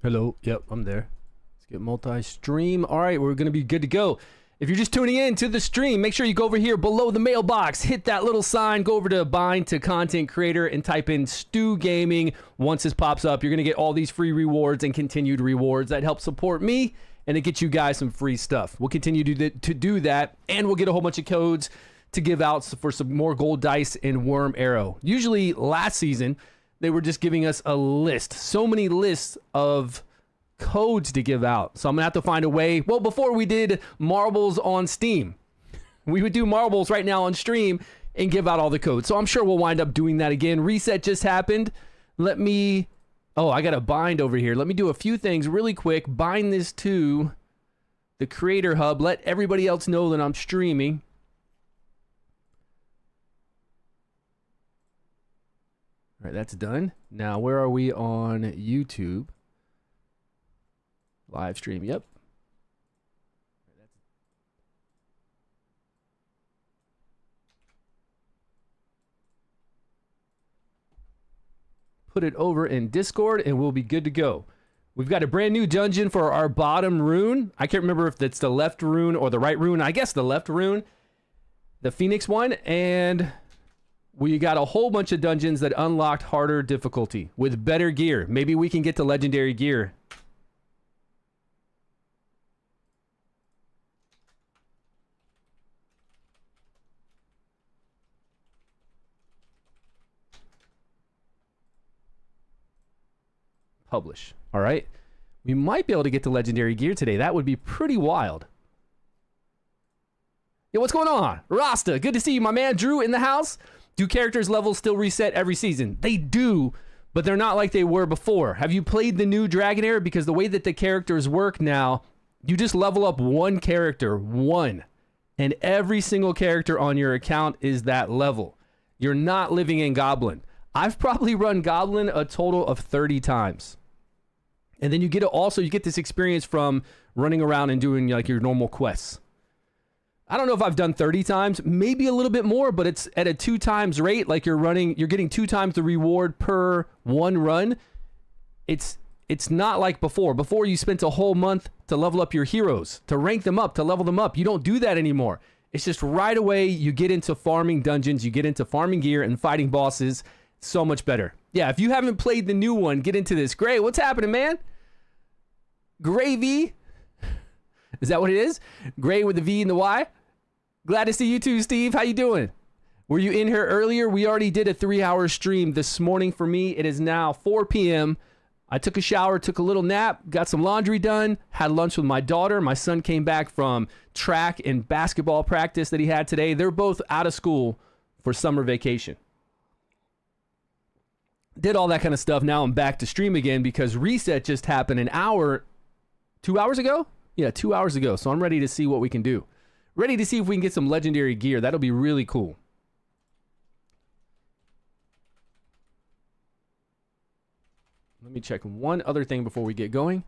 Hello. Yep, I'm there. Let's get multi-stream. All right, we're going to be good to go. If you're just tuning in to the stream, make sure you go over here below the mailbox, hit that little sign, go over to bind to content creator and type in StewGaming. Once this pops up, you're going to get all these free rewards and continued rewards that help support me and it gets you guys some free stuff. We'll continue to do that, and we'll get a whole bunch of codes to give out for some more gold dice and Wrymrrow. Usually last season, they were just giving us a list. So many lists of codes to give out. So I'm gonna have to find a way. Well, before we did marbles on Steam, we would do marbles right now on stream and give out all the codes. So I'm sure we'll wind up doing that again. Reset just happened. Let me, oh, I got a bind over here. Let me do a few things really quick. Bind this to the creator hub. Let everybody else know that I'm streaming. All right, that's done. Now, where are we on YouTube? Live stream, yep. Put it over in Discord and we'll be good to go. We've got a brand new dungeon for our bottom rune. I can't remember if that's the left rune or the right rune. I guess the left rune, the Phoenix one, and we got a whole bunch of dungeons that unlocked harder difficulty with better gear. Maybe we can get to legendary gear. Publish. All right. We might be able to get to legendary gear today. That would be pretty wild. Yo, what's going on? Rasta, good to see you, my man. Drew in the house. Do characters' levels still reset every season? They do, but they're not like they were before. Have you played the new Dragonheir? Because the way that the characters work now, you just level up one character, one, and every single character on your account is that level. You're not living in Goblin. I've probably run Goblin a total of 30 times. And then you get you get this experience from running around and doing like your normal quests. I don't know if I've done 30 times, maybe a little bit more, but it's at a 2 times rate. Like you're getting 2 times the reward per one run. It's not like before. Before you spent a whole month to level up your heroes, to rank them up, to level them up. You don't do that anymore. It's just right away you get into farming dungeons, you get into farming gear and fighting bosses. So much better. Yeah, if you haven't played the new one, get into this. Gray, what's happening, man? Gravy. Is that what it is? Gray with the V and the Y? Glad to see you too, Steve. How you doing? Were you in here earlier? We already did a 3-hour stream this morning for me. It is now 4 p.m. I took a shower, took a little nap, got some laundry done, had lunch with my daughter. My son came back from track and basketball practice that he had today. They're both out of school for summer vacation. Did all that kind of stuff. Now I'm back to stream again because reset just happened 2 hours ago? Yeah, 2 hours ago. So I'm ready to see what we can do. Ready to see if we can get some legendary gear. That'll be really cool. Let me check one other thing before we get going.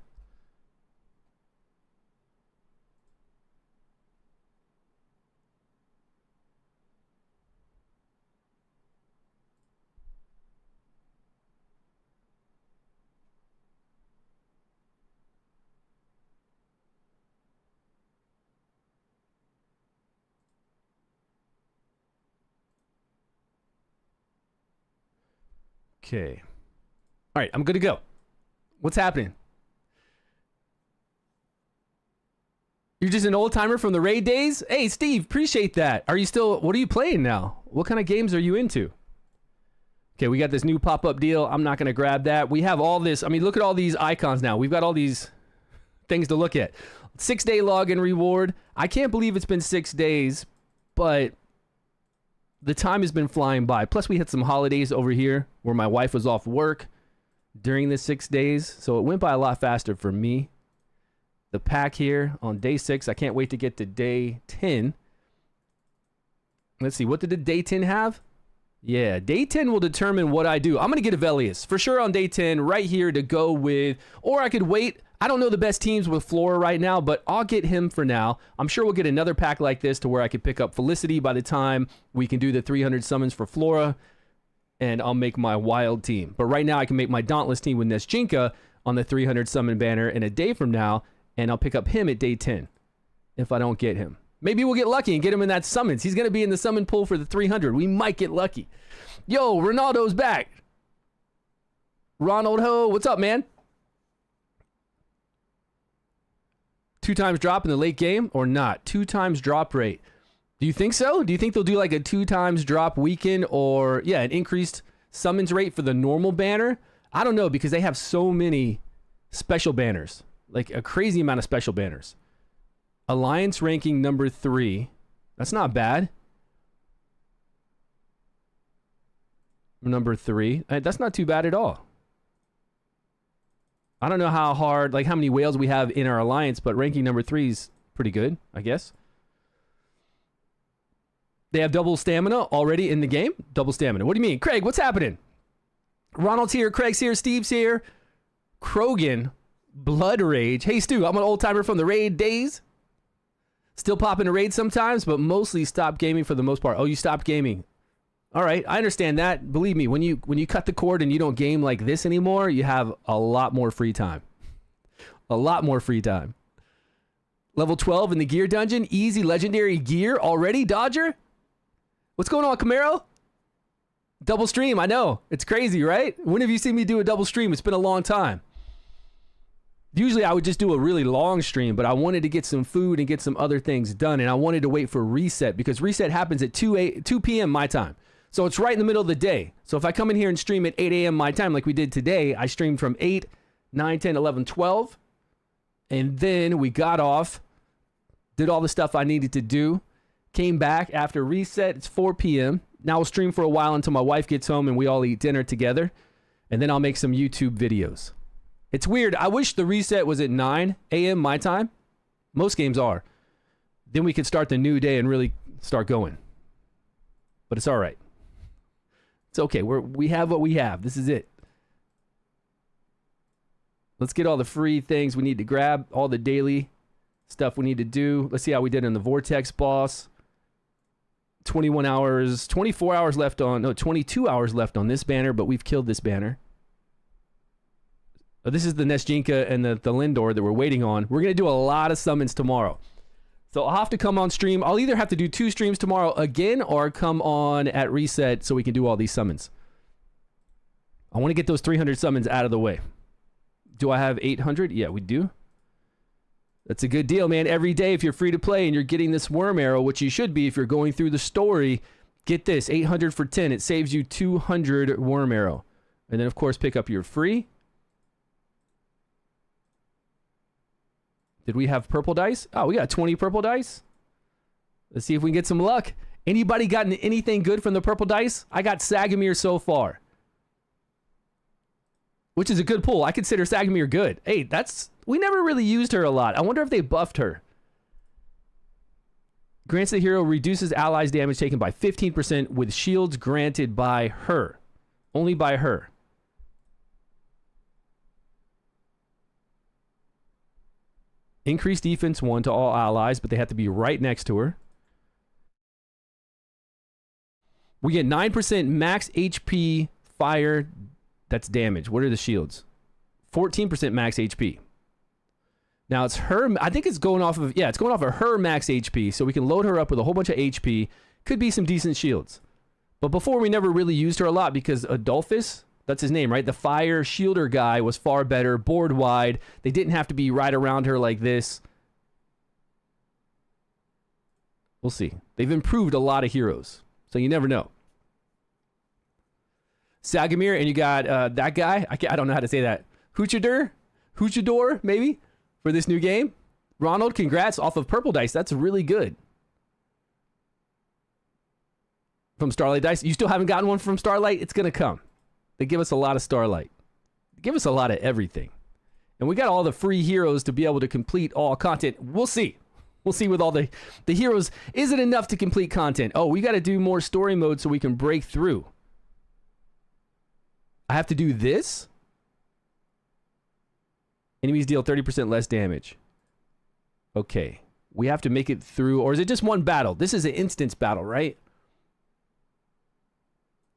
Okay. All right, I'm good to go. What's happening? You're just an old timer from the raid days? Hey, Steve, appreciate that. What are you playing now? What kind of games are you into? Okay, we got this new pop-up deal. I'm not going to grab that. We have all this. I mean, look at all these icons now. We've got all these things to look at. 6-day login reward. I can't believe it's been 6 days, but the time has been flying by. Plus, we had some holidays over here where my wife was off work during the 6 days. So it went by a lot faster for me. The pack here on day 6. I can't wait to get to day 10. Let's see. What did the day 10 have? Yeah, day 10 will determine what I do. I'm going to get Avelius for sure on day 10 right here to go with. Or I could wait. I don't know the best teams with Flora right now, but I'll get him for now. I'm sure we'll get another pack like this to where I could pick up Felicity by the time we can do the 300 summons for Flora, and I'll make my wild team. But right now I can make my Dauntless team with Neschinka. on the 300 summon banner in a day from now, and I'll pick up him at day 10 if I don't get him. Maybe we'll get lucky and get him in that summons. He's going to be in the summon pool for the 300. We might get lucky. Yo, Ronaldo's back. Ronald Ho, what's up, man? 2 times drop in the late game or not? 2 times drop rate. Do you think so? Do you think they'll do like a 2 times drop weekend or, yeah, an increased summons rate for the normal banner? I don't know because they have so many special banners, like a crazy amount of special banners. Alliance ranking number 3. That's not bad. Number 3. That's not too bad at all. I don't know how hard, like how many whales we have in our alliance, but ranking number 3 is pretty good, I guess. They have double stamina already in the game? Double stamina. What do you mean? Craig, what's happening? Ronald's here, Craig's here, Steve's here. Krogan, Blood Rage. Hey, Stu, I'm an old timer from the raid days. Still pop into raids sometimes, but mostly stop gaming for the most part. Oh, you stopped gaming. All right, I understand that. Believe me, when you cut the cord and you don't game like this anymore, you have a lot more free time. A lot more free time. Level 12 in the gear dungeon. Easy legendary gear already, Dodger? What's going on, Camaro? Double stream, I know. It's crazy, right? When have you seen me do a double stream? It's been a long time. Usually I would just do a really long stream, but I wanted to get some food and get some other things done, and I wanted to wait for reset because reset happens at 2 p.m. my time. So it's right in the middle of the day. So if I come in here and stream at 8 a.m. my time like we did today, I streamed from 8, 9, 10, 11, 12, and then we got off, did all the stuff I needed to do, came back after reset. It's 4 p.m. Now we'll stream for a while until my wife gets home and we all eat dinner together, and then I'll make some YouTube videos. It's weird. I wish the reset was at 9 a.m. my time. Most games are. Then we could start the new day and really start going. But it's all right. It's okay. We have what we have. This is it. Let's get all the free things we need to grab, all the daily stuff we need to do. Let's see how we did in the Vortex boss. 21 hours, 24 hours left on, no, 22 hours left on this banner, but we've killed this banner. This is the Nesjinka and the Lindor that we're waiting on. We're going to do a lot of summons tomorrow. So I'll have to come on stream. I'll either have to do 2 streams tomorrow again or come on at reset so we can do all these summons. I want to get those 300 summons out of the way. Do I have 800? Yeah, we do. That's a good deal, man. Every day if you're free to play and you're getting this Wrymrrow, which you should be if you're going through the story, get this, 800 for 10. It saves you 200 Wrymrrow. And then, of course, pick up your free. Did we have purple dice? Oh, we got 20 purple dice. Let's see if we can get some luck. Anybody gotten anything good from the purple dice? I got Sagamir so far, which is a good pull. I consider Sagamir good. Hey, we never really used her a lot. I wonder if they buffed her. Grants the hero reduces allies' damage taken by 15% with shields granted by her. Only by her. Increase defense 1 to all allies, but they have to be right next to her. We get 9% max HP fire. That's damage. What are the shields? 14% max HP. Now it's her. I think it's going off of, yeah, it's going off of her max HP. So we can load her up with a whole bunch of HP. Could be some decent shields. But before we never really used her a lot because Adolphus, that's his name, right? The fire shielder guy was far better, board wide. They didn't have to be right around her like this. We'll see. They've improved a lot of heroes, so you never know. Sagamir, and you got that guy. I don't know how to say that. Hoochador, maybe, for this new game. Ronald, congrats off of purple dice. That's really good. From Starlight Dice. You still haven't gotten one from Starlight? It's going to come. They give us a lot of Starlight. They give us a lot of everything. And we got all the free heroes to be able to complete all content. We'll see. We'll see with all the heroes. Is it enough to complete content? Oh, we got to do more story mode so we can break through. I have to do this? Enemies deal 30% less damage. Okay. We have to make it through. Or is it just one battle? This is an instance battle, right?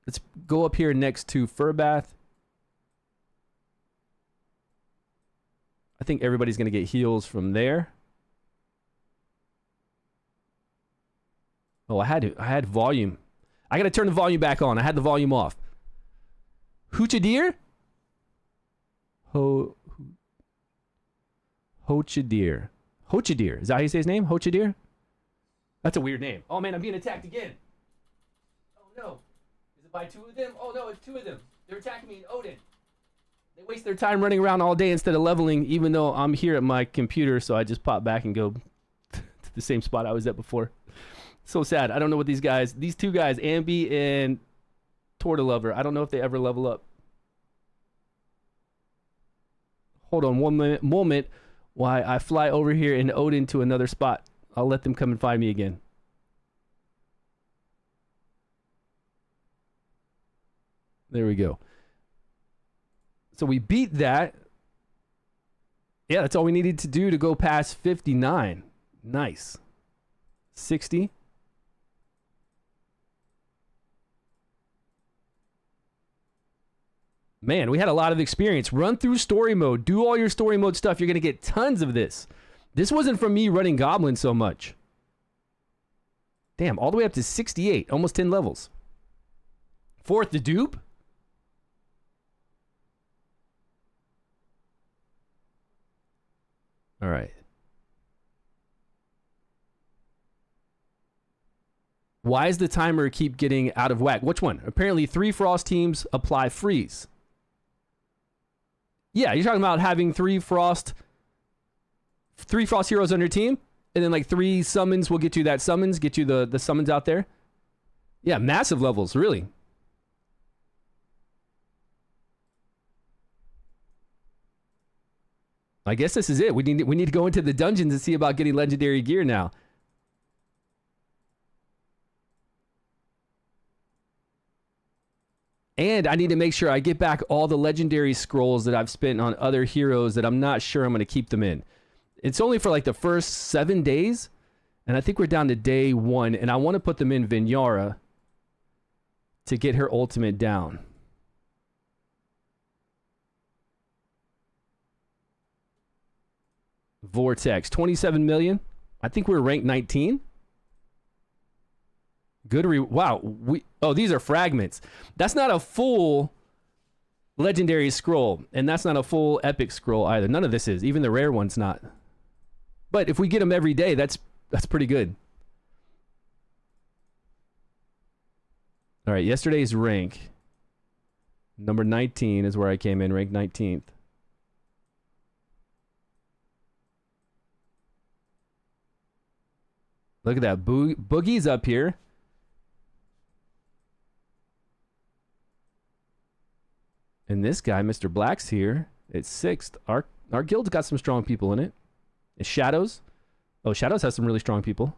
Let's go up here next to Furbath. I think everybody's going to get heals from there. Oh, I had volume. I got to turn the volume back on. I had the volume off. Hoochadir? Hochadir. Hochadir. Is that how you say his name? Hochadir? That's a weird name. Oh man, I'm being attacked again. Oh no. Is it by two of them? Oh no, it's two of them. They're attacking me in Odin. They waste their time running around all day instead of leveling, even though I'm here at my computer, so I just pop back and go to the same spot I was at before. So sad. I don't know what these two guys, Ambi and Tortolover, I don't know if they ever level up. Hold on one moment while I fly over here in Odin to another spot. I'll let them come and find me again. There we go. So we beat that. Yeah, that's all we needed to do to go past 59. Nice. 60. Man, we had a lot of experience. Run through story mode. Do all your story mode stuff. You're going to get tons of this. This wasn't from me running Goblin so much. Damn, all the way up to 68. Almost 10 levels. Fourth the dupe. All right. Why does the timer keep getting out of whack? Which one? Apparently 3 Frost teams apply freeze. Yeah, you're talking about having 3 Frost heroes on your team, and then like 3 summons will get you that summons, get you the summons out there. Yeah, massive levels, really. I guess this is it. We need to go into the dungeons and see about getting legendary gear now. And I need to make sure I get back all the legendary scrolls that I've spent on other heroes that I'm not sure I'm going to keep them in. It's only for like the first 7 days, and I think we're down to day 1, and I want to put them in Vinyara to get her ultimate down. Vortex, 27 million. I think we're ranked 19. Good wow. Oh, these are fragments. That's not a full legendary scroll, and that's not a full epic scroll either. None of this is. Even the rare one's not. But if we get them every day, that's pretty good. All right, yesterday's rank. Number 19 is where I came in, ranked 19th. Look at that. Boogie's up here. And this guy, Mr. Black's here. It's 6th. Our guild's got some strong people in it. Is Shadows? Oh, Shadows has some really strong people.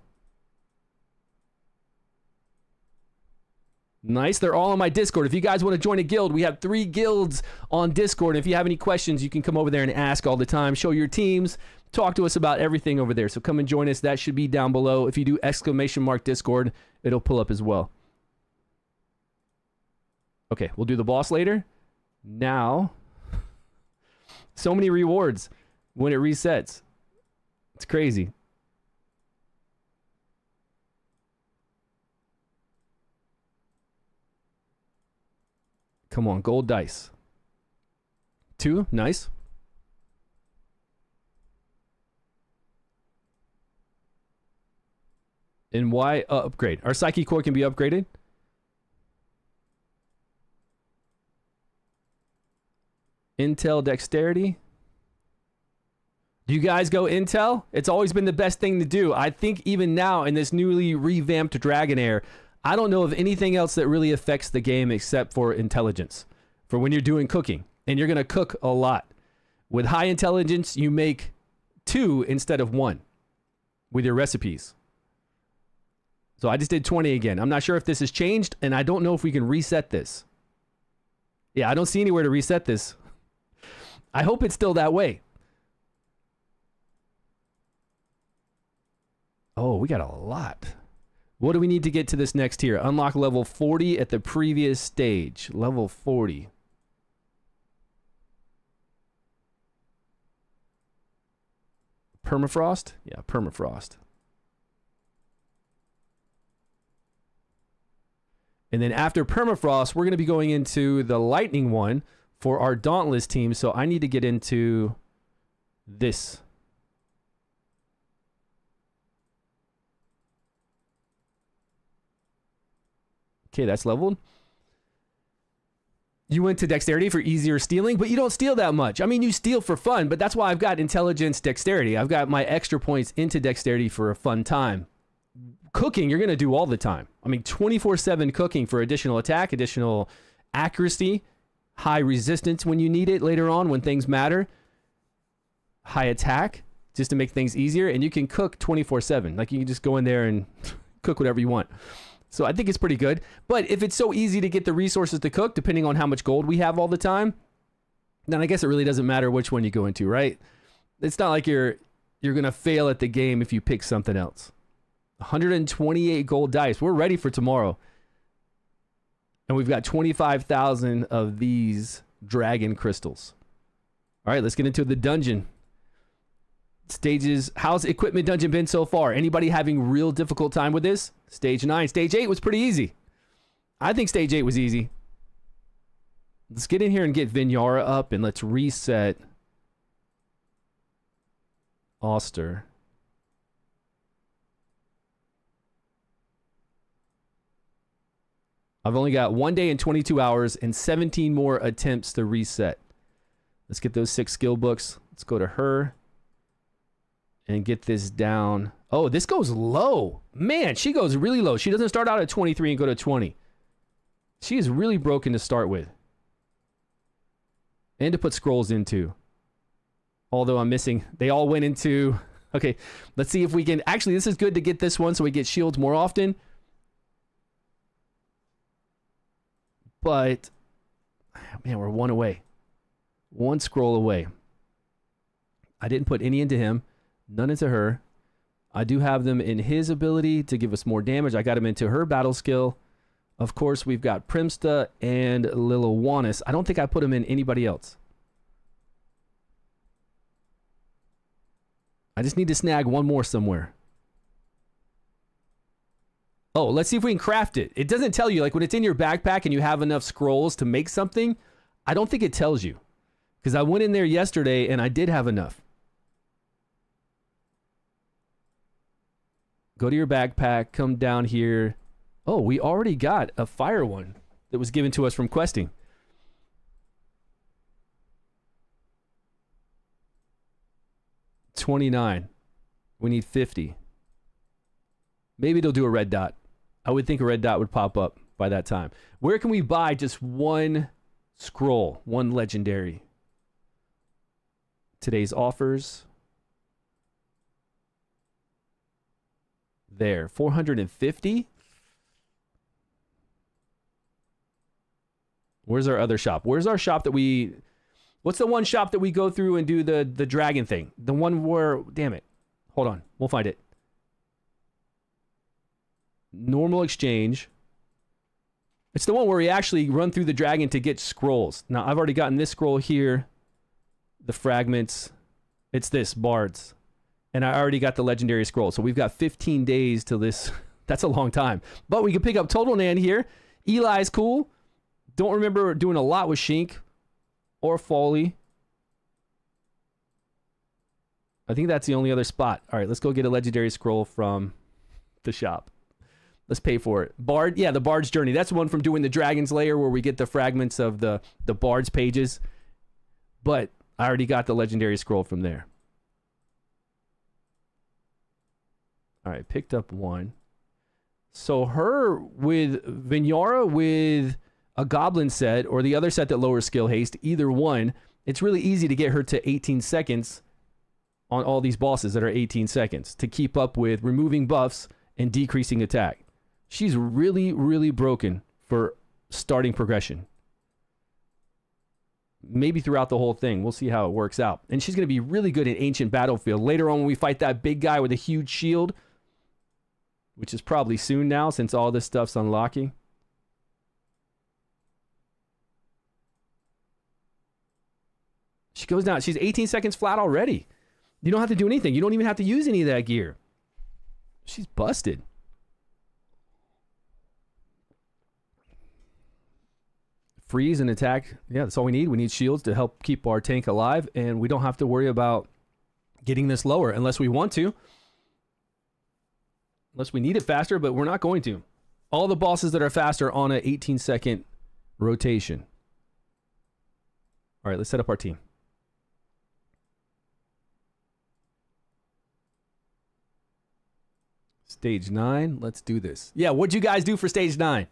Nice. They're all on my Discord. If you guys want to join a guild, we have 3 guilds on Discord. If you have any questions, you can come over there and ask all the time. Show your teams. Talk to us about everything over there. So come and join us. That should be down below. If you do ! Discord, it'll pull up as well. Okay, we'll do the boss later. Now, so many rewards when it resets. It's crazy. Come on, gold dice. 2, nice. And why upgrade? Our Psyche Core can be upgraded. Intel Dexterity. Do you guys go Intel? It's always been the best thing to do. I think even now in this newly revamped Dragonheir, I don't know of anything else that really affects the game except for intelligence. For when you're doing cooking. And you're going to cook a lot. With high intelligence, you make 2 instead of 1 with your recipes. So I just did 20 again. I'm not sure if this has changed, and I don't know if we can reset this. Yeah, I don't see anywhere to reset this. I hope it's still that way. Oh, we got a lot. What do we need to get to this next tier? Unlock level 40 at the previous stage. Level 40. Permafrost? Yeah, permafrost. And then after permafrost, we're going to be going into the lightning one for our Dauntless team. So I need to get into this. Okay, that's leveled. You went to dexterity for easier stealing, but you don't steal that much. I mean, you steal for fun, but that's why I've got intelligence, dexterity. I've got my extra points into dexterity for a fun time. Cooking, you're going to do all the time. I mean, 24/7 cooking for additional attack, additional accuracy, high resistance when you need it later on when things matter, high attack just to make things easier, and you can cook 24/7. Like, you can just go in there and cook whatever you want. So I think it's pretty good. But if it's so easy to get the resources to cook, depending on how much gold we have all the time, then I guess it really doesn't matter which one you go into, right? It's not like you're going to fail at the game if you pick something else. 128 gold dice. We're ready for tomorrow. And we've got 25,000 of these dragon crystals. All right, let's get into the dungeon. Stages. How's equipment dungeon been so far? Anybody having real difficult time with this? Stage 9. Stage 8 was pretty easy. I think stage 8 was easy. Let's get in here and get Wrymrrow up, and let's reset Auster. I've only got 1 day and 22 hours and 17 more attempts to reset. Let's get those 6 skill books. Let's go to her and get this down. Oh, this goes low. Man, she goes really low. She doesn't start out at 23 and go to 20. She is really broken to start with. And to put scrolls into. Although I'm missing. They all went into... Okay, let's see if we can... Actually, this is good to get this one so we get shields more often. But... Man, we're 1 away. 1 scroll away. I didn't put any into him. None into her. I do have them in his ability to give us more damage. I got him into her battle skill. Of course, we've got Primsta and Liliwanis. I don't think I put him in anybody else. I just need to snag one more somewhere. Oh, let's see if we can craft it. It doesn't tell you, like when it's in your backpack and you have enough scrolls to make something, I don't think it tells you. Because I went in there yesterday and I did have enough. Go to your backpack, come down here. Oh, we already got a fire one that was given to us from questing. $29. We need 50. Maybe it'll do a red dot. I would think a red dot would pop up by that time. Where can we buy just 1 scroll, 1 legendary? Today's offers. There, 450. Where's our other shop? Where's our shop that we... What's the one shop that we go through and do the dragon thing? The one where... Damn it. Hold on. We'll find it. Normal exchange. It's the one where we actually run through the dragon to get scrolls. Now, I've already gotten this scroll here. The fragments. It's this, Bards. And I already got the legendary scroll. So we've got 15 days till this. That's a long time. But we can pick up Total Nan here. Eli's cool. Don't remember doing a lot with Shink or Foley. I think that's the only other spot. All right, let's go get a legendary scroll from the shop. Let's pay for it. Bard, yeah, the Bard's Journey. That's one from doing the Dragon's Lair where we get the fragments of the Bard's pages. But I already got the legendary scroll from there. All right, picked up 1. So her with Wrymrrow with a goblin set or the other set that lowers skill haste, either one, it's really easy to get her to 18 seconds on all these bosses that are 18 seconds to keep up with removing buffs and decreasing attack. She's really, really broken for starting progression. Maybe throughout the whole thing. We'll see how it works out. And she's going to be really good in Ancient Battlefield. Later on when we fight that big guy with a huge shield, which is probably soon now since all this stuff's unlocking. She goes down. She's 18 seconds flat already. You don't have to do anything. You don't even have to use any of that gear. She's busted. Freeze and attack. Yeah, that's all we need. We need shields to help keep our tank alive, and we don't have to worry about getting this lower unless we want to. Unless we need it faster, but we're not going to. All the bosses that are faster on an 18-second rotation. All right, let's set up our team. Stage 9, let's do this. Yeah, what'd you guys do for stage 9?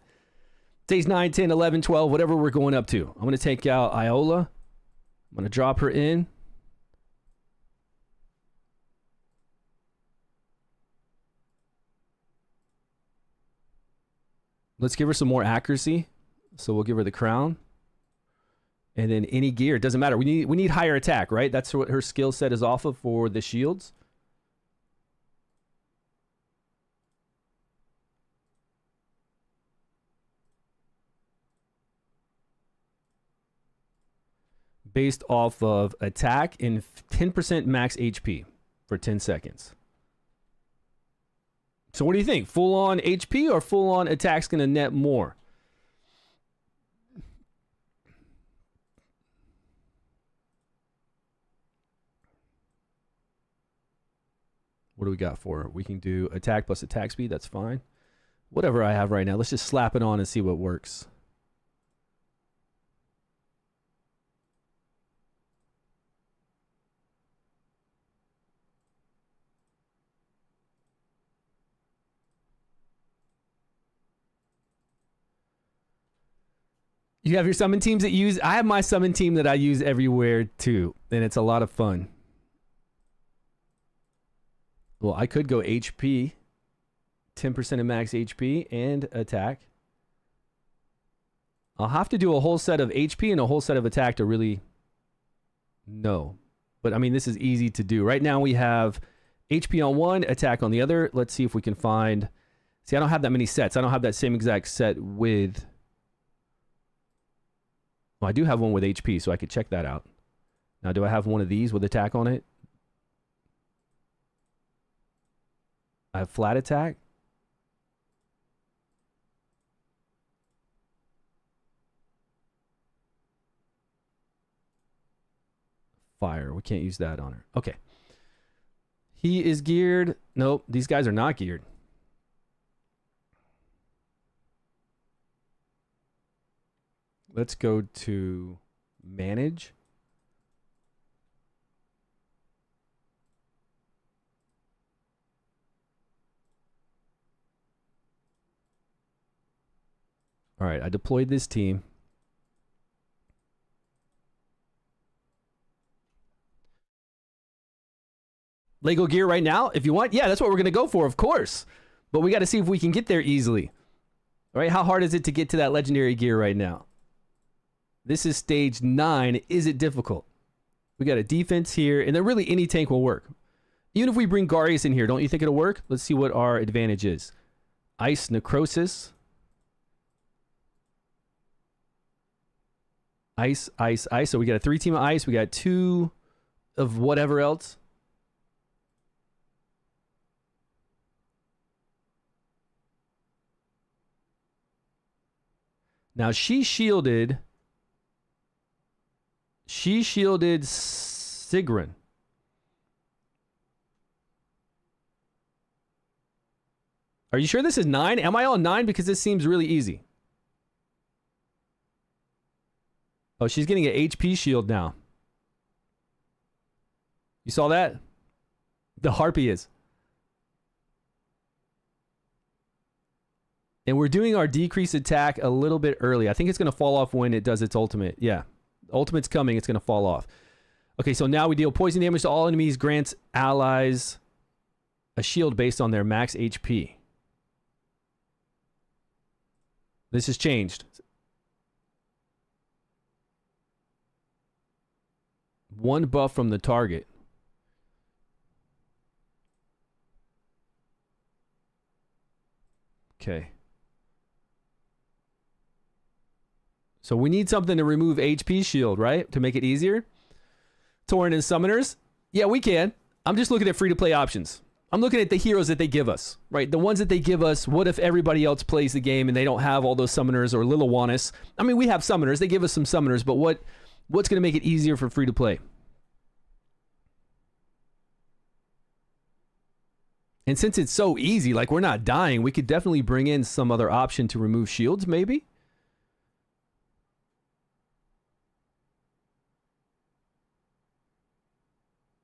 Stage 9, 10, 11, 12, whatever we're going up to. I'm going to take out Iola. I'm going to drop her in. Let's give her some more accuracy. So we'll give her the crown. And then any gear, it doesn't matter. We need higher attack, right? That's what her skill set is off of for the shields. Based off of attack and 10% max HP for 10 seconds. So what do you think? Full on HP or full on attack's going to net more? What do we got for her? We can do attack plus attack speed. That's fine. Whatever I have right now. Let's just slap it on and see what works. You have your summon teams that use... I have my summon team that I use everywhere too. And it's a lot of fun. Well, I could go HP. 10% of max HP and attack. I'll have to do a whole set of HP and a whole set of attack to really know. But I mean, this is easy to do. Right now we have HP on one, attack on the other. Let's see if we can find... See, I don't have that many sets. I don't have that same exact set with... Well, I do have one with HP, so I could check that out. Now, do I have one of these with attack on it? I have flat attack. Fire. We can't use that on her. Okay. He is geared. Nope, these guys are not geared. Let's go to manage. All right, I deployed this team. Lego gear right now, if you want. Yeah, that's what we're going to go for, of course. But we got to see if we can get there easily. All right, how hard is it to get to that legendary gear right now? This is stage 9. Is it difficult? We got a defense here, and then really any tank will work. Even if we bring Garius in here, don't you think it'll work? Let's see what our advantage is. Ice Necrosis. Ice, ice, ice. So we got a 3 team of ice. We got 2 of whatever else. Now she shielded Sigrun. Are you sure this is 9? Am I on 9? Because this seems really easy. Oh, she's getting an HP shield now. You saw that? The Harpy is. And we're doing our decrease attack a little bit early. I think it's going to fall off when it does its ultimate. Yeah. Ultimate's coming. It's going to fall off. Okay, so now we deal poison damage to all enemies. Grants allies a shield based on their max HP. This has changed. 1 buff from the target. Okay. So we need something to remove HP shield, right? To make it easier. Tauren and Summoners. Yeah, we can. I'm just looking at free-to-play options. I'm looking at the heroes that they give us, right? The ones that they give us. What if everybody else plays the game and they don't have all those summoners or Liliwannis? I mean, we have summoners. They give us some summoners, but what's going to make it easier for free-to-play? And since it's so easy, like we're not dying, we could definitely bring in some other option to remove shields, maybe?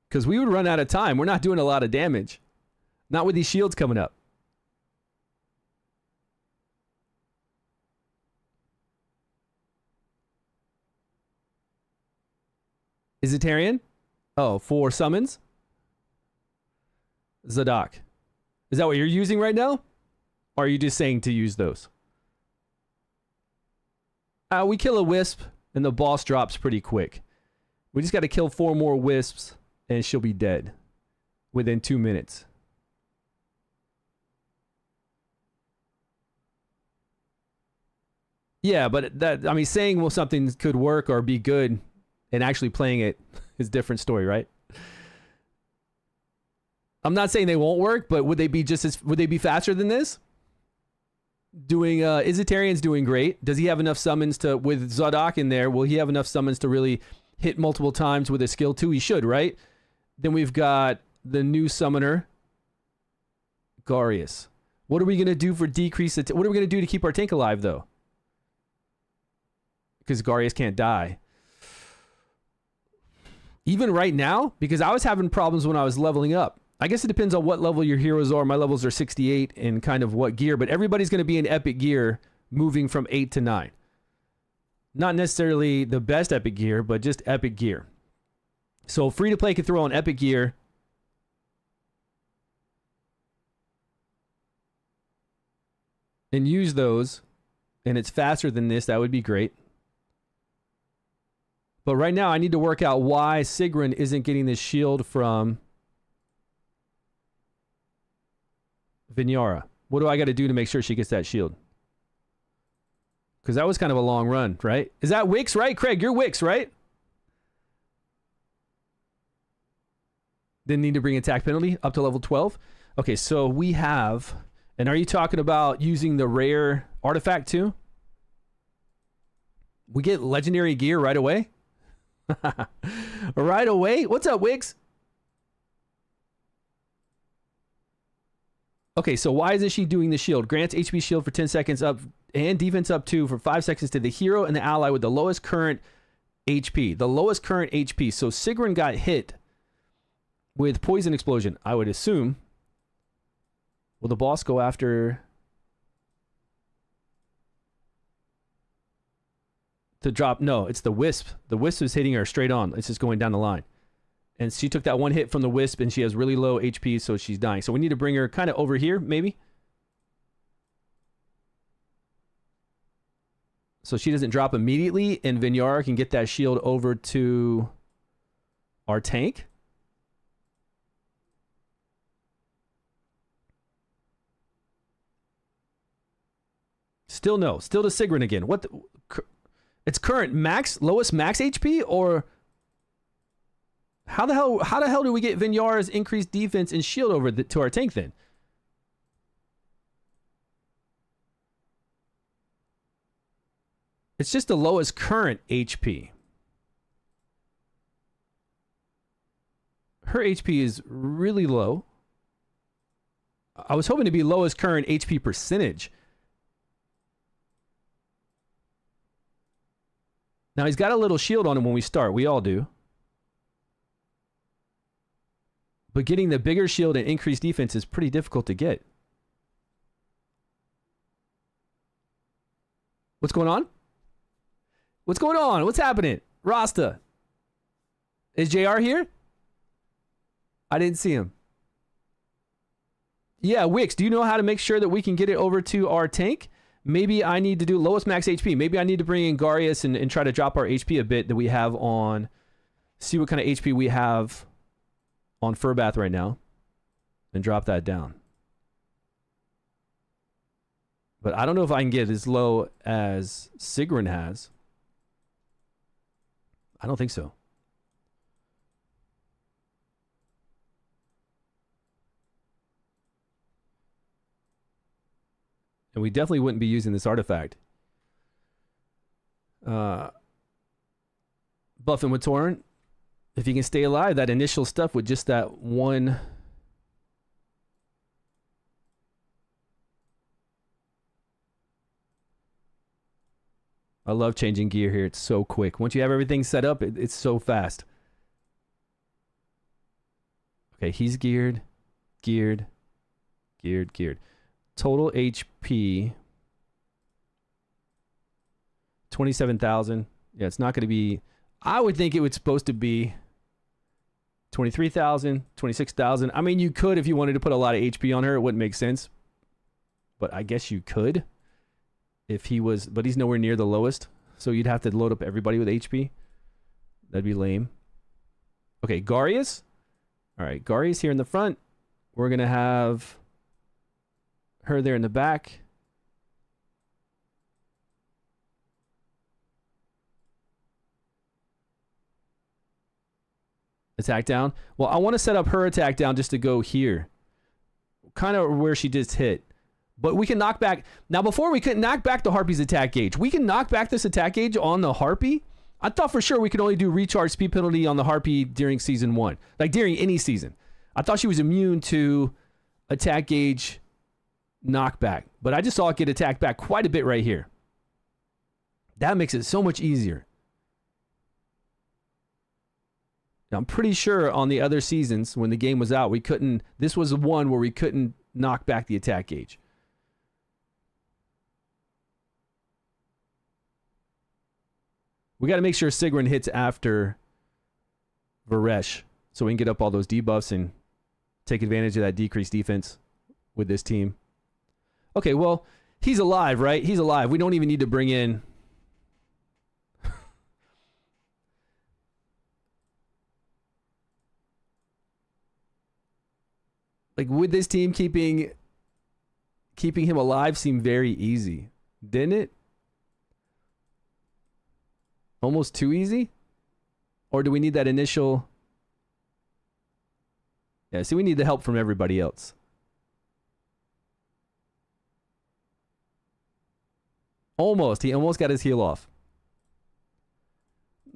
Because we would run out of time. We're not doing a lot of damage. Not with these shields coming up. Isitarian? Oh, 4 summons? Zadok. Is that what you're using right now? Or are you just saying to use those? We kill a wisp and the boss drops pretty quick. We just got to kill 4 more wisps and she'll be dead within 2 minutes. Yeah, but that, I mean, saying well something could work or be good and actually playing it is a different story, right? I'm not saying they won't work, but would they be would they be faster than this? Doing Isitarian's doing great. Does he have enough summons to, with Zadok in there, will he have enough summons to really hit multiple times with his skill 2? He should, right? Then we've got the new summoner, Garius. What are we going to do for decrease it? What are we going to do to keep our tank alive, though? Because Garius can't die. Even right now, because I was having problems when I was leveling up. I guess it depends on what level your heroes are. My levels are 68 and kind of what gear, but everybody's going to be in epic gear moving from 8 to 9. Not necessarily the best epic gear, but just epic gear. So free to play can throw on epic gear. And use those. And it's faster than this. That would be great. But right now I need to work out why Sigrun isn't getting this shield from Vinyara. What do I got to do to make sure she gets that shield? Because that was kind of a long run, right? Is that Wix, right? Craig, you're Wix, right? Didn't need to bring attack penalty up to level 12. Okay, so we have... And are you talking about using the rare artifact too? We get legendary gear right away? Right away? What's up, Wix? Okay, so why isn't she doing the shield? Grants HP shield for 10 seconds up and defense up 2 for 5 seconds to the hero and the ally with the lowest current HP. The lowest current HP. So Sigrun got hit with poison explosion, I would assume. Will the boss go after... to drop? No, it's the wisp. The wisp is hitting her straight on. It's just going down the line. And she took that one hit from the wisp and she has really low HP, so she's dying. So we need to bring her kind of over here, maybe. So she doesn't drop immediately and Vinyara can get that shield over to our tank. Still no. Still to Sigrun again. What the... It's current max, lowest max HP, or how the hell do we get Vinyara's increased defense and shield over to our tank then? It's just the lowest current HP. Her HP is really low. I was hoping to be lowest current HP percentage. Now, he's got a little shield on him when we start. We all do. But getting the bigger shield and increased defense is pretty difficult to get. What's going on? What's going on? What's happening? Rasta. Is JR here? I didn't see him. Yeah, Wix, do you know how to make sure that we can get it over to our tank? Maybe I need to do lowest max HP. Maybe I need to bring in Garius and try to drop our HP a bit that we have on... See what kind of HP we have on Furbath right now. And drop that down. But I don't know if I can get as low as Sigrun has. I don't think so. And we definitely wouldn't be using this artifact. Buffing with Torrent. If you can stay alive, that initial stuff with just that one... I love changing gear here. It's so quick. Once you have everything set up, it's so fast. Okay, he's geared. Geared. Total HP... 27,000. Yeah, it's not going to be... I would think it was supposed to be 23,000, 26,000. I mean, you could if you wanted to put a lot of HP on her. It wouldn't make sense. But I guess you could. If he was... But he's nowhere near the lowest. So you'd have to load up everybody with HP. That'd be lame. Okay, Garius. All right, Garius here in the front. We're going to have her there in the back. Attack down. Well, I want to set up her attack down just to go here. Kind of where she just hit. But we can knock back... Now, before we couldn't knock back the Harpy's attack gauge. We can knock back this attack gauge on the Harpy. I thought for sure we could only do recharge speed penalty on the Harpy during Season 1. Like, during any season. I thought she was immune to attack gauge knockback. But I just saw it get attacked back quite a bit right here. That makes it so much easier. I'm pretty sure on the other seasons when the game was out, we couldn't... This was the one where we couldn't knock back the attack gauge. We got to make sure Sigrun hits after Varesh so we can get up all those debuffs and take advantage of that decreased defense with this team. Okay, well, he's alive, right? He's alive. We don't even need to bring in... Like, would this team keeping him alive seem very easy? Didn't it? Almost too easy? Or do we need that initial... Yeah, see, we need the help from everybody else. Almost. He almost got his heal off.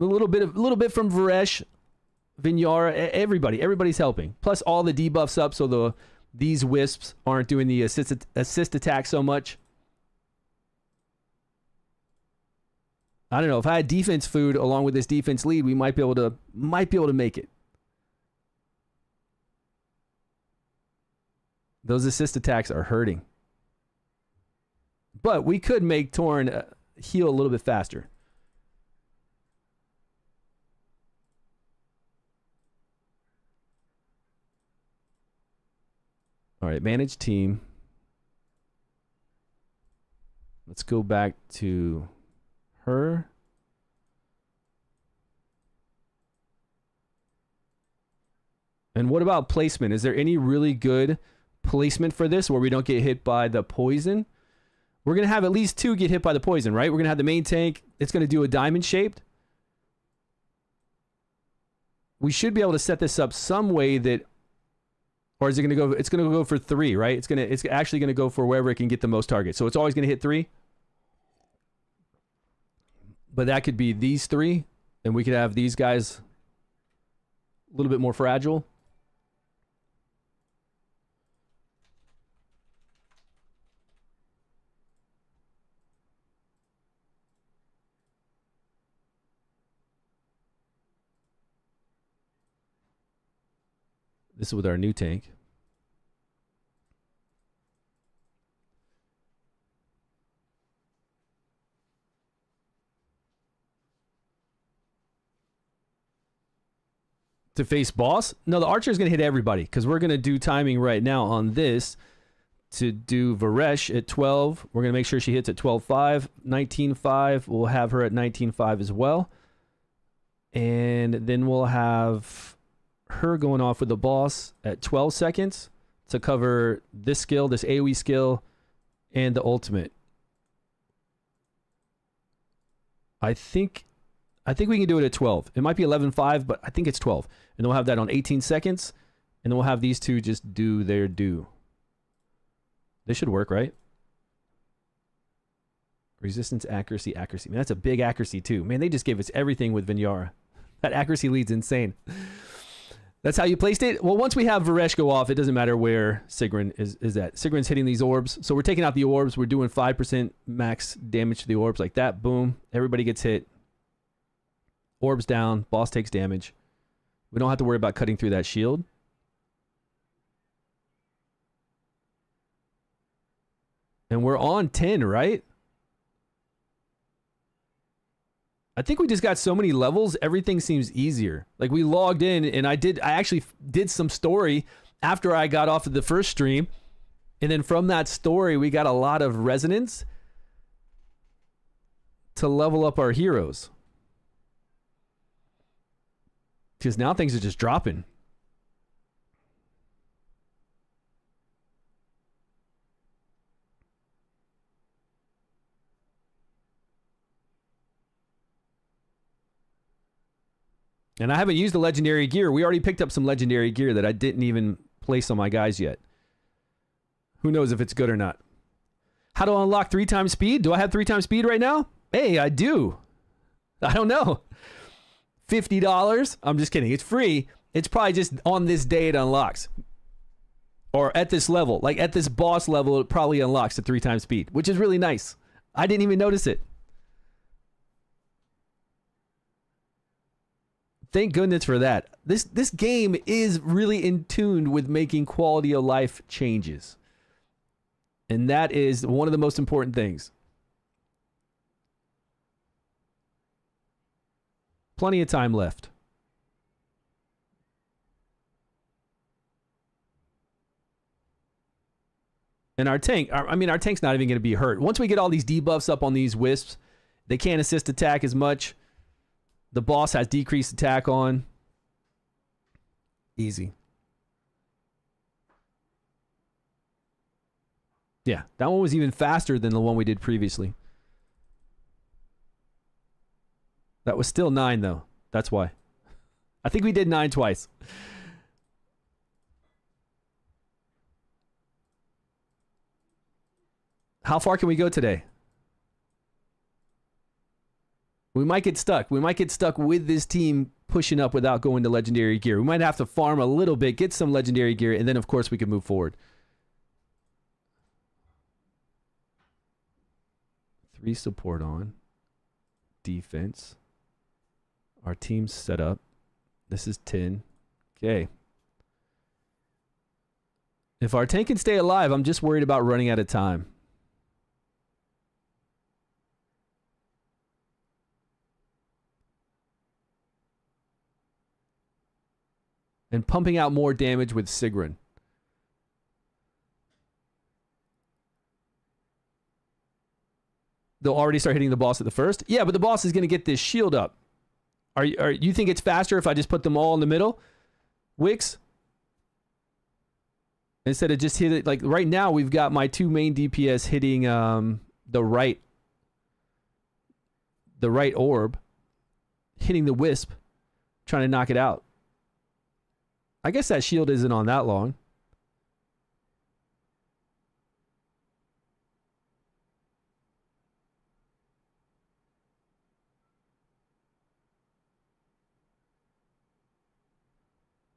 A little bit from Varesh, Vinyara, everybody's helping. Plus all the debuffs up so these wisps aren't doing the assist attack so much. I don't know, if I had defense food along with this defense lead, we might be able to make it. Those assist attacks are hurting. But we could make Torn heal a little bit faster. All right, manage team. Let's go back to her. And what about placement? Is there any really good placement for this where we don't get hit by the poison? We're going to have at least 2 get hit by the poison, right? We're going to have the main tank. It's going to do a diamond shaped. We should be able to set this up some way that... Or is it going to go... It's going to go for 3, right? It's actually going to go for wherever it can get the most targets. So it's always going to hit 3. But that could be these 3. And we could have these guys a little bit more fragile. This is with our new tank. To face boss? No, the archer is going to hit everybody because we're going to do timing right now on this to do Varesh at 12. We're going to make sure she hits at 12.5. 19.5. We'll have her at 19.5 as well. And then we'll have her going off with the boss at 12 seconds to cover this skill, this AoE skill, and the ultimate. I think we can do it at 12. It might be 11.5, but I think it's 12. And then we'll have that on 18 seconds. And then we'll have these two just do their due. This should work, right? Resistance, accuracy, accuracy. Man, that's a big accuracy too. Man, they just gave us everything with Wrymrrow. That accuracy lead's insane. That's how you placed it? Well, once we have Varesh go off, it doesn't matter where Sigrun is at. Sigrun's hitting these orbs. So we're taking out the orbs. We're doing 5% max damage to the orbs like that. Boom. Everybody gets hit. Orbs down. Boss takes damage. We don't have to worry about cutting through that shield. And we're on 10, right? I think we just got so many levels, everything seems easier. Like we logged in and I actually did some story after I got off of the first stream. And then from that story, we got a lot of resonance to level up our heroes. Because now things are just dropping. And I haven't used the legendary gear. We already picked up some legendary gear that I didn't even place on my guys yet. Who knows if it's good or not. How to unlock 3 times speed? Do I have 3 times speed right now? Hey, I do. I don't know. $50? I'm just kidding. It's free. It's probably just on this day it unlocks. Or at this level. Like at this boss level, it probably unlocks at 3 times speed. Which is really nice. I didn't even notice it. Thank goodness for that. This game is really in tune with making quality of life changes. And that is one of the most important things. Plenty of time left. And our tank, our tank's not even going to be hurt. Once we get all these debuffs up on these wisps, they can't assist attack as much. The boss has decreased attack on. Easy. Yeah, that one was even faster than the one we did previously. That was still 9 though. That's why. I think we did 9 twice. How far can we go today? We might get stuck. We might get stuck with this team pushing up without going to legendary gear. We might have to farm a little bit, get some legendary gear, and then of course we can move forward. 3 support on. Defense. Our team's set up. This is 10. Okay. If our tank can stay alive, I'm just worried about running out of time. And pumping out more damage with Sigrun. They'll already start hitting the boss at the first. Yeah, but the boss is going to get this shield up. You think it's faster if I just put them all in the middle? Wix? Instead of just hit it, like right now we've got my 2 main DPS hitting the right orb, hitting the wisp, trying to knock it out. I guess that shield isn't on that long.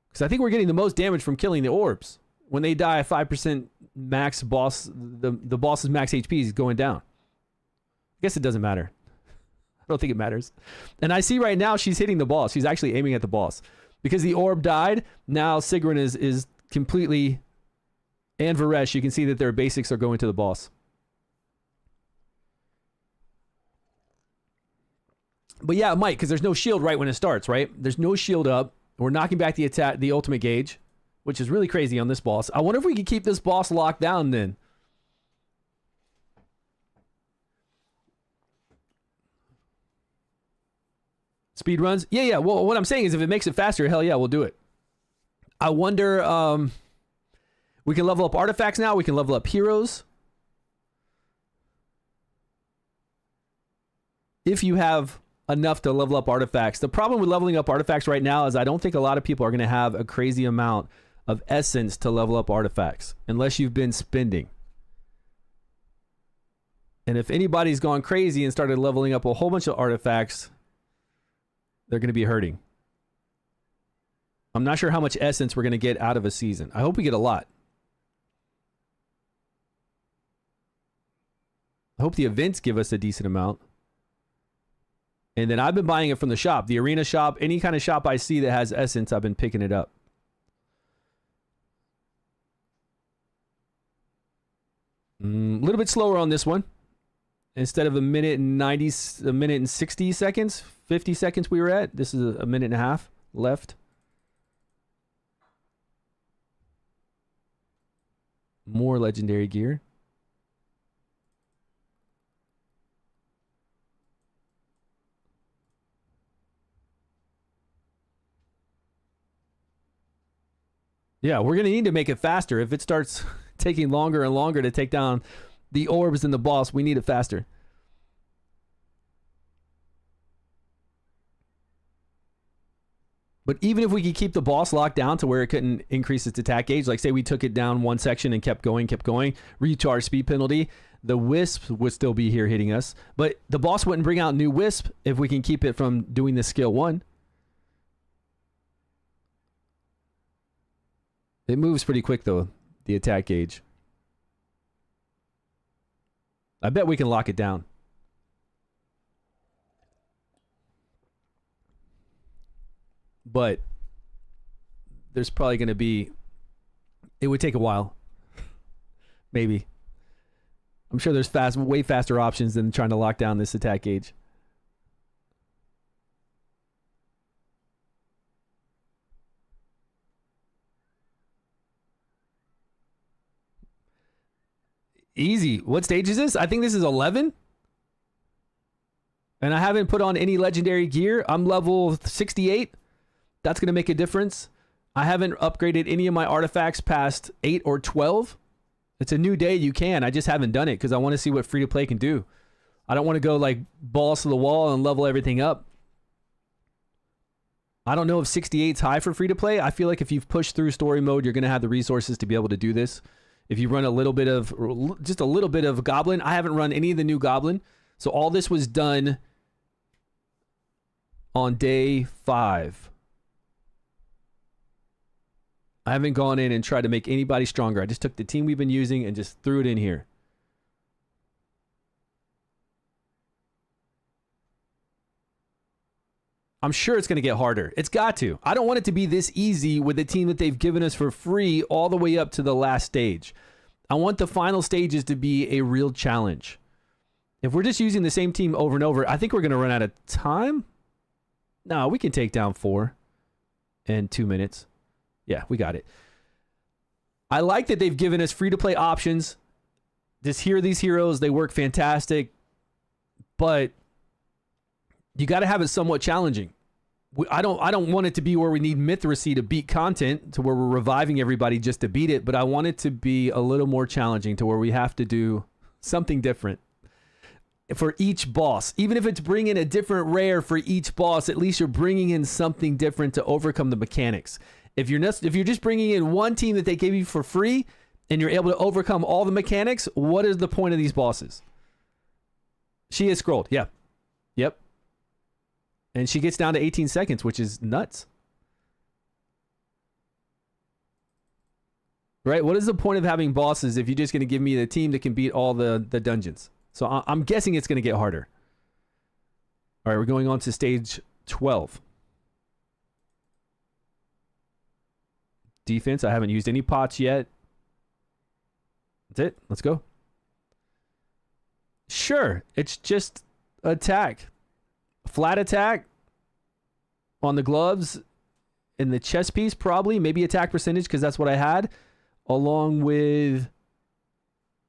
Because I think we're getting the most damage from killing the orbs. When they die, 5% max boss, the boss's max HP is going down. I guess it doesn't matter. I don't think it matters. And I see right now she's hitting the boss. She's actually aiming at the boss. Because the orb died, now Sigrun is completely... And Varesh, you can see that their basics are going to the boss. But yeah, it might, because there's no shield right when it starts, right? There's no shield up. We're knocking back the attack, the ultimate gauge, which is really crazy on this boss. I wonder if we could keep this boss locked down then. Speed runs? Yeah. Well, what I'm saying is if it makes it faster, hell yeah, we'll do it. I wonder, we can level up artifacts now. We can level up heroes. If you have enough to level up artifacts. The problem with leveling up artifacts right now is I don't think a lot of people are going to have a crazy amount of essence to level up artifacts unless you've been spending. And if anybody's gone crazy and started leveling up a whole bunch of artifacts, they're going to be hurting. I'm not sure how much essence we're going to get out of a season. I hope we get a lot. I hope the events give us a decent amount. And then I've been buying it from the shop. The arena shop, any kind of shop I see that has essence, I've been picking it up. A little bit slower on this one. Instead of a minute and 60 seconds, 50 seconds we were at. This is a minute and a half left. More legendary gear. Yeah, we're going to need to make it faster. If it starts taking longer and longer to take down the orbs and the boss, we need it faster. But even if we could keep the boss locked down to where it couldn't increase its attack gauge, like say we took it down one section and kept going, reach to our speed penalty, the wisp would still be here hitting us. But the boss wouldn't bring out new wisp if we can keep it from doing the skill 1. It moves pretty quick though, the attack gauge. I bet we can lock it down. But there's probably going to be... It would take a while. Maybe. I'm sure there's way faster options than trying to lock down this attack gauge. Easy. What stage is this? I think this is 11. And I haven't put on any legendary gear. I'm level 68. That's going to make a difference. I haven't upgraded any of my artifacts past 8 or 12. It's a new day. You can. I just haven't done it because I want to see what free-to-play can do. I don't want to go like balls to the wall and level everything up. I don't know if 68's high for free-to-play. I feel like if you've pushed through story mode, you're going to have the resources to be able to do this. If you run a little bit of, just a little bit of Goblin. I haven't run any of the new Goblin. So all this was done on day 5. I haven't gone in and tried to make anybody stronger. I just took the team we've been using and just threw it in here. I'm sure it's going to get harder. It's got to. I don't want it to be this easy with the team that they've given us for free all the way up to the last stage. I want the final stages to be a real challenge. If we're just using the same team over and over, I think we're going to run out of time. No, we can take down 4 in 2 minutes. Yeah, we got it. I like that they've given us free-to-play options. These heroes, they work fantastic. But you got to have it somewhat challenging. I don't want it to be where we need Mythracy to beat content, to where we're reviving everybody just to beat it, but I want it to be a little more challenging, to where we have to do something different for each boss. Even if it's bringing a different rare for each boss, at least you're bringing in something different to overcome the mechanics. If you're just bringing in one team that they gave you for free and you're able to overcome all the mechanics, what is the point of these bosses? She is scrolled. Yeah. Yep. And she gets down to 18 seconds, which is nuts. Right? What is the point of having bosses if you're just going to give me the team that can beat all the dungeons? So I'm guessing it's going to get harder. All right, we're going on to stage 12. Defense. I haven't used any pots yet. That's it. Let's go. Sure. It's just attack. Flat attack on the gloves and the chest piece, probably. Maybe attack percentage, because that's what I had. Along with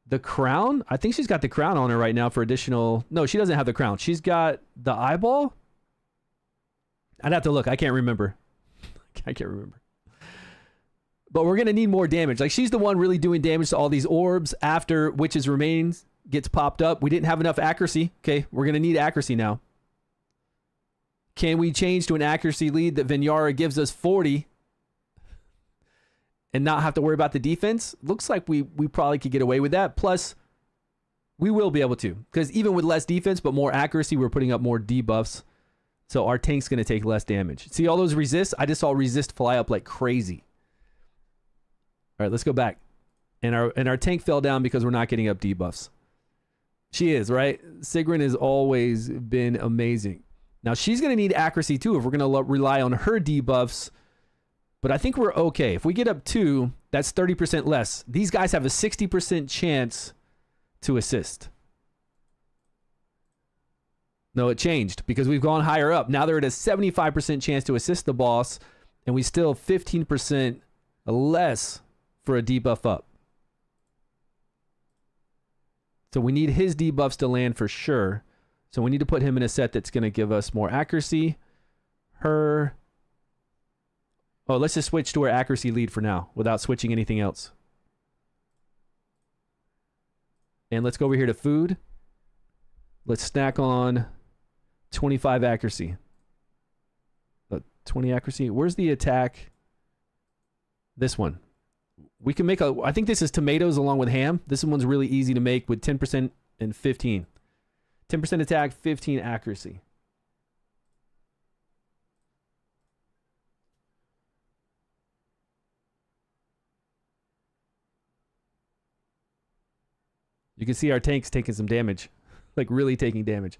the crown. I think she's got the crown on her right now for additional... No, she doesn't have the crown. She's got the eyeball? I'd have to look. I can't remember. I can't remember. But we're going to need more damage. Like, she's the one really doing damage to all these orbs after Witch's Remains gets popped up. We didn't have enough accuracy. Okay, we're going to need accuracy now. Can we change to an accuracy lead that Wrymrrow gives us 40 and not have to worry about the defense? Looks like we probably could get away with that. Plus, We will be able to, because even with less defense but more accuracy, we're putting up more debuffs. So our tank's going to take less damage. See all those resists? I just saw resist fly up like crazy. All right, let's go back. And our tank fell down because we're not getting up debuffs. She is, right? Sigrun has always been amazing. Now, she's going to need accuracy too if we're going to rely on her debuffs. But I think we're okay. If we get up 2, that's 30% less. These guys have a 60% chance to assist. No, it changed because we've gone higher up. Now they're at a 75% chance to assist the boss, and we still 15% less for a debuff up. So we need his debuffs to land for sure. So we need to put him in a set that's going to give us more accuracy. Her. Oh, let's just switch to her accuracy lead for now without switching anything else. And let's go over here to food. Let's snack on 25 accuracy. 20 accuracy. Where's the attack? This one. We can make a... I think this is tomatoes along with ham. This one's really easy to make with 10% and 15. 10% attack, 15 accuracy. You can see our tank's taking some damage. Like really taking damage.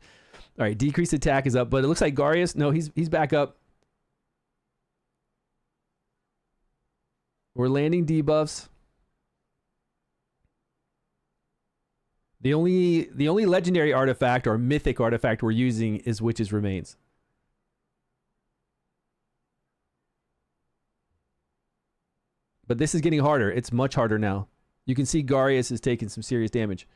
All right, decreased attack is up, but it looks like Garius... No, he's back up. We're landing debuffs. The only legendary artifact or mythic artifact we're using is Witch's Remains. But this is getting harder. It's much harder now. You can see Garius is taking some serious damage.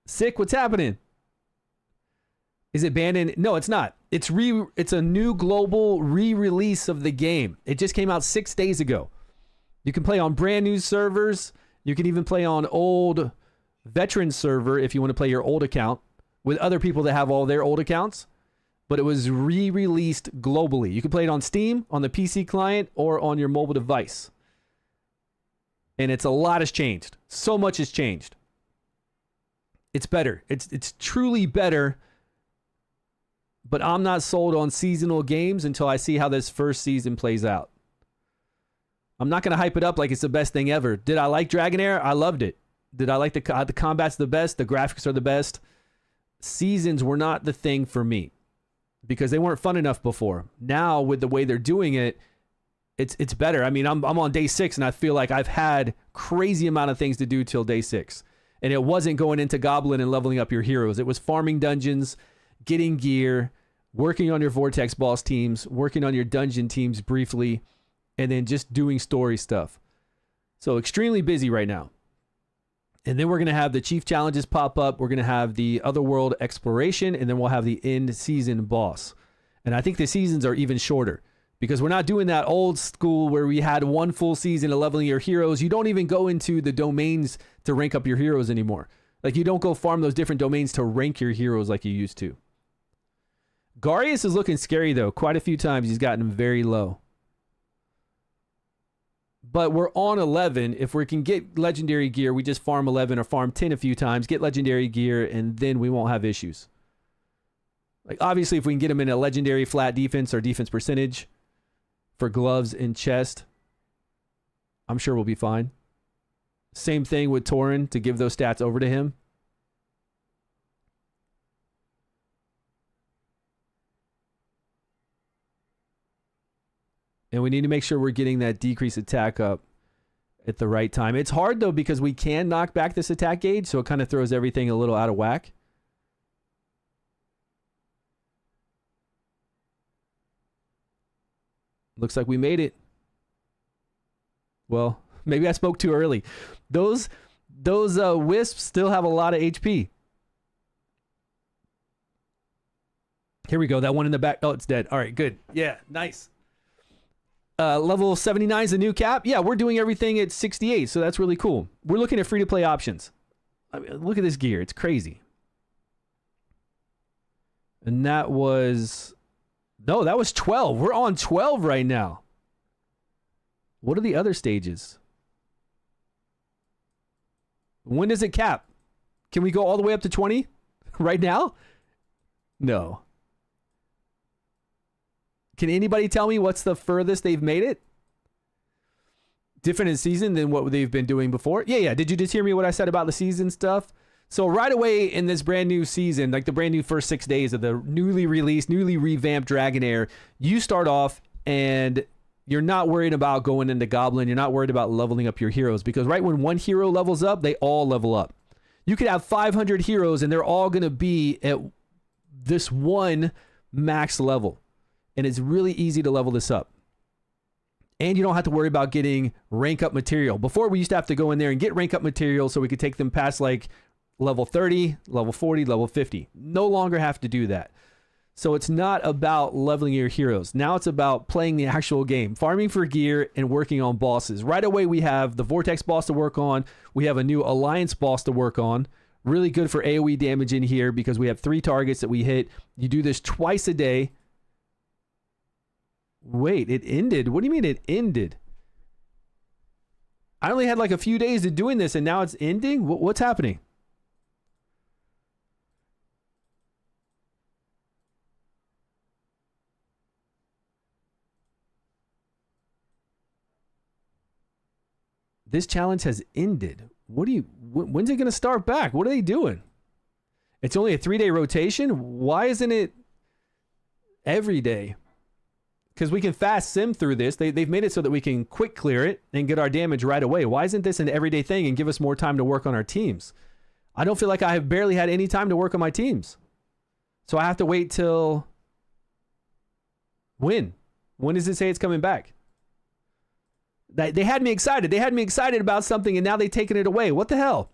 Sick, what's happening? Is it banned in? No, it's not. It's a new global re-release of the game. It just came out 6 days ago. You can play on brand new servers. You can even play on old veteran server if you want to play your old account with other people that have all their old accounts. But it was re-released globally. You can play it on Steam, on the PC client, or on your mobile device. And a lot has changed. So much has changed. It's better. It's truly better. But I'm not sold on seasonal games until I see how this first season plays out. I'm not going to hype it up like it's the best thing ever. Did I like Dragonheir? I loved it. Did I like the combat's the best? The graphics are the best? Seasons were not the thing for me because they weren't fun enough before. Now with the way they're doing it, it's better. I mean, I'm on day 6 and I feel like I've had crazy amount of things to do till day 6. And it wasn't going into Goblin and leveling up your heroes. It was farming dungeons, getting gear, working on your Vortex boss teams, working on your dungeon teams briefly, and then just doing story stuff. So extremely busy right now. And then we're going to have the chief challenges pop up. We're going to have the otherworld exploration, and then we'll have the end season boss. And I think the seasons are even shorter because we're not doing that old school where we had one full season of leveling your heroes. You don't even go into the domains to rank up your heroes anymore. Like you don't go farm those different domains to rank your heroes like you used to. Garius is looking scary though. Quite a few times he's gotten very low. But we're on 11. If we can get legendary gear, we just farm 11 or farm 10 a few times, get legendary gear, and then we won't have issues. Like obviously if we can get him in a legendary flat defense or defense percentage for gloves and chest, I'm sure we'll be fine. Same thing with Tauren to give those stats over to him. And we need to make sure we're getting that decreased attack up at the right time. It's hard though because we can knock back this attack gauge, so it kind of throws everything a little out of whack. Looks like we made it. Well, maybe I spoke too early. Those wisps still have a lot of HP. Here we go. That one in the back. Oh, it's dead. All right, good. Yeah, nice. Level 79 is a new cap. Yeah, we're doing everything at 68, so that's really cool. We're looking at free-to-play options. I mean, look at this gear. It's crazy. And that was No, that was 12. We're on 12 right now. What are the other stages? When does it cap? Can we go all the way up to 20 right now? No. Can anybody tell me what's the furthest they've made it? Different in season than what they've been doing before? Yeah. Did you just hear me what I said about the season stuff? So right away in this brand new season, like the brand new first 6 days of the newly released, newly revamped Dragonheir, you start off and you're not worried about going into Goblin. You're not worried about leveling up your heroes, because right when one hero levels up, they all level up. You could have 500 heroes and they're all going to be at this one max level. And it's really easy to level this up. And you don't have to worry about getting rank up material. Before, we used to have to go in there and get rank up material so we could take them past like level 30, level 40, level 50. No longer have to do that. So it's not about leveling your heroes. Now it's about playing the actual game, farming for gear and working on bosses. Right away, we have the Vortex boss to work on. We have a new Alliance boss to work on. Really good for AoE damage in here because we have 3 targets that we hit. You do this twice a day. Wait, it ended? What do you mean it ended? I only had like a few days of doing this and now it's ending? What's happening? This challenge has ended. When's it going to start back? What are they doing? It's only a 3-day rotation? Why isn't it every day? Because we can fast sim through this. They've made it so that we can quick clear it and get our damage right away. Why isn't this an everyday thing and give us more time to work on our teams? I don't feel like I have barely had any time to work on my teams. So I have to wait till... When? When does it say it's coming back? They had me excited. They had me excited about something and now they've taken it away. What the hell?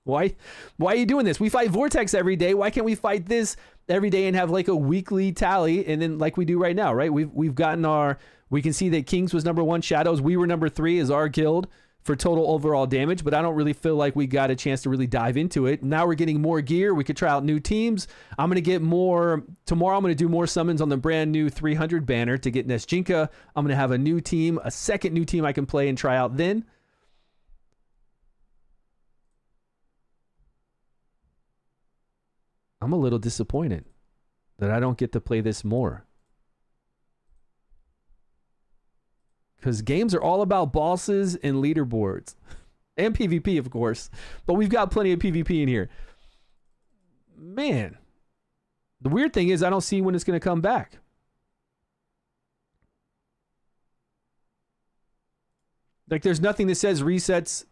Why are you doing this? We fight Vortex every day. Why can't we fight this every day and have like a weekly tally, and then like we do right now, right? We've gotten our, we can see that Kings was number 1, Shadows, we were number 3 as our guild for total overall damage, but I don't really feel like we got a chance to really dive into it. Now we're getting more gear. We could try out new teams. I'm going to get more, tomorrow I'm going to do more summons on the brand new 300 banner to get Nesjinka. I'm going to have a new team, a second new team I can play and try out then. I'm a little disappointed that I don't get to play this more. Because games are all about bosses and leaderboards. And PvP, of course. But we've got plenty of PvP in here. Man. The weird thing is I don't see when it's going to come back. Like there's nothing that says resets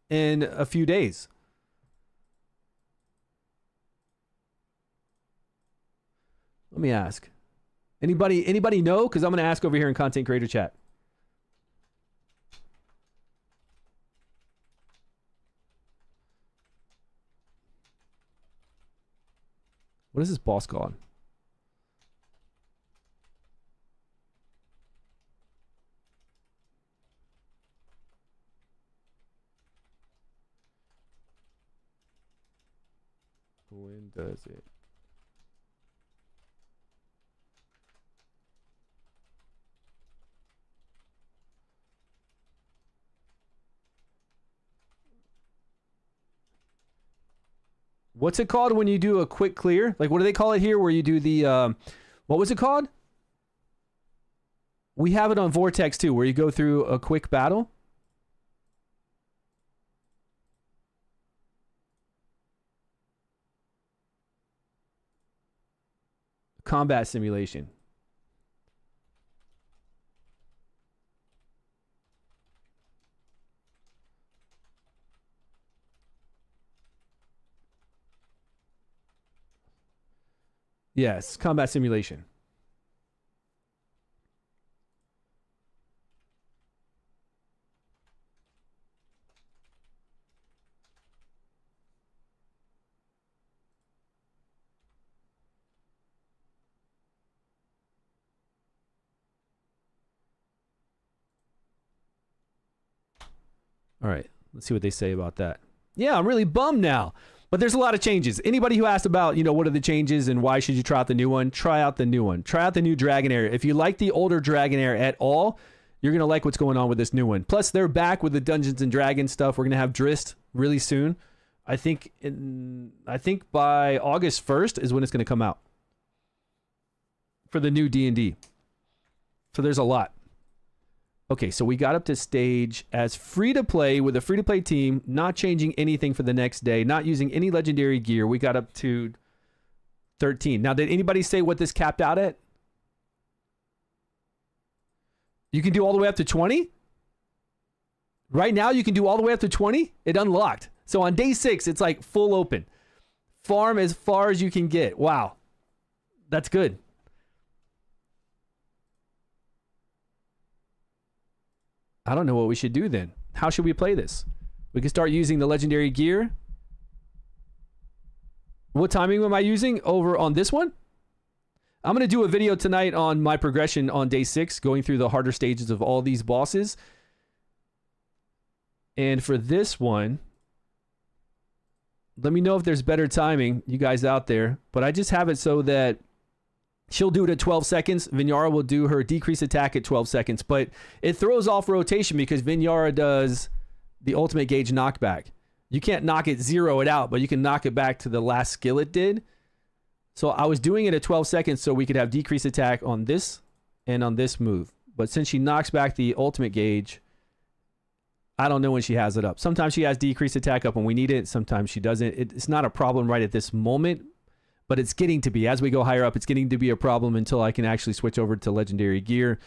in a few days. Let me ask. Anybody know? Because I'm going to ask over here in content creator chat. What is this boss called? When does it? What's it called when you do a quick clear? Like, what do they call it here where you do the, what was it called? We have it on Vortex too, where you go through a quick battle. Combat simulation. Yes, combat simulation. All right, let's see what they say about that. Yeah, I'm really bummed now. But there's a lot of changes. Anybody who asked about, you know, what are the changes and why should you try out the new one? Try out the new one. Try out the new Dragonheir. If you like the older Dragonheir at all, you're going to like what's going on with this new one. Plus, they're back with the Dungeons and Dragons stuff. We're going to have Drist really soon. I think by August 1st is when it's going to come out for the new D&D. So there's a lot. Okay, so we got up to stage as free-to-play with a free-to-play team, not changing anything for the next day, not using any legendary gear. We got up to 13. Now, did anybody say what this capped out at? You can do all the way up to 20? Right now, you can do all the way up to 20? It unlocked. So on day 6, it's like full open. Farm as far as you can get. Wow. That's good. I don't know what we should do then. How should we play this? We can start using the legendary gear. What timing am I using over on this one? I'm going to do a video tonight on my progression on day 6, going through the harder stages of all these bosses. And for this one, let me know if there's better timing, you guys out there. But I just have it so that she'll do it at 12 seconds. Wrymrrow will do her decrease attack at 12 seconds. But it throws off rotation because Wrymrrow does the ultimate gauge knockback. You can't knock it, zero it out, but you can knock it back to the last skill it did. So I was doing it at 12 seconds so we could have decrease attack on this and on this move. But since she knocks back the ultimate gauge, I don't know when she has it up. Sometimes she has decrease attack up when we need it. Sometimes she doesn't. It's not a problem right at this moment. But it's getting to be. As we go higher up, it's getting to be a problem until I can actually switch over to legendary gear.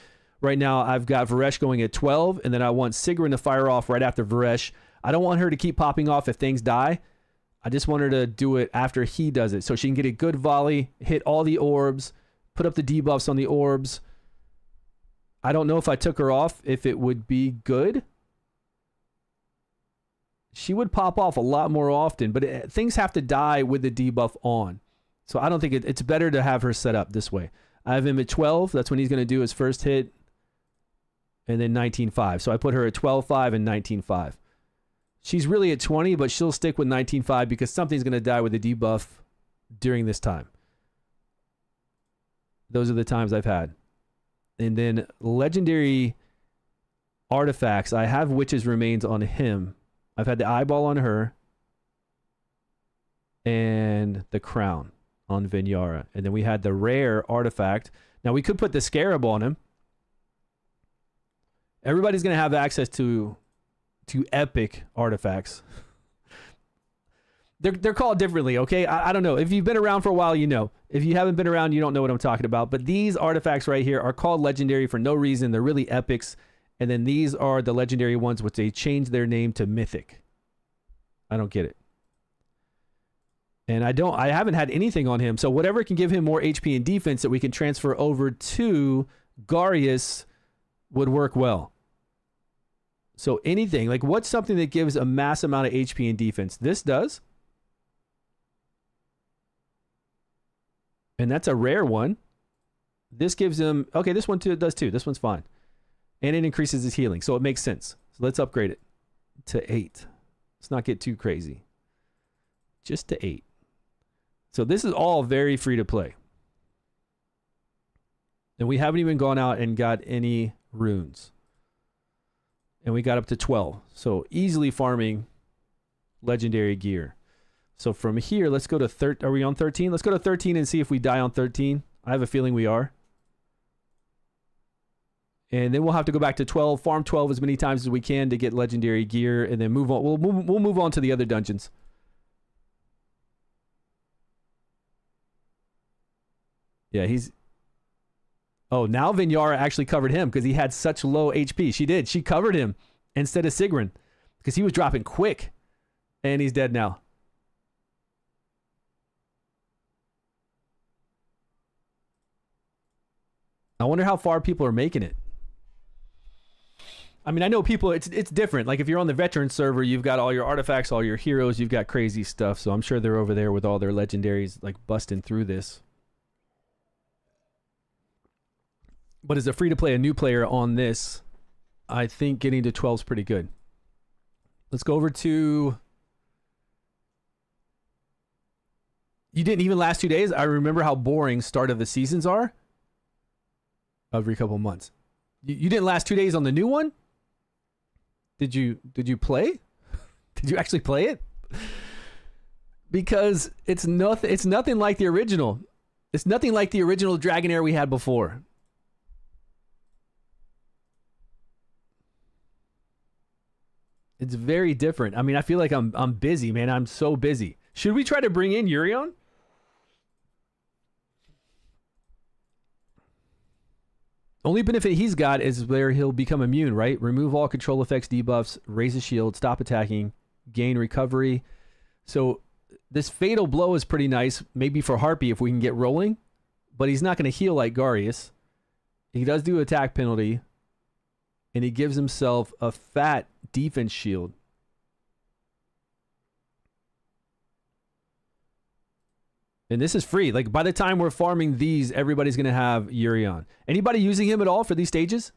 Right now, I've got Varesh going at 12, and then I want Sigrun to fire off right after Varesh. I don't want her to keep popping off if things die. I just want her to do it after he does it, so she can get a good volley, hit all the orbs, put up the debuffs on the orbs. I don't know if I took her off, if it would be good. She would pop off a lot more often, but things have to die with the debuff on. So I don't think it's better to have her set up this way. I have him at 12. That's when he's going to do his first hit. And then 19.5. So I put her at 12.5 and 19.5. She's really at 20, but she'll stick with 19.5 because something's going to die with the debuff during this time. Those are the times I've had. And then legendary artifacts. I have Witch's Remains on him. I've had the eyeball on her. And the crown on Wrymrrow. And then we had the rare artifact. Now we could put the scarab on him. Everybody's going to have access to epic artifacts. They're called differently, okay? I don't know. If you've been around for a while, you know. If you haven't been around, you don't know what I'm talking about. But these artifacts right here are called legendary for no reason. They're really epics. And then these are the legendary ones, which they changed their name to mythic. I don't get it. And I haven't had anything on him. So whatever can give him more HP and defense that we can transfer over to Garius would work well. So anything, like what's something that gives a mass amount of HP and defense? This does. And that's a rare one. This gives him, okay, this one too does too. This one's fine. And it increases his healing. So it makes sense. So let's upgrade it to 8. Let's not get too crazy. Just to 8. So this is all very free to play. And we haven't even gone out and got any runes. And we got up to 12. So easily farming legendary gear. So from here, let's go to 13. Are we on 13? Let's go to 13 and see if we die on 13. I have a feeling we are. And then we'll have to go back to 12, farm 12 as many times as we can to get legendary gear, and then move on. We'll move on to the other dungeons. Yeah, he's... Oh, now Wrymrrow actually covered him because he had such low HP. She did. She covered him instead of Sigrun because he was dropping quick. And he's dead now. I wonder how far people are making it. I mean, I know people, it's different. Like if you're on the veteran server, you've got all your artifacts, all your heroes, you've got crazy stuff. So I'm sure they're over there with all their legendaries like busting through this. But as a free-to-play, a new player on this, I think getting to 12 is pretty good. Let's go over to You didn't even last 2 days? I remember how boring start of the seasons are. Every couple months. You didn't last 2 days on the new one? Did you play? Did you actually play it? Because it's nothing like the original. It's nothing like the original Dragonair we had before. It's very different. I mean, I feel like I'm busy, man. I'm so busy. Should we try to bring in Urion? Only benefit he's got is where he'll become immune, right? Remove all control effects, debuffs, raise his shield, stop attacking, gain recovery. So this fatal blow is pretty nice, maybe for Harpy if we can get rolling, but he's not going to heal like Garius. He does do attack penalty, and he gives himself a fat defense shield. And this is free. Like, by the time we're farming these, everybody's going to have Urion. Anybody using him at all for these stages?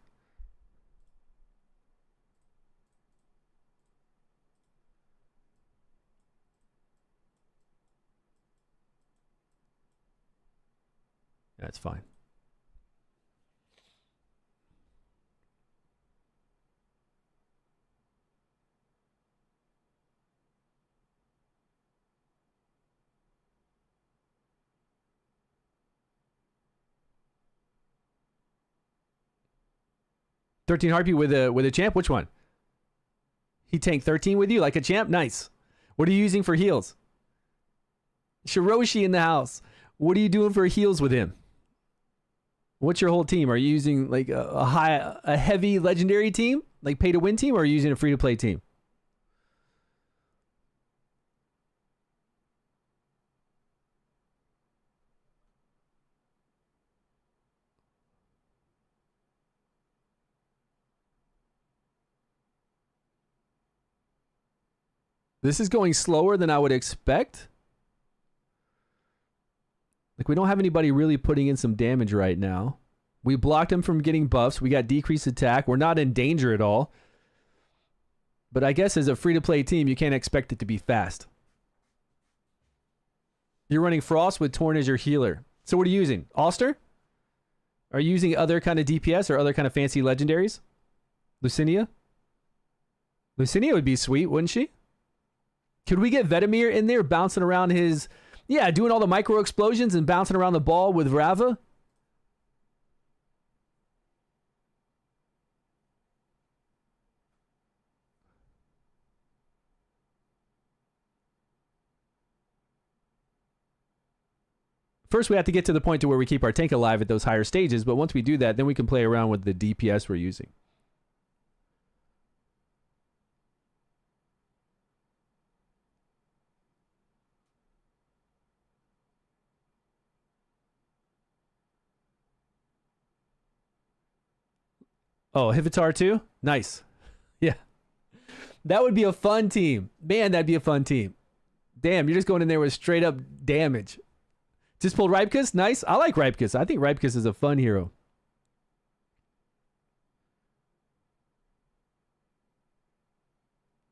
That's fine. $13 Harpy with a champ? Which one? He tanked 13 with you like a champ? Nice. What are you using for heals? Shiroshi in the house. What are you doing for heals with him? What's your whole team? Are you using like a heavy legendary team? Like pay to win team? Or are you using a free to play team? This is going slower than I would expect. Like, we don't have anybody really putting in some damage right now. We blocked him from getting buffs. We got decreased attack. We're not in danger at all. But I guess as a free-to-play team, you can't expect it to be fast. You're running Frost with Torn as your healer. So what are you using? Ulster? Are you using other kind of DPS or other kind of fancy legendaries? Lucinia? Lucinia would be sweet, wouldn't she? Could we get Vetemir in there bouncing around his... Yeah, doing all the micro explosions and bouncing around the ball with Rava? First, we have to get to the point to where we keep our tank alive at those higher stages, but once we do that, then we can play around with the DPS we're using. Oh, Hivitar too? Nice. Yeah. That would be a fun team. Man, that'd be a fun team. Damn, you're just going in there with straight up damage. Just pulled Ripkus? Nice. I like Ripkus. I think Ripkus is a fun hero.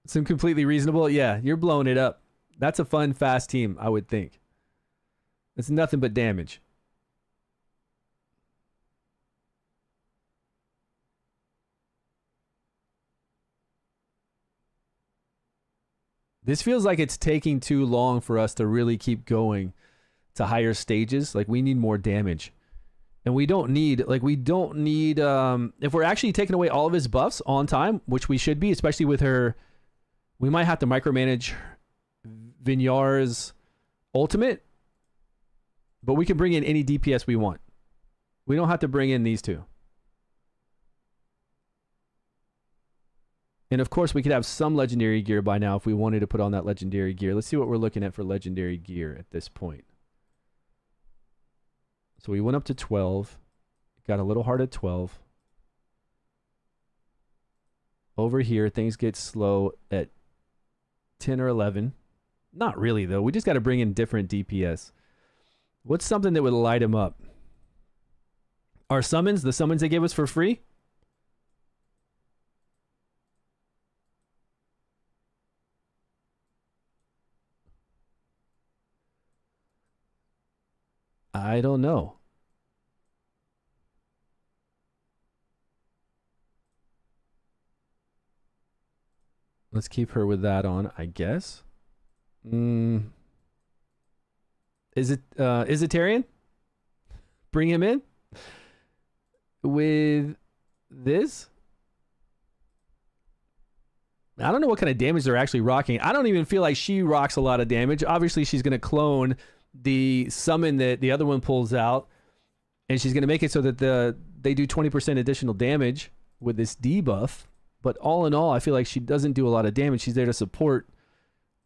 Some completely reasonable. Yeah, you're blowing it up. That's a fun, fast team, I would think. It's nothing but damage. This feels like it's taking too long for us to really keep going to higher stages. Like, we need more damage. And we don't need, if we're actually taking away all of his buffs on time, which we should be, especially with her, we might have to micromanage Vignar's ultimate, but we can bring in any DPS we want. We don't have to bring in these two. And of course, we could have some legendary gear by now if we wanted to put on that legendary gear. Let's see what we're looking at for legendary gear at this point. So we went up to 12. Got a little hard at 12. Over here, things get slow at 10 or 11. Not really, though. We just got to bring in different DPS. What's something that would light him up? Our summons, the summons they gave us for free? I don't know. Let's keep her with that on, I guess. Is it Tarian? Bring him in with this. I don't know what kind of damage they're actually rocking. I don't even feel like she rocks a lot of damage. Obviously, she's going to clone the summon that the other one pulls out, and she's going to make it so that they do 20% additional damage with this debuff. But all in all, I feel like she doesn't do a lot of damage. She's there to support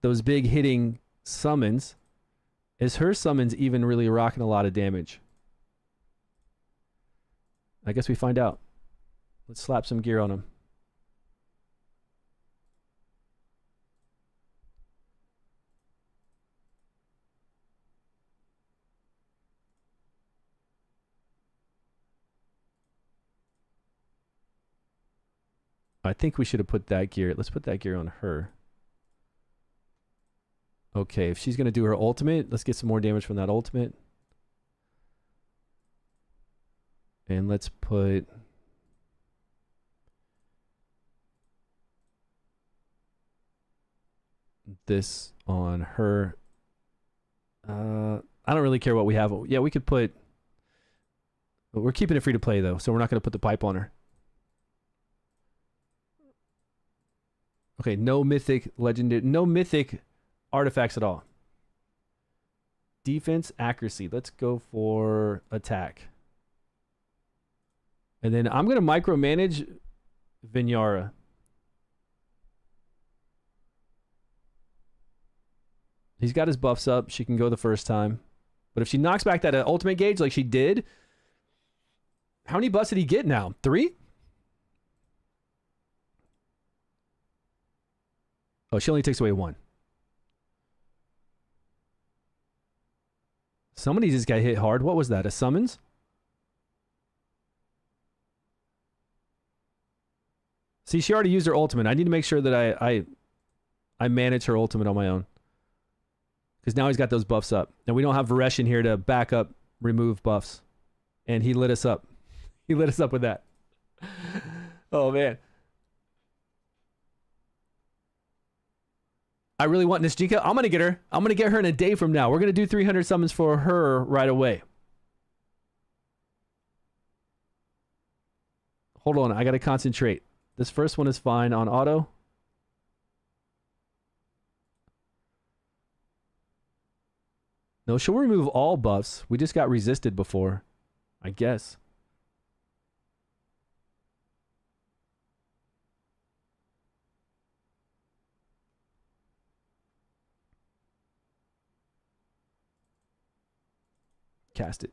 those big hitting summons. Is her summons even really rocking a lot of damage? I guess we find out. Let's slap some gear on him. I think we should have put that gear. Let's put that gear on her. Okay, if she's going to do her ultimate, let's get some more damage from that ultimate. And let's put... this on her. I don't really care what we have. Yeah, we could put... We're keeping it free to play, though, so we're not going to put the pipe on her. Okay, no mythic legendary, no mythic artifacts at all. Defense, accuracy. Let's go for attack. And then I'm going to micromanage Wrymrrow. He's got his buffs up. She can go the first time. But if she knocks back that ultimate gauge like she did, how many buffs did he get now? 3? Oh, she only takes away 1. Somebody just got hit hard. What was that? A summons? See, she already used her ultimate. I need to make sure that I manage her ultimate on my own. Because now he's got those buffs up. And we don't have Varesh in here to back up, remove buffs. And he lit us up. He lit us up with that. Oh, man. I really want Nishjika. I'm going to get her. I'm going to get her in a day from now. We're going to do 300 summons for her right away. Hold on. I got to concentrate. This first one is fine on auto. No, she'll remove all buffs. We just got resisted before, I guess. Cast it.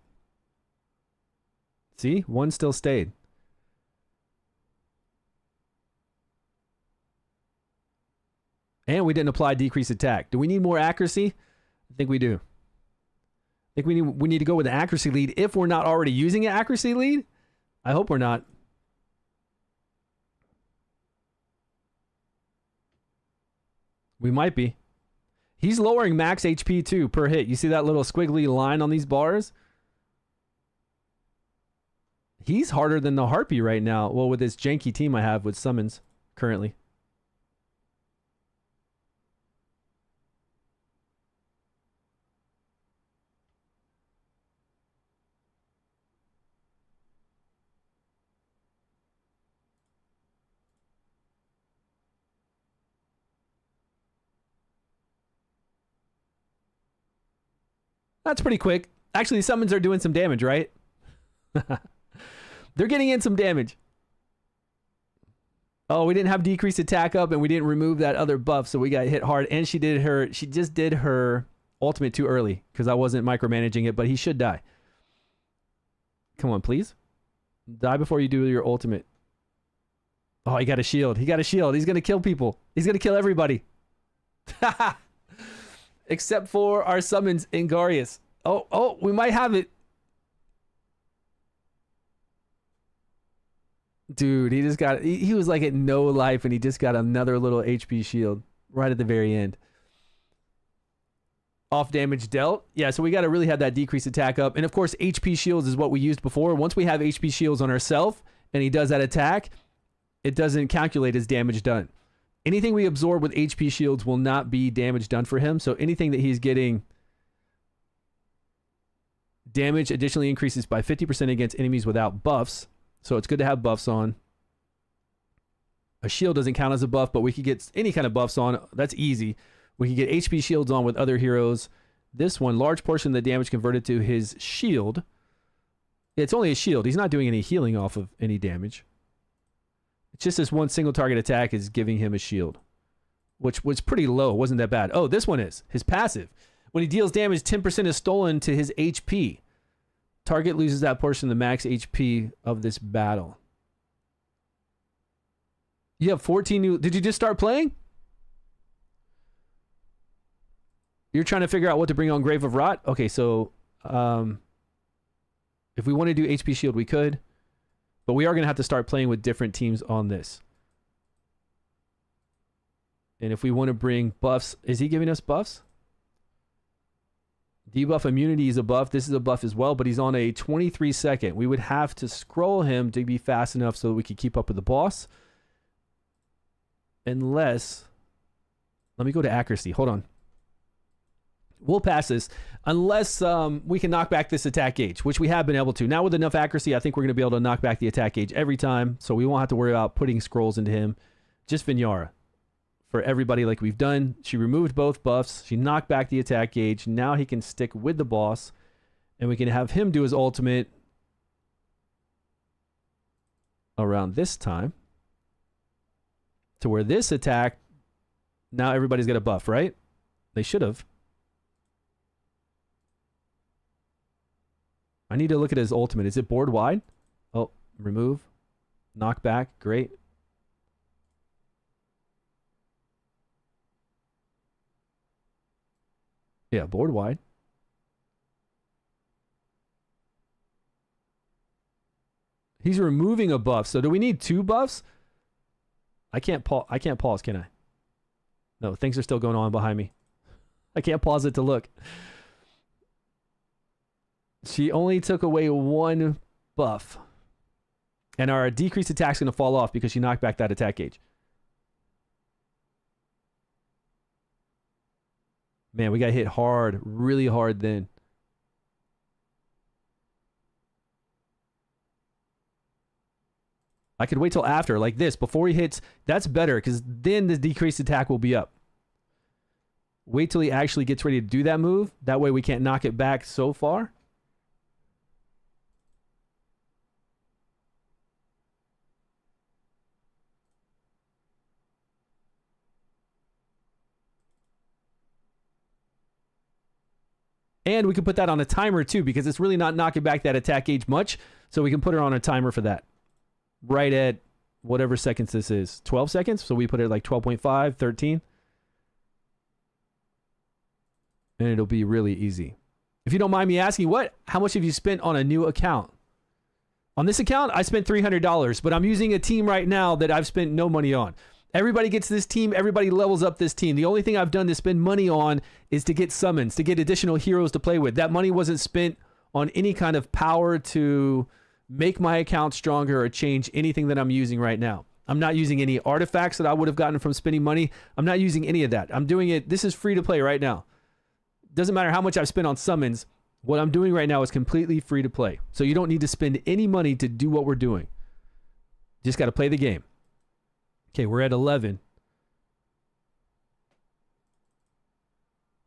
See? One still stayed. And we didn't apply decreased attack. Do we need more accuracy? I think we do. I think we need to go with the accuracy lead if we're not already using an accuracy lead. I hope we're not. We might be. He's lowering max HP too per hit. You see that little squiggly line on these bars? He's harder than the Harpy right now. Well, with this janky team I have with summons currently. That's pretty quick. Actually, summons are doing some damage, right? They're getting in some damage. Oh, we didn't have decreased attack up and we didn't remove that other buff, so we got hit hard. And she just did her ultimate too early because I wasn't micromanaging it, but he should die. Come on, please. Die before you do your ultimate. Oh, he got a shield. He got a shield. He's going to kill people. He's going to kill everybody. Except for our summons in Garius. Oh, we might have it. Dude, he just got... He was like at no life, and he just got another little HP shield right at the very end. off damage dealt. Yeah, so we got to really have that decreased attack up. And of course, HP shields is what we used before. Once we have HP shields on ourselves and he does that attack, it doesn't calculate as damage done. Anything we absorb with HP shields will not be damage done for him. So anything that he's getting damage additionally increases by 50% against enemies without buffs. So it's good to have buffs on. A shield doesn't count as a buff, but we could get any kind of buffs on. That's easy. We can get HP shields on with other heroes. This one, large portion of the damage converted to his shield. It's only a shield. He's not doing any healing off of any damage. It's just this one single target attack is giving him a shield, which was pretty low. It wasn't that bad. Oh, this one is. His passive. When he deals damage, 10% is stolen to his HP. Target loses that portion of the max HP of this battle. You have 14 new... Did you just start playing? You're trying to figure out what to bring on Grave of Rot? Okay, so... if we want to do HP shield, we could. But we are going to have to start playing with different teams on this. And if we want to bring buffs... Is he giving us buffs? Debuff immunity is a buff. This is a buff as well, but he's on a 23 second. We would have to scroll him to be fast enough so that we could keep up with the boss. Unless... Let me go to accuracy. Hold on. We'll pass this. Unless we can knock back this attack gauge, which we have been able to. Now with enough accuracy, I think we're going to be able to knock back the attack gauge every time. So we won't have to worry about putting scrolls into him. Just Vinyara. For everybody like we've done. She removed both buffs. She knocked back the attack gauge. Now he can stick with the boss. And we can have him do his ultimate around this time. To where this attack, now everybody's got a buff, right? They should have. I need to look at his ultimate. Is it board wide? Oh, remove. Knock back. Great. Yeah, board wide. He's removing a buff. So do we need 2 buffs? I can't pause, can I? No, things are still going on behind me. I can't pause it to look. She only took away 1 buff. And our decreased attack's going to fall off because she knocked back that attack gauge. Man, we got hit hard, really hard then. I could wait till after, like this, before he hits. That's better, because then the decreased attack will be up. Wait till he actually gets ready to do that move. That way we can't knock it back so far. And we can put that on a timer too, because it's really not knocking back that attack gauge much. So we can put her on a timer for that. Right at whatever seconds this is. 12 seconds? So we put it at like 12.5, 13. And it'll be really easy. If you don't mind me asking, how much have you spent on a new account? On this account, I spent $300, but I'm using a team right now that I've spent no money on. Everybody gets this team. Everybody levels up this team. The only thing I've done to spend money on is to get summons, to get additional heroes to play with. That money wasn't spent on any kind of power to make my account stronger or change anything that I'm using right now. I'm not using any artifacts that I would have gotten from spending money. I'm not using any of that. I'm doing it. This is free to play right now. Doesn't matter how much I've spent on summons. What I'm doing right now is completely free to play. So you don't need to spend any money to do what we're doing. Just got to play the game. Okay, we're at 11.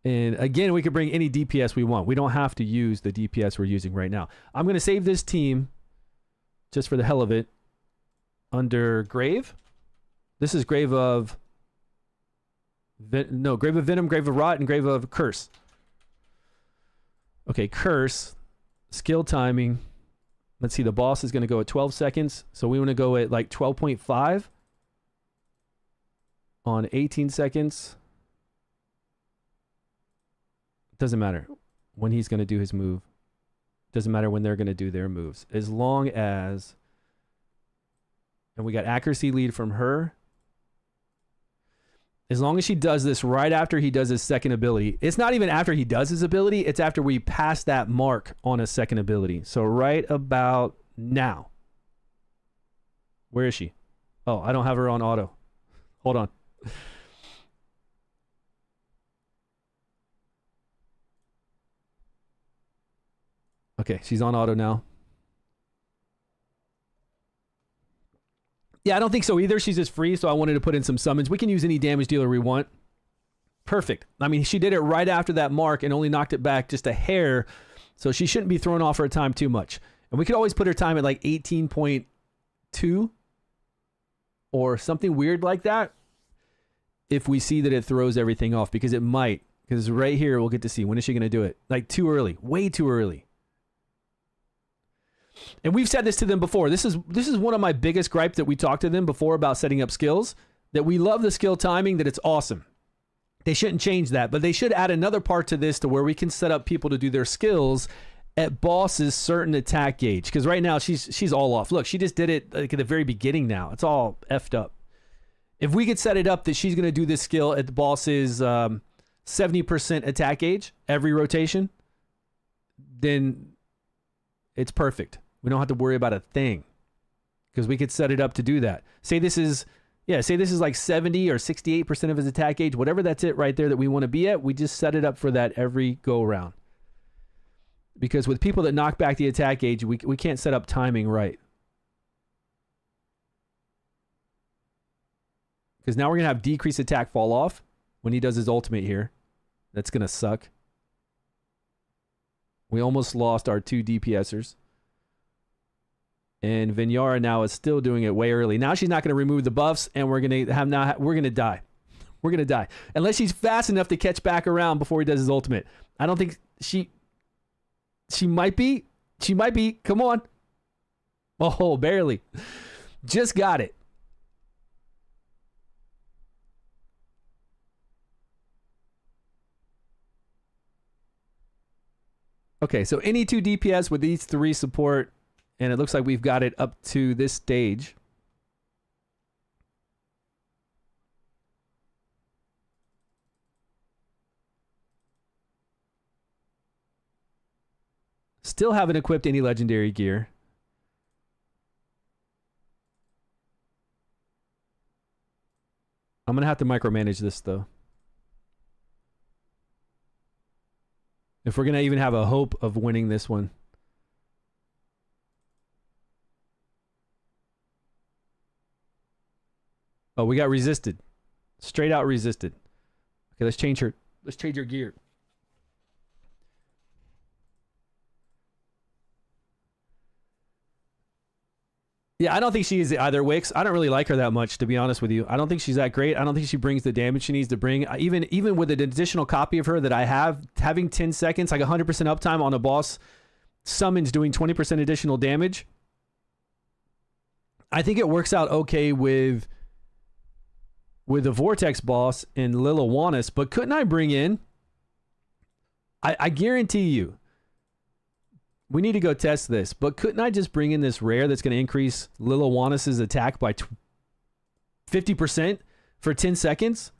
And again, we could bring any DPS we want. We don't have to use the DPS we're using right now. I'm going to save this team just for the hell of it under Grave. This is Grave of... Grave of Venom, Grave of Rot, and Grave of Curse. Okay, Curse. Skill timing. Let's see, the boss is going to go at 12 seconds. So we want to go at like 12.5 on 18 seconds. Doesn't matter when he's going to do his move. Doesn't matter when they're going to do their moves. As long as... And we got accuracy lead from her. As long as she does this right after he does his second ability. It's not even after he does his ability. It's after we pass that mark on a second ability. So right about now. Where is she? Oh, I don't have her on auto. Hold on. Okay, she's on auto now. Yeah, I don't think so either. She's just free, so I wanted to put in some summons. We can use any damage dealer we want. Perfect. I mean, she did it right after that mark and only knocked it back just a hair, so she shouldn't be thrown off her time too much. And we could always put her time at like 18.2 or something weird like that if we see that it throws everything off, because it might. Because right here, we'll get to see. When is she going to do it? Like too early. Way too early. And we've said this to them before. This is one of my biggest gripes that we talked to them before about setting up skills, that we love the skill timing, that it's awesome. They shouldn't change that, but they should add another part to this to where we can set up people to do their skills at boss's certain attack gauge. Because right now she's all off. Look, she just did it like at the very beginning now. It's all effed up. If we could set it up that she's going to do this skill at the boss's 70% attack gauge every rotation, then it's perfect. We don't have to worry about a thing because we could set it up to do that. Say this is like 70 or 68% of his attack gauge, whatever that's it right there that we want to be at. We just set it up for that every go around. Because with people that knock back the attack gauge, we can't set up timing right. Because now we're going to have decreased attack fall off when he does his ultimate here. That's going to suck. We almost lost our 2 DPSers. And Vinyara now is still doing it way early. Now she's not going to remove the buffs, and we're going to die. We're going to die. Unless she's fast enough to catch back around before he does his ultimate. I don't think she might be. She might be. Come on. Oh, barely. Just got it. Okay, so any 2 DPS with these 3 support, and it looks like we've got it up to this stage. Still haven't equipped any legendary gear. I'm going to have to micromanage this, though. If we're going to even have a hope of winning this one. Oh, we got resisted. Straight out resisted. Okay, let's change her. Let's change her gear. Yeah, I don't think she is either, Wix. I don't really like her that much, to be honest with you. I don't think she's that great. I don't think she brings the damage she needs to bring. Even with an additional copy of her that I have, having 10 seconds, like 100% uptime on a boss summons doing 20% additional damage, I think it works out okay with the Vortex boss in Liliwannis, but couldn't I bring in... I guarantee you, we need to go test this, but couldn't I just bring in this rare that's going to increase Liliwannis' attack by 50% for 10 seconds?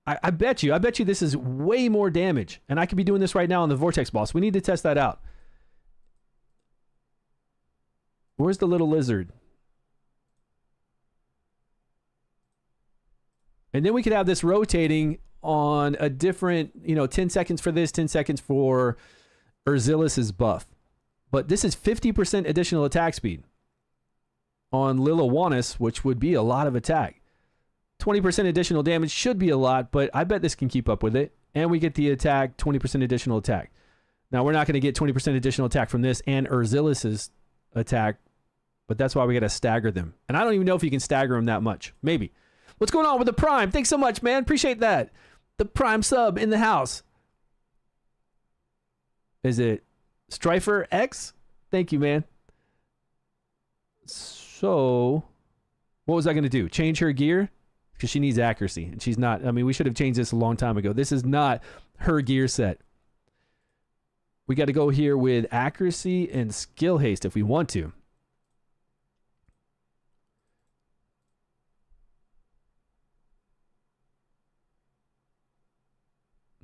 I bet you this is way more damage, and I could be doing this right now on the Vortex boss. We need to test that out. Where's the little lizard? And then we could have this rotating on a different, 10 seconds for this, 10 seconds for Urzilis' buff. But this is 50% additional attack speed on Liliwannis, which would be a lot of attack. 20% additional damage should be a lot, but I bet this can keep up with it. And we get the attack, 20% additional attack. Now, we're not going to get 20% additional attack from this and Urzilis' attack, but that's why we got to stagger them. And I don't even know if you can stagger them that much. Maybe. What's going on with the Prime? Thanks so much, man. Appreciate that. The Prime sub in the house. Is it Strifer X? Thank you, man. So, what was I going to do? Change her gear? Because she needs accuracy. And she's not. I mean, we should have changed this a long time ago. This is not her gear set. We got to go here with accuracy and skill haste if we want to.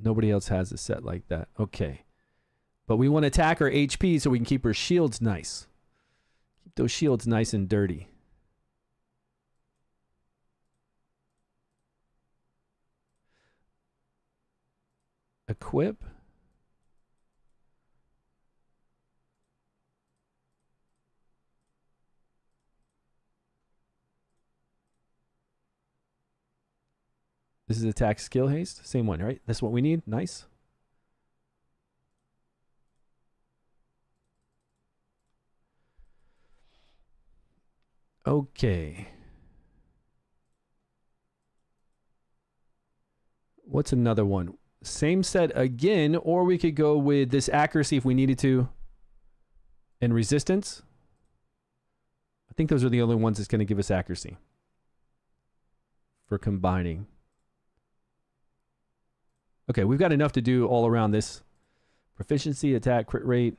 Nobody else has a set like that. Okay. But we want to attack her HP so we can keep her shields nice. Keep those shields nice and dirty. Equip. This is attack skill haste. Same one, right? That's what we need. Nice. Okay. What's another one? Same set again, or we could go with this accuracy if we needed to. And resistance. I think those are the only ones that's going to give us accuracy. For combining. Okay, we've got enough to do all around this. Proficiency, attack, crit rate.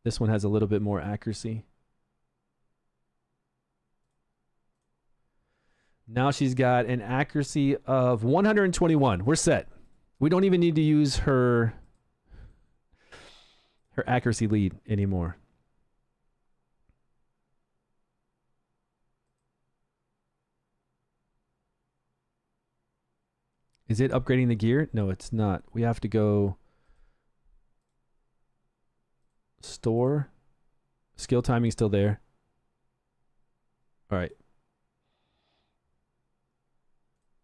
This one has a little bit more accuracy. Now she's got an accuracy of 121. We're set. We don't even need to use her accuracy lead anymore. Is it upgrading the gear? No, it's not. We have to go store. Skill timing still there. All right.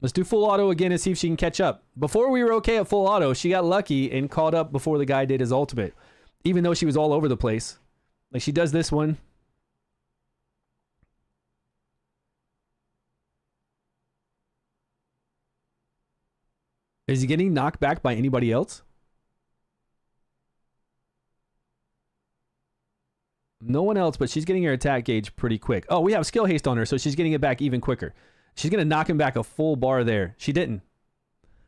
Let's do full auto again and see if she can catch up. Before we were okay at full auto, she got lucky and caught up before the guy did his ultimate. Even though she was all over the place. Like she does this one. Is he getting knocked back by anybody else? No one else, but she's getting her attack gauge pretty quick. Oh, we have skill haste on her, so she's getting it back even quicker. She's going to knock him back a full bar there. She didn't.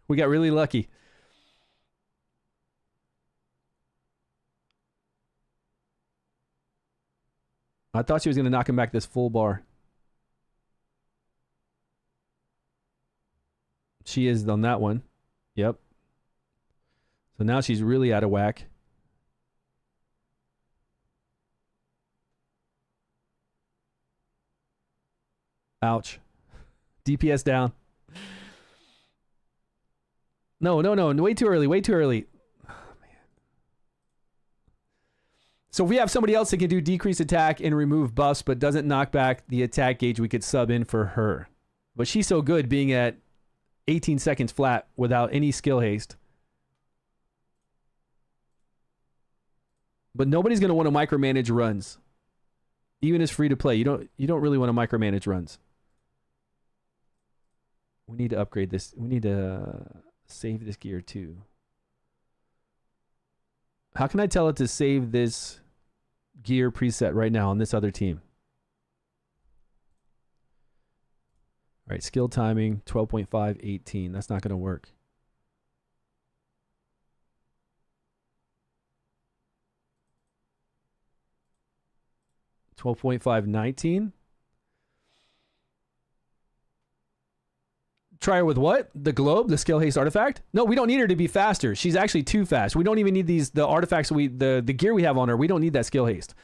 We got really lucky. I thought she was going to knock him back this full bar. She is on that one. Yep. So now she's really out of whack. Ouch. DPS down. No. Way too early. Way too early. Oh, man. So if we have somebody else that can do decreased attack and remove buffs but doesn't knock back the attack gauge, we could sub in for her. But she's so good being at 18 seconds flat without any skill haste. But nobody's going to want to micromanage runs. Even as free to play, you don't really want to micromanage runs. We need to upgrade this. We need to save this gear too. How can I tell it to save this gear preset right now on this other team? All right, skill timing, 12.5, 18. That's not going to work. $12.5, 19. Try her with what? The globe, the skill haste artifact? No, we don't need her to be faster. She's actually too fast. We don't even need the artifacts the gear we have on her. We don't need that skill haste.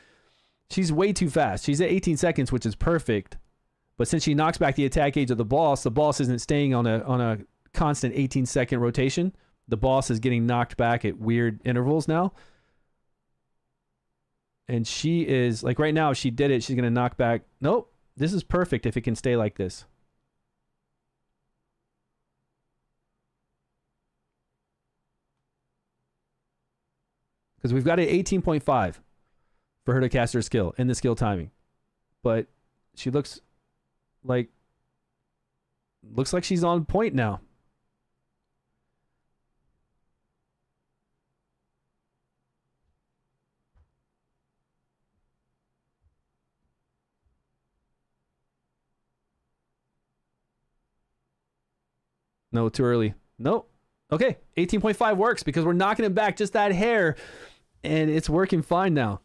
She's way too fast. She's at 18 seconds, which is perfect. But since she knocks back the attack gauge of the boss isn't staying on a constant 18-second rotation. The boss is getting knocked back at weird intervals now. And she is, like right now, if she did it, she's going to knock back. Nope. This is perfect if it can stay like this. Because we've got an 18.5 for her to cast her skill in the skill timing. But she looks like she's on point now. No, too early. Nope. Okay, 18.5 works because we're knocking it back just that hair, and it's working fine now.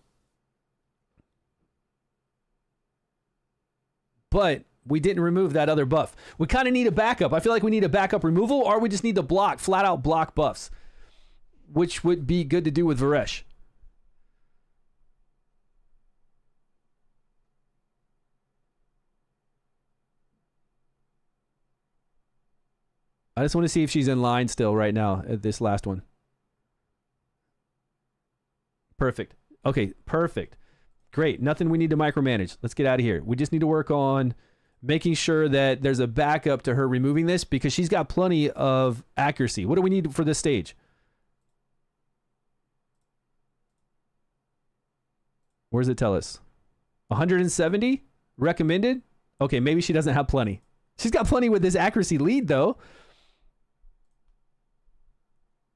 but we didn't remove that other buff. We kind of need a backup. I feel like we need a backup removal, or we just need to block, flat out block buffs, which would be good to do with Varesh. I just want to see if she's in line still right now at this last one. Perfect. Okay, perfect. Great. Nothing we need to micromanage. Let's get out of here. We just need to work on making sure that there's a backup to her removing this, because she's got plenty of accuracy. What do we need for this stage? Where does it tell us? 170 recommended? Okay, maybe she doesn't have plenty. She's got plenty with this accuracy lead, though.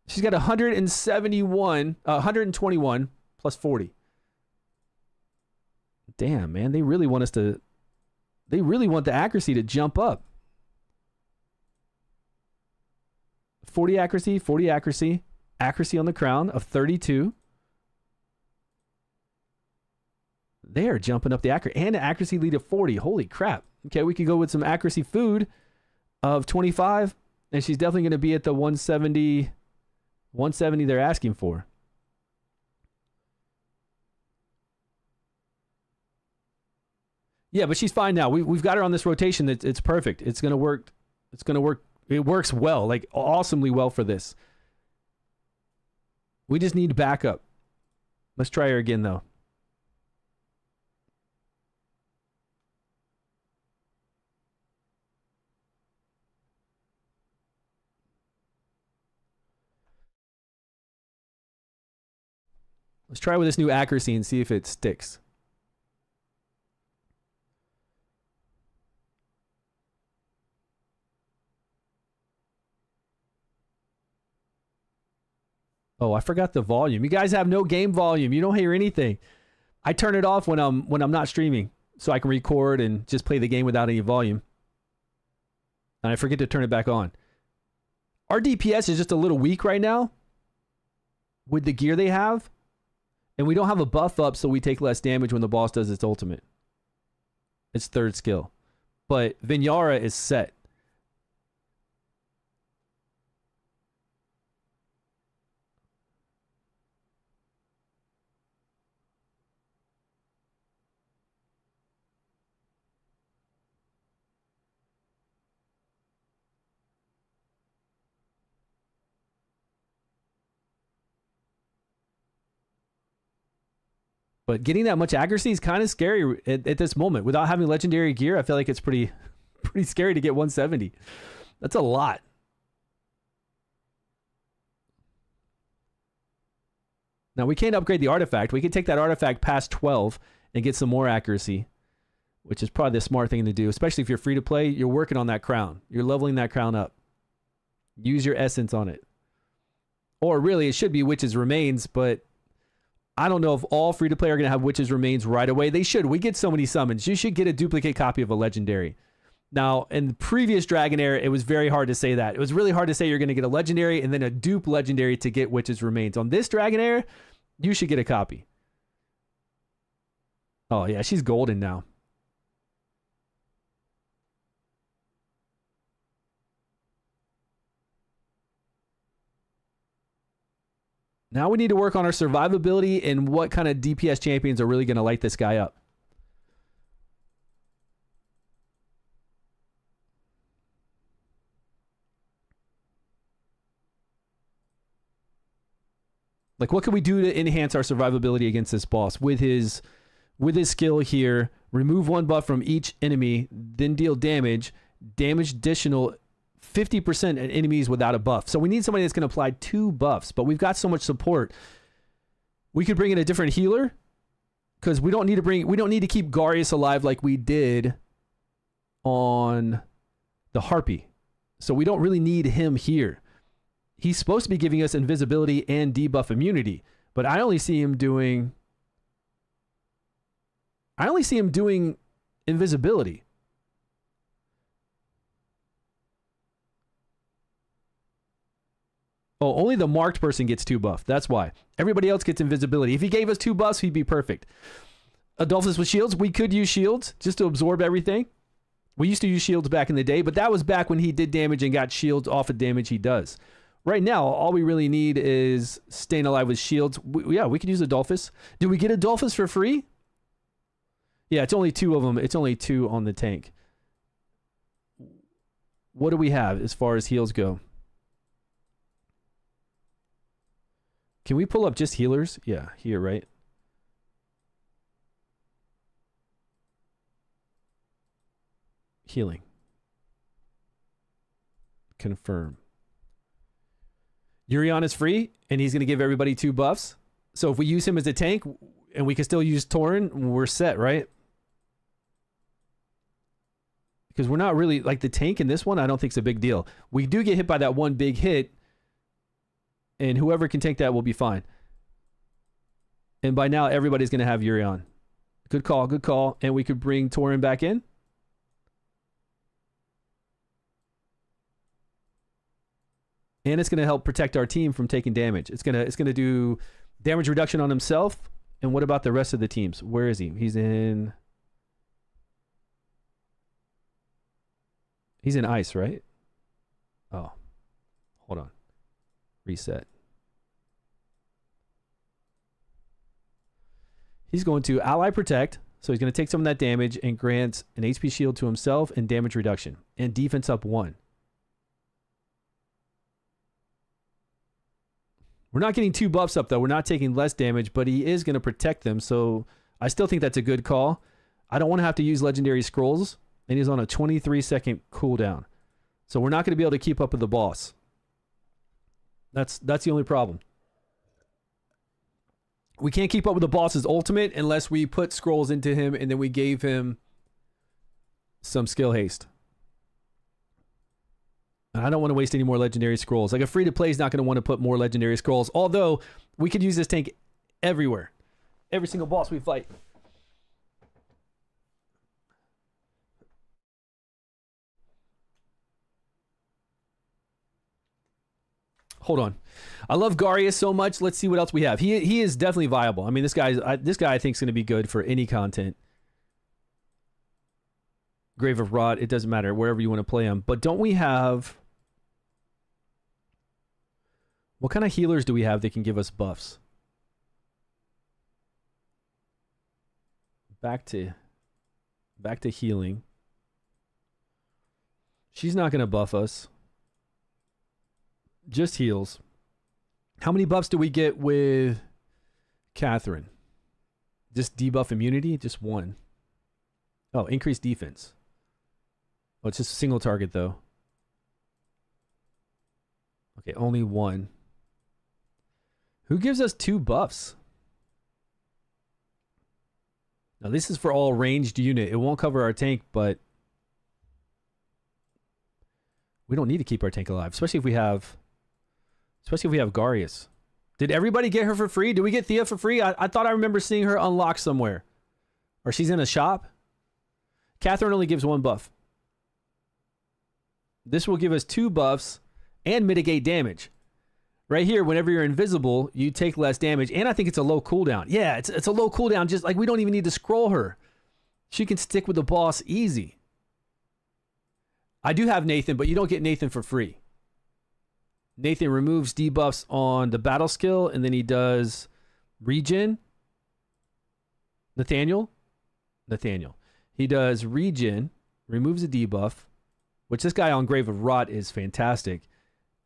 She's got 121 plus 40. Damn, man, they really want the accuracy to jump up. 40 accuracy, 40 accuracy, accuracy on the crown of 32. They are jumping up the accuracy, and an accuracy lead of 40. Holy crap. Okay, we can go with some accuracy food of 25, and she's definitely going to be at the 170 they're asking for. Yeah, but she's fine now. We've got her on this rotation. It's perfect. It's going to work. It's going to work. It works well, like awesomely well for this. We just need backup. Let's try her again, though. Let's try with this new accuracy and see if it sticks. Oh, I forgot the volume. You guys have no game volume. You don't hear anything. I turn it off when I'm not streaming, so I can record and just play the game without any volume. And I forget to turn it back on. Our DPS is just a little weak right now with the gear they have. And we don't have a buff up, so we take less damage when the boss does its ultimate. Its third skill. But Vinyara is set. But getting that much accuracy is kind of scary at this moment. Without having legendary gear, I feel like it's pretty scary to get 170. That's a lot. Now, we can't upgrade the artifact. We can take that artifact past 12 and get some more accuracy, which is probably the smart thing to do, especially if you're free to play. You're working on that crown. You're leveling that crown up. Use your essence on it. Or really, it should be Witch's Remains, but I don't know if all free-to-play are going to have Witch's Remains right away. They should. We get so many summons. You should get a duplicate copy of a legendary. Now, in the previous Dragonair, it was very hard to say that. It was really hard to say you're going to get a legendary and then a dupe legendary to get Witch's Remains. On this Dragonair, you should get a copy. Oh, yeah, she's golden now. Now we need to work on our survivability and what kind of DPS champions are really going to light this guy up. Like, what can we do to enhance our survivability against this boss with his skill here? Remove one buff from each enemy, then deal damage additional 50% at enemies without a buff. So we need somebody that's going to apply 2 buffs, but we've got so much support. We could bring in a different healer because we don't need to keep Garius alive like we did on the Harpy. So we don't really need him here. He's supposed to be giving us invisibility and debuff immunity, but I only see him doing invisibility. Oh, only the marked person gets 2 buff. That's why. Everybody else gets invisibility. If he gave us 2 buffs, he'd be perfect. Adolphus with shields. We could use shields just to absorb everything. We used to use shields back in the day, but that was back when he did damage and got shields off of damage he does. Right now, all we really need is staying alive with shields. Yeah, we could use Adolphus. Did we get Adolphus for free? Yeah, it's only 2 of them. It's only 2 on the tank. What do we have as far as heals go? Can we pull up just healers? Yeah, here, right? Healing. Confirm. Urion is free, and he's going to give everybody 2 buffs. So if we use him as a tank, and we can still use Tauren, we're set, right? Because we're not really, like the tank in this one, I don't think it's a big deal. We do get hit by that one big hit, and whoever can take that will be fine. And by now, everybody's going to have Urion. Good call, good call. And we could bring Tauren back in. And it's going to help protect our team from taking damage. It's going to do damage reduction on himself. And what about the rest of the teams? Where is he? He's in ice, right? Oh. Hold on. Reset. He's going to ally protect. So he's going to take some of that damage and grant an HP shield to himself and damage reduction. And defense up 1. We're not getting 2 buffs up, though. We're not taking less damage, but he is going to protect them. So I still think that's a good call. I don't want to have to use legendary scrolls. And he's on a 23-second cooldown. So we're not going to be able to keep up with the boss. That's the only problem. We can't keep up with the boss's ultimate unless we put scrolls into him and then we gave him some skill haste. I don't want to waste any more legendary scrolls. Like a free-to-play is not going to want to put more legendary scrolls. Although, we could use this tank everywhere. Every single boss we fight. Hold on. I love Garius so much. Let's see what else we have. He is definitely viable. I mean, this guy I think is going to be good for any content. Grave of Rot, it doesn't matter. Wherever you want to play him. But don't we have... What kind of healers do we have that can give us buffs? Back to healing. She's not going to buff us. Just heals. How many buffs do we get with Catherine? Just debuff immunity? Just 1. Oh, increased defense. Oh, it's just a single target, though. Okay, only 1. Who gives us 2 buffs? Now, this is for all ranged unit. It won't cover our tank, but we don't need to keep our tank alive, especially if we have Garius. Did everybody get her for free? Did we get Thea for free? I thought I remember seeing her unlocked somewhere. Or she's in a shop. Catherine only gives 1 buff. This will give us 2 buffs and mitigate damage. Right here, whenever you're invisible, you take less damage. And I think it's a low cooldown. Yeah, it's a low cooldown. Just like we don't even need to scroll her. She can stick with the boss easy. I do have Nathan, but you don't get Nathan for free. Nathan removes debuffs on the battle skill, and then he does regen. Nathaniel. He does regen, removes a debuff, which this guy on Grave of Rot is fantastic.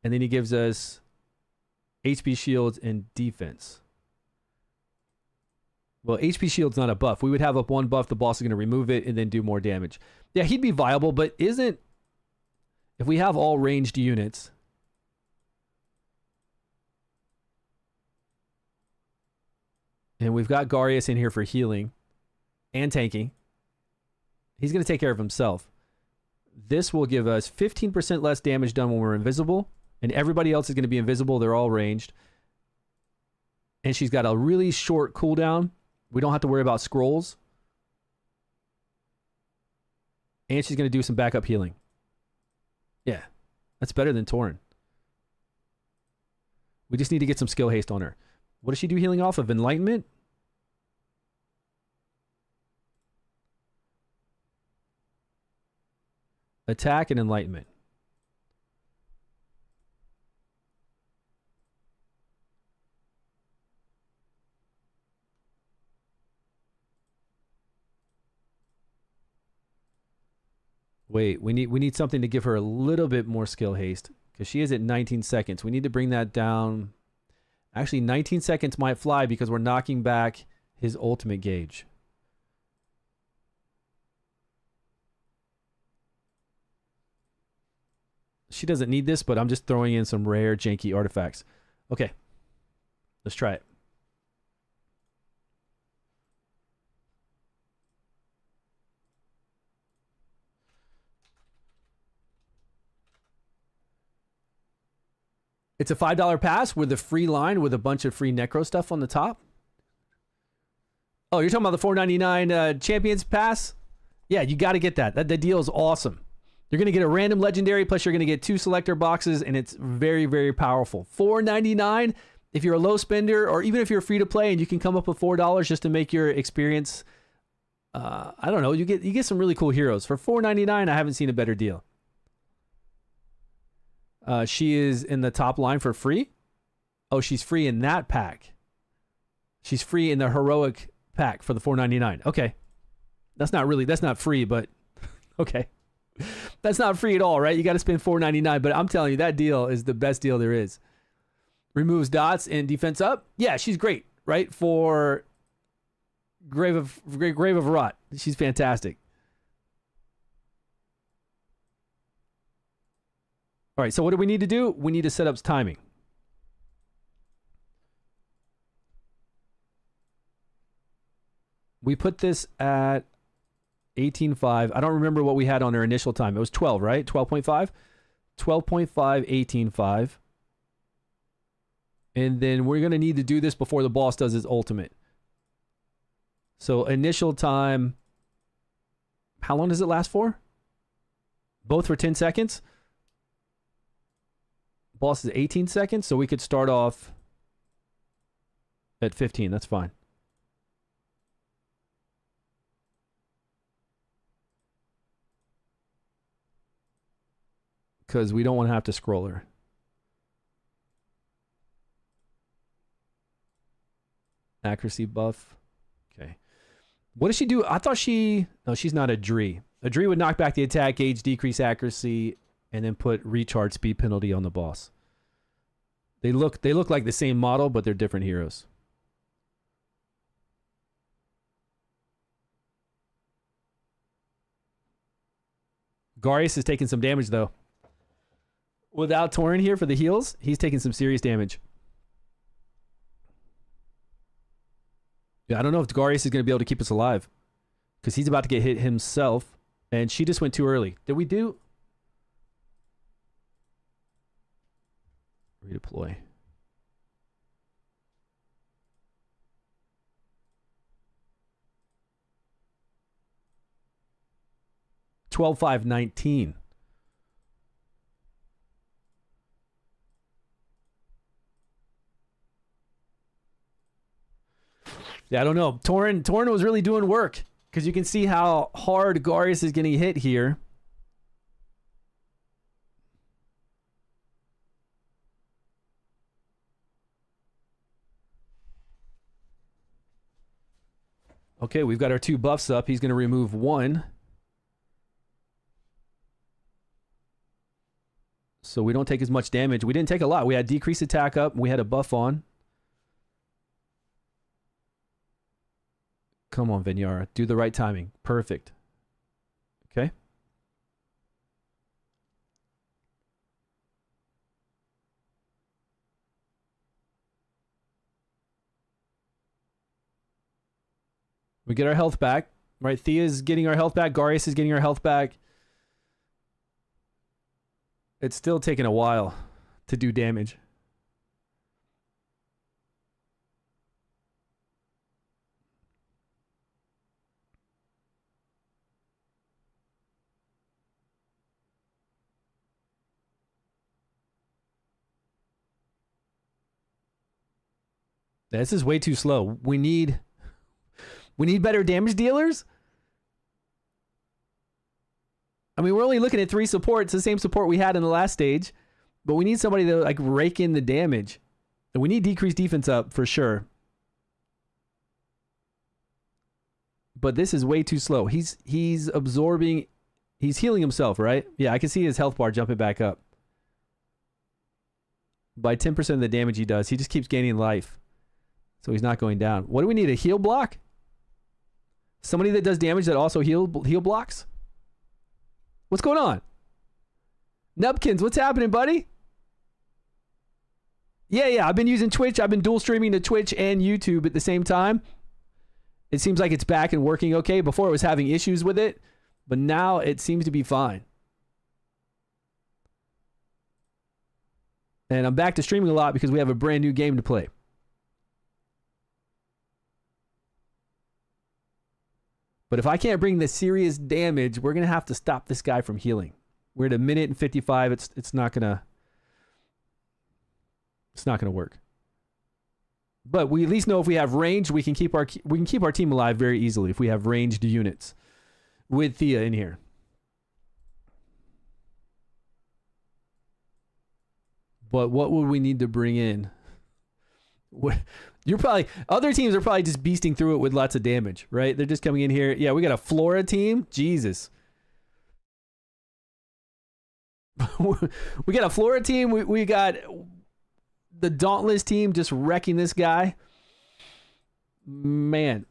And then he gives us HP shields and defense. Well, HP shield's not a buff. We would have up 1 buff, the boss is going to remove it and then do more damage. Yeah, he'd be viable, but if we have all ranged units... And we've got Garius in here for healing and tanking. He's going to take care of himself. This will give us 15% less damage done when we're invisible. And everybody else is going to be invisible. They're all ranged. And she's got a really short cooldown. We don't have to worry about scrolls. And she's going to do some backup healing. Yeah. That's better than Tauren. We just need to get some skill haste on her. What does she do healing off of? Enlightenment? Attack and enlightenment. Wait, we need something to give her a little bit more skill haste because she is at 19 seconds. We need to bring that down. Actually, 19 seconds might fly because we're knocking back his ultimate gauge. She doesn't need this, but I'm just throwing in some rare, janky artifacts. Okay, let's try it. It's a $5 pass with a free line with a bunch of free necro stuff on the top. Oh, you're talking about the $4.99 Champions Pass? Yeah, you got to get that. That deal is awesome. You're going to get a random legendary, plus you're going to get 2 selector boxes, and it's very, very powerful. $4.99 if you're a low spender, or even if you're free to play and you can come up with $4 just to make your experience. I don't know. You get some really cool heroes for $4.99. I haven't seen a better deal. She is in the top line for free. Oh, she's free in that pack. She's free in the heroic pack for the $4.99. Okay. That's not free, but okay. That's not free at all, right? You got to spend $4.99, but I'm telling you, that deal is the best deal there is. Removes dots and defense up. Yeah, she's great, right? For Grave of Rot. She's fantastic. All right, so what do we need to do? We need to set up timing. We put this at 18.5. I don't remember what we had on our initial time. It was 12, right? 12.5? 12.5, 18.5. And then we're going to need to do this before the boss does his ultimate. So initial time, how long does it last for? Both for 10 seconds? Boss is 18 seconds, so we could start off at 15. That's fine. Because we don't want to have to scroll her. Accuracy buff. Okay. What does she do? I thought she... No, she's not a Dree. A Dree would knock back the attack gauge, decrease accuracy, and then put recharge speed penalty on the boss. They look like the same model, but they're different heroes. Garius is taking some damage, though. Without Tauren here for the heals, he's taking some serious damage. Yeah, I don't know if Garius is going to be able to keep us alive. Because he's about to get hit himself. And she just went too early. Did we do... Redeploy. $12,519. Yeah, I don't know. Tauren was really doing work because you can see how hard Garius is getting hit here. Okay, we've got our 2 buffs up. He's going to remove 1. So we don't take as much damage. We didn't take a lot. We had decreased attack up. We had a buff on. Come on, Vinyara. Do the right timing. Perfect. Okay. We get our health back. Right, Thea's getting our health back. Garius is getting our health back. It's still taking a while to do damage. This is way too slow. We need better damage dealers. I mean, we're only looking at 3 supports, the same support we had in the last stage, but we need somebody to like rake in the damage. And we need decreased defense up for sure. But this is way too slow. He's absorbing, he's healing himself, right? Yeah, I can see his health bar jumping back up. By 10% of the damage he does, he just keeps gaining life. So he's not going down. What do we need? A heal block? Somebody that does damage that also heal blocks? What's going on? Nubkins, what's happening, buddy? Yeah, I've been using Twitch. I've been dual streaming to Twitch and YouTube at the same time. It seems like it's back and working okay. Before it was having issues with it, but now it seems to be fine. And I'm back to streaming a lot because we have a brand new game to play. But if I can't bring the serious damage, we're going to have to stop this guy from healing. We're at 1:55. It's not going to work. But we at least know if we have range, we can keep our team alive very easily if we have ranged units with Thea in here. But what would we need to bring in? Other teams are probably just beasting through it with lots of damage, right? They're just coming in here. Yeah, we got a Flora team. Jesus. We got a Flora team. We got the Dauntless team just wrecking this guy. Man.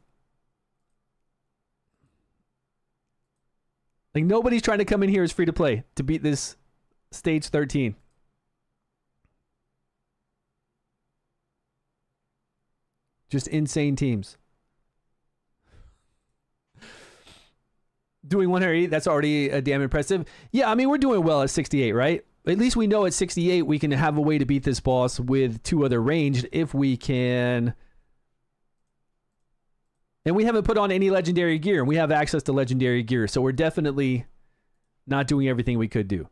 Like, nobody's trying to come in here as free to play to beat this stage 13. Just insane teams. Doing 180, that's already damn impressive. Yeah, I mean, we're doing well at 68, right? At least we know at 68 we can have a way to beat this boss with 2 other ranged if we can. And we haven't put on any legendary gear, and we have access to legendary gear, so we're definitely not doing everything we could do.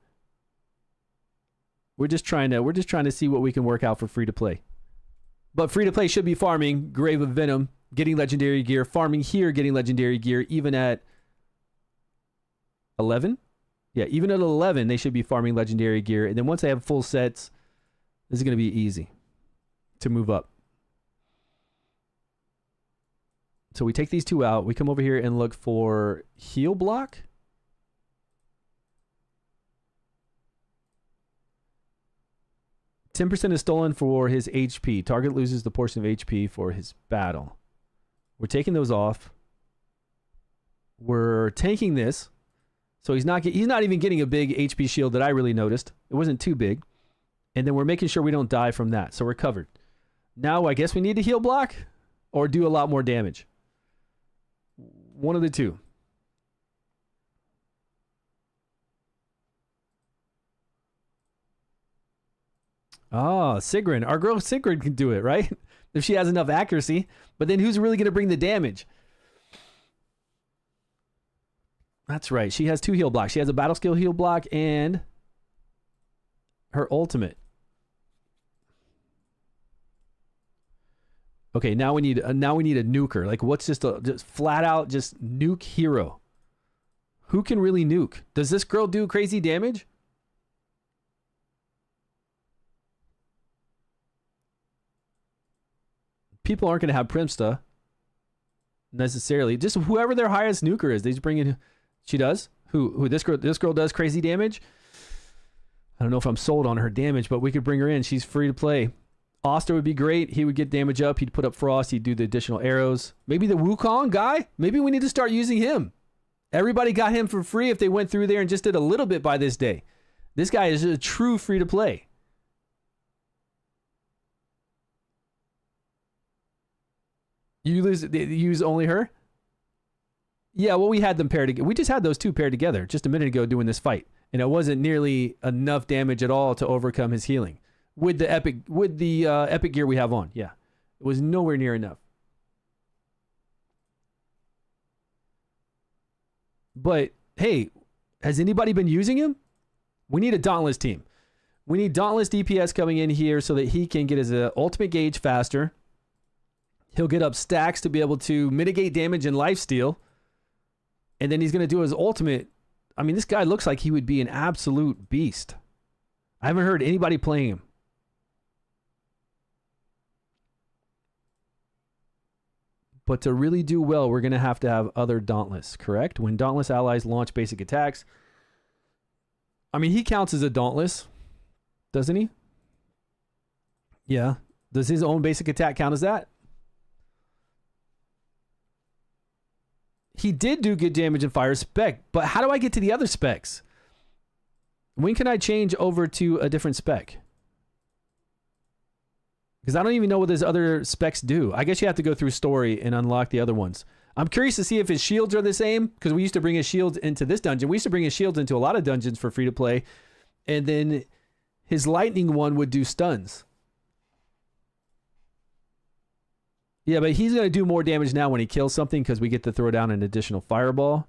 We're just trying to see what we can work out for free to play. But free to play should be farming Grave of Venom, getting legendary gear, farming here, getting legendary gear, even at 11? Yeah, even at 11, they should be farming legendary gear. And then once they have full sets, this is going to be easy to move up. So we take these 2 out. We come over here and look for heal block. %10 is stolen for his HP. Target loses the portion of HP for his battle. We're taking those off. We're tanking this. So he's not even getting a big HP shield that I really noticed. It wasn't too big. And then we're making sure we don't die from that. So we're covered. Now I guess we need to heal block or do a lot more damage. One of the two. Oh, Sigrun. Our girl Sigrun can do it, right? If she has enough accuracy. But then who's really going to bring the damage? That's right. She has 2 heal blocks. She has a battle skill heal block and her ultimate. Okay, now we need a nuker. Like, what's just flat out just nuke hero? Who can really nuke? Does this girl do crazy damage? People aren't going to have Primsta necessarily. Just whoever their highest nuker is, they just bring in. She does. Who this girl does crazy damage. I don't know if I'm sold on her damage, but we could bring her in. She's free to play. Oster would be great. He would get damage up. He'd put up frost. He'd do the additional arrows. Maybe the Wukong guy. Maybe we need to start using him. Everybody got him for free if they went through there and just did a little bit by this day. This guy is a true free to play. You use only her? Yeah, well, we had them paired together. We just had those 2 paired together just a minute ago doing this fight. And it wasn't nearly enough damage at all to overcome his healing. With the epic gear we have on. Yeah. It was nowhere near enough. But, hey, has anybody been using him? We need a Dauntless team. We need Dauntless DPS coming in here so that he can get his ultimate gauge faster. He'll get up stacks to be able to mitigate damage and lifesteal. And then he's going to do his ultimate I mean, this guy looks like he would be an absolute beast. I haven't heard anybody playing him. But to really do well, we're going to have other Dauntless, correct? When Dauntless allies launch basic attacks. I mean, he counts as a Dauntless, doesn't he? Yeah. Does his own basic attack count as that? He did do good damage in fire spec, but how do I get to the other specs? When can I change over to a different spec? Because I don't even know what his other specs do. I guess you have to go through story and unlock the other ones. I'm curious to see if his shields are the same, because we used to bring his shields into this dungeon. We used to bring his shields into a lot of dungeons for free to play, and then his lightning one would do stuns. Yeah, but he's going to do more damage now when he kills something because we get to throw down an additional fireball.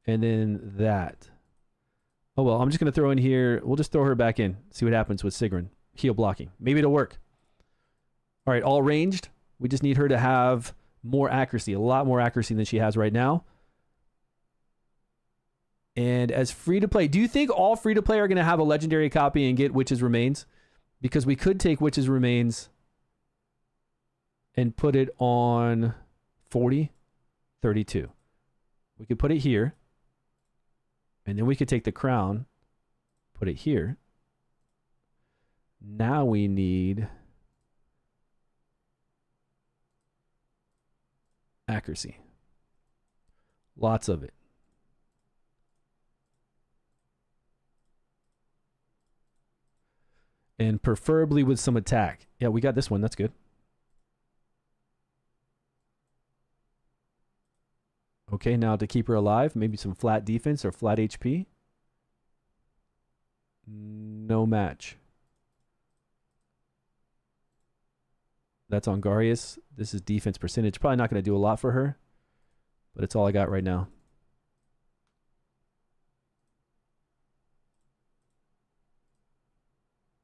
And then that. Oh, well, I'm just going to throw in here. We'll just throw her back in. See what happens with Sigrun. Heal blocking. Maybe it'll work. All right, all ranged. We just need her to have more accuracy. A lot more accuracy than she has right now. And as free-to-play, do you think all free-to-play are going to have a legendary copy and get Witch's Remains? Because we could take Witch's Remains and put it on 40, 32. We could put it here. And then we could take the crown, put it here. Now we need accuracy. Lots of it. And preferably with some attack. Yeah, we got this one. That's good. Okay, now to keep her alive, maybe some flat defense or flat HP. No match. That's on Garius. This is defense percentage. Probably not going to do a lot for her, but it's all I got right now.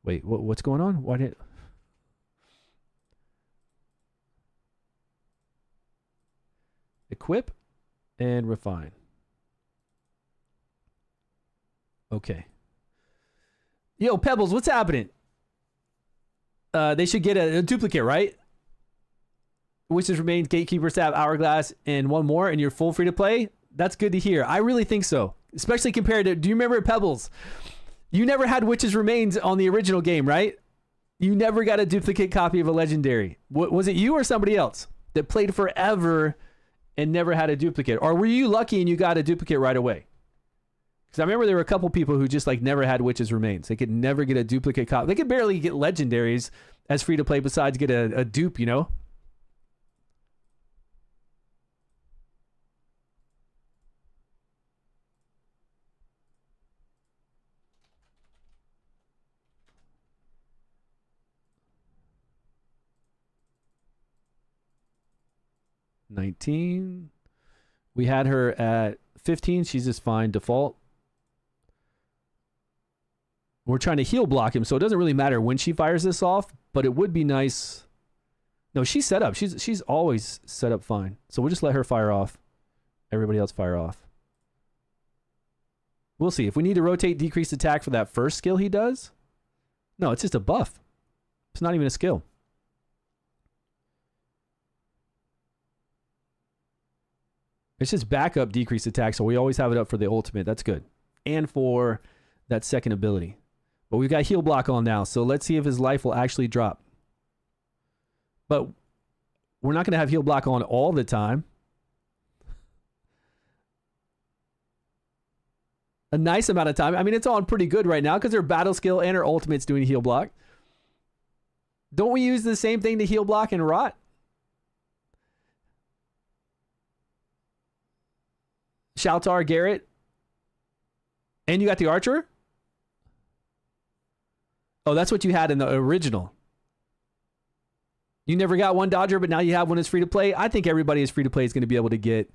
Wait, what's going on? Why did... Equip and refine. Okay. Yo, Pebbles, what's happening? They should get a duplicate, right? Witches Remains, Gatekeeper Staff, Hourglass, and one more, and you're full free to play? That's good to hear. I really think so. Especially compared to... Do you remember Pebbles? You never had Witches Remains on the original game, right? You never got a duplicate copy of a legendary. Was it you or somebody else that played forever and never had a duplicate? Or were you lucky and you got a duplicate right away? Because I remember there were a couple people who just like never had Witches Remains. They could never get a duplicate copy. They could barely get legendaries as free to play besides get a dupe, you know? $19. We had her at 15. She's just fine default. We're trying to heal block him, so it doesn't really matter when she fires this off, but it would be nice. No, she's set up. She's always set up fine. So we'll just let her fire off. Everybody else fire off. We'll see. If we need to rotate decreased attack for that first skill he does. No, it's just a buff. It's not even a skill. It's just backup decreased attack, so we always have it up for the ultimate. That's good. And for that second ability. But we've got heal block on now, so let's see if his life will actually drop. But we're not going to have heal block on all the time. A nice amount of time. I mean, it's on pretty good right now because her battle skill and her ultimate's doing heal block. Don't we use the same thing to heal block and rot? Shaltar, Garrett. And you got the archer? Oh, that's what you had in the original. You never got one dodger, but now you have one that's free to play. I think everybody is free to play is going to be able to get...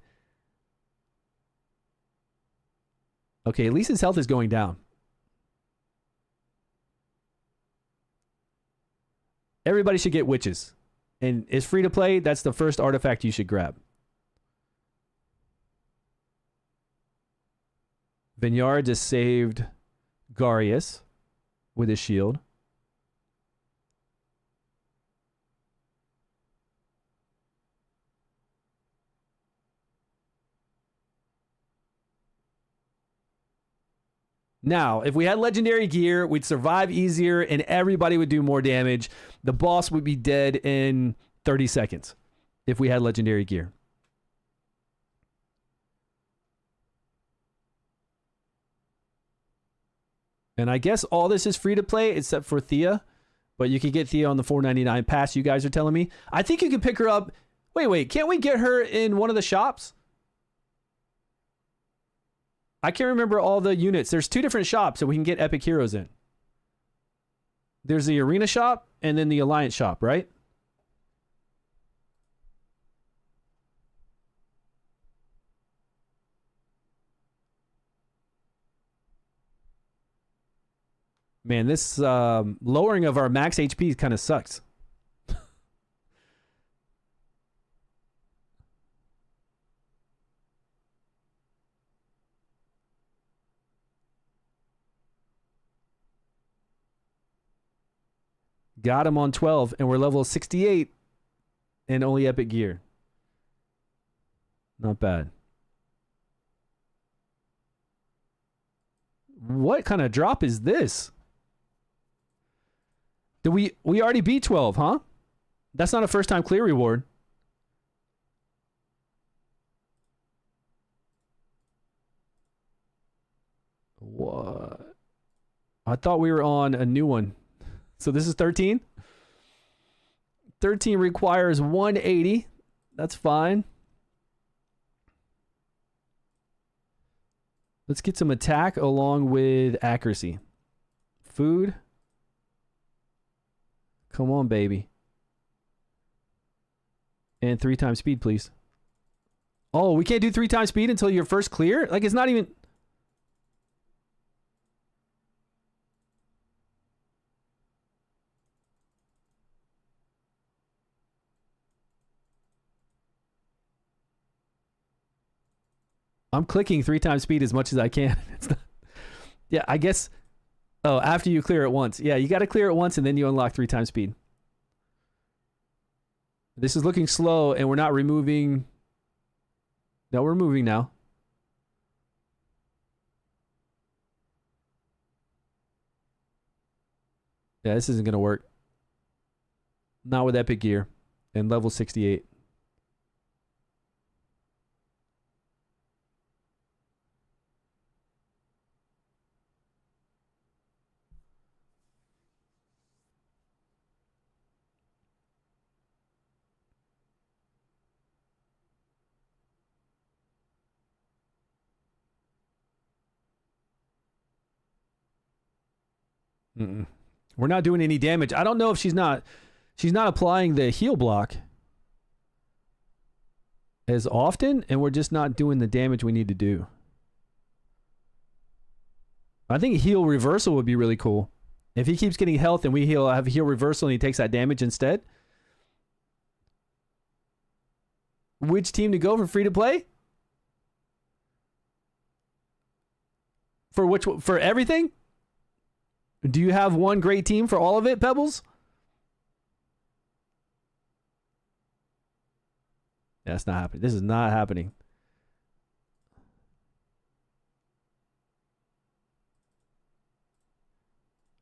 Okay, at least his health is going down. Everybody should get witches. And it's free to play. That's the first artifact you should grab. Vineyard just saved Garius with his shield. Now, if we had legendary gear, we'd survive easier and everybody would do more damage. The boss would be dead in 30 seconds if we had legendary gear. And I guess all this is free to play except for Thea. But you can get Thea on the $4.99 pass, you guys are telling me. I think you can pick her up. Wait. Can't we get her in one of the shops? I can't remember all the units. There's 2 different shops that we can get epic heroes in. There's the arena shop and then the alliance shop, right? Man, this lowering of our max HP kind of sucks. Got him on 12, and we're level 68 and only epic gear. Not bad. What kind of drop is this? Did we already beat 12, huh? That's not a first time clear reward. What? I thought we were on a new one. So this is 13. 13 requires 180. That's fine. Let's get some attack along with accuracy. Food. Come on, baby. And 3 times speed, please. Oh, we can't do 3 times speed until your first clear? Like, it's not even... I'm clicking 3 times speed as much as I can. It's not... Yeah, I guess... Oh, after you clear it once. Yeah, you got to clear it once and then you unlock 3 times speed. This is looking slow and we're not removing... No, we're moving now. Yeah, this isn't going to work. Not with epic gear and level 68. We're not doing any damage. I don't know if she's not applying the heal block as often, and we're just not doing the damage we need to do. I think heal reversal would be really cool. If he keeps getting health and we have heal reversal and he takes that damage instead. Which team to go for free to play? For everything? Do you have one great team for all of it, Pebbles? That's not happening. This is not happening.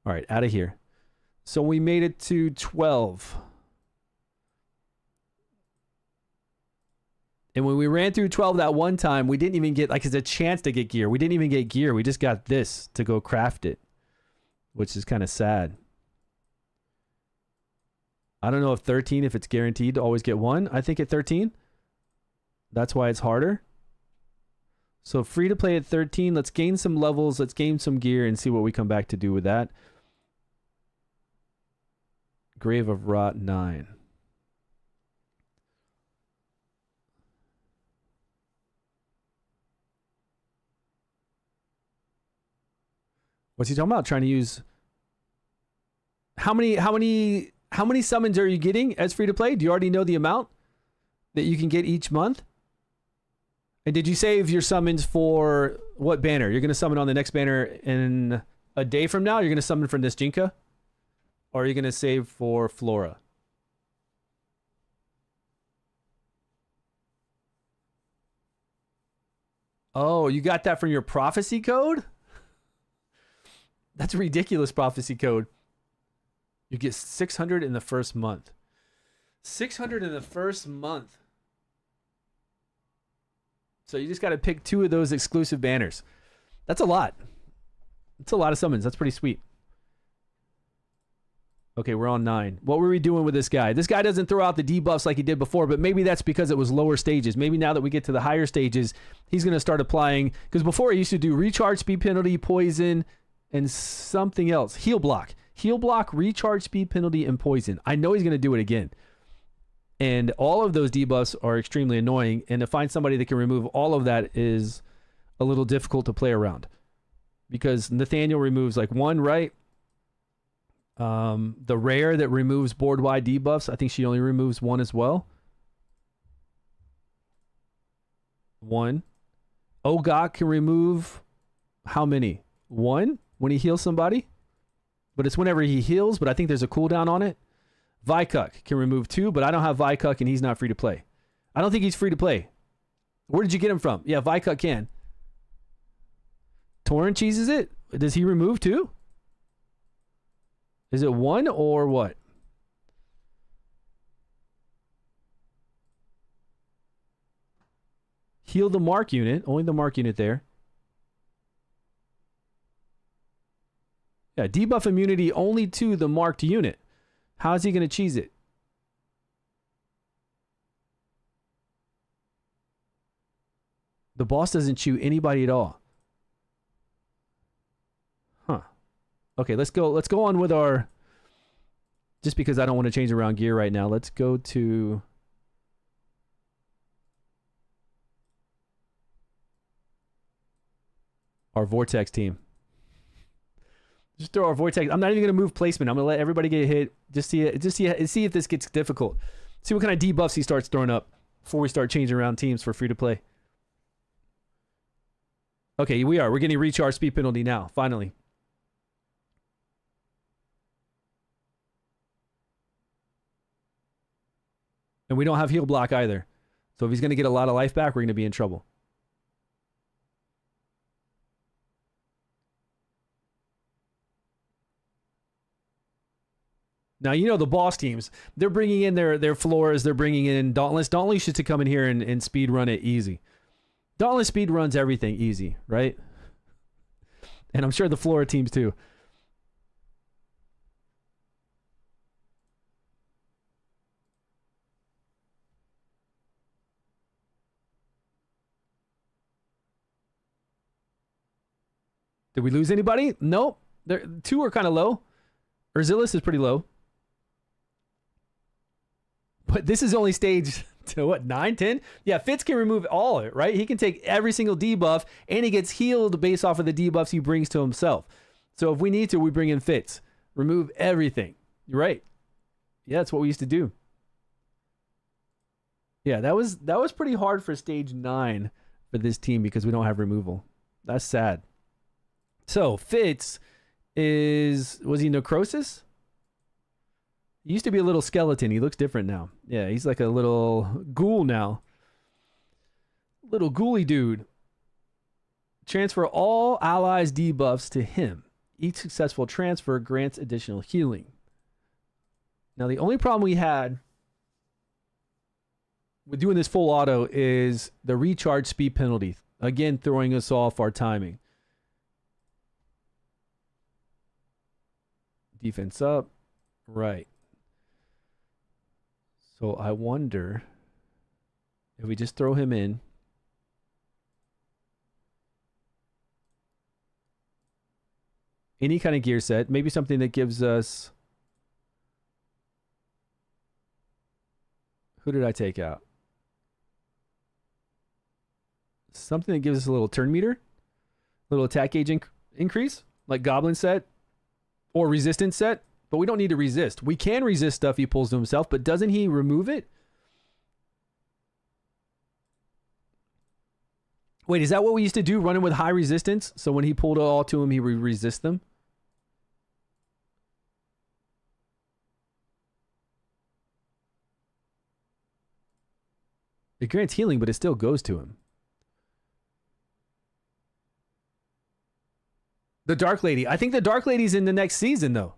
All right, out of here. So we made it to 12. And when we ran through 12 that one time, we didn't even get, like, it's a chance to get gear. We didn't even get gear. We just got this to go craft it, which is kind of sad. I don't know if 13, if it's guaranteed to always get one. I think at 13, that's why it's harder. So free to play at 13. Let's gain some levels. Let's gain some gear and see what we come back to do with that. Grave of Rot 9. What's he talking about? Trying to use... How many summons are you getting as free to play? Do you already know the amount that you can get each month? And did you save your summons for What banner? You're going to summon on the next banner in a day from now? You're going to summon from this Jinka? Or are you going to save for Flora? Oh, you got that from your prophecy code? That's a ridiculous prophecy code. You get 600 in the first month. 600 in the first month. So you just got to pick 2 of those exclusive banners. That's a lot. That's a lot of summons. That's pretty sweet. Okay, we're on 9. What were we doing with this guy? This guy doesn't throw out the debuffs like he did before, but maybe that's because it was lower stages. Maybe now that we get to the higher stages, he's going to start applying, because before he used to do recharge, speed penalty, poison, and something else. Heal block. Heal block, recharge, speed penalty, and poison. I know he's going to do it again. And all of those debuffs are extremely annoying, and to find somebody that can remove all of that is a little difficult to play around. Because Nathaniel removes like 1, right? The rare that removes board-wide debuffs, I think she only removes 1 as well. 1. Ogok can remove how many? 1 when he heals somebody? But it's whenever he heals, but I think there's a cooldown on it. Vikuk can remove 2, but I don't have Vikuk and he's not free to play. I don't think he's free to play. Where did you get him from? Yeah, Vikuk can. Torrent cheeses it? Does he remove 2? Is it 1 or what? Heal the mark unit. Only the mark unit there. Yeah, debuff immunity only to the marked unit. How is he going to cheese it? The boss doesn't chew anybody at all. Huh. Okay, let's go on with our... Just because I don't want to change around gear right now, let's go to... our Vortex team. Just throw our Vortex. I'm not even going to move placement. I'm going to let everybody get hit. Just see if this gets difficult. See what kind of debuffs he starts throwing up before we start changing around teams for free to play. Okay, we're getting recharge speed penalty now, finally. And we don't have heal block either. So if he's going to get a lot of life back, we're going to be in trouble. Now, you know the boss teams, they're bringing in their floors, they're bringing in Dauntless. Dauntless used to come in here and speed run it easy. Dauntless speed runs everything easy, right? And I'm sure the Flora teams too. Did we lose anybody? Nope. 2 are kind of low. Urzilis is pretty low. But this is only stage to what, 9, 10? Yeah, Fitz can remove all of it, right? He can take every single debuff, and he gets healed based off of the debuffs he brings to himself. So if we need to, we bring in Fitz. Remove everything. You're right. Yeah, that's what we used to do. Yeah, that was pretty hard for stage 9 for this team because we don't have removal. That's sad. So Fitz was he Necrosis? He used to be a little skeleton. He looks different now. Yeah, he's like a little ghoul now. Little ghouly dude. Transfer all allies' debuffs to him. Each successful transfer grants additional healing. Now, the only problem we had with doing this full auto is the recharge speed penalty. Again, throwing us off our timing. Defense up. Right. So I wonder if we just throw him in. Any kind of gear set. Maybe something that gives us... Who did I take out? Something that gives us a little turn meter. Little attack gauge increase. Like Goblin set. Or resistance set. But we don't need to resist. We can resist stuff he pulls to himself, but doesn't he remove it? Wait, is that what we used to do, running with high resistance? So when he pulled it all to him, he would resist them? It grants healing, but it still goes to him. The Dark Lady. I think the Dark Lady's in the next season, though.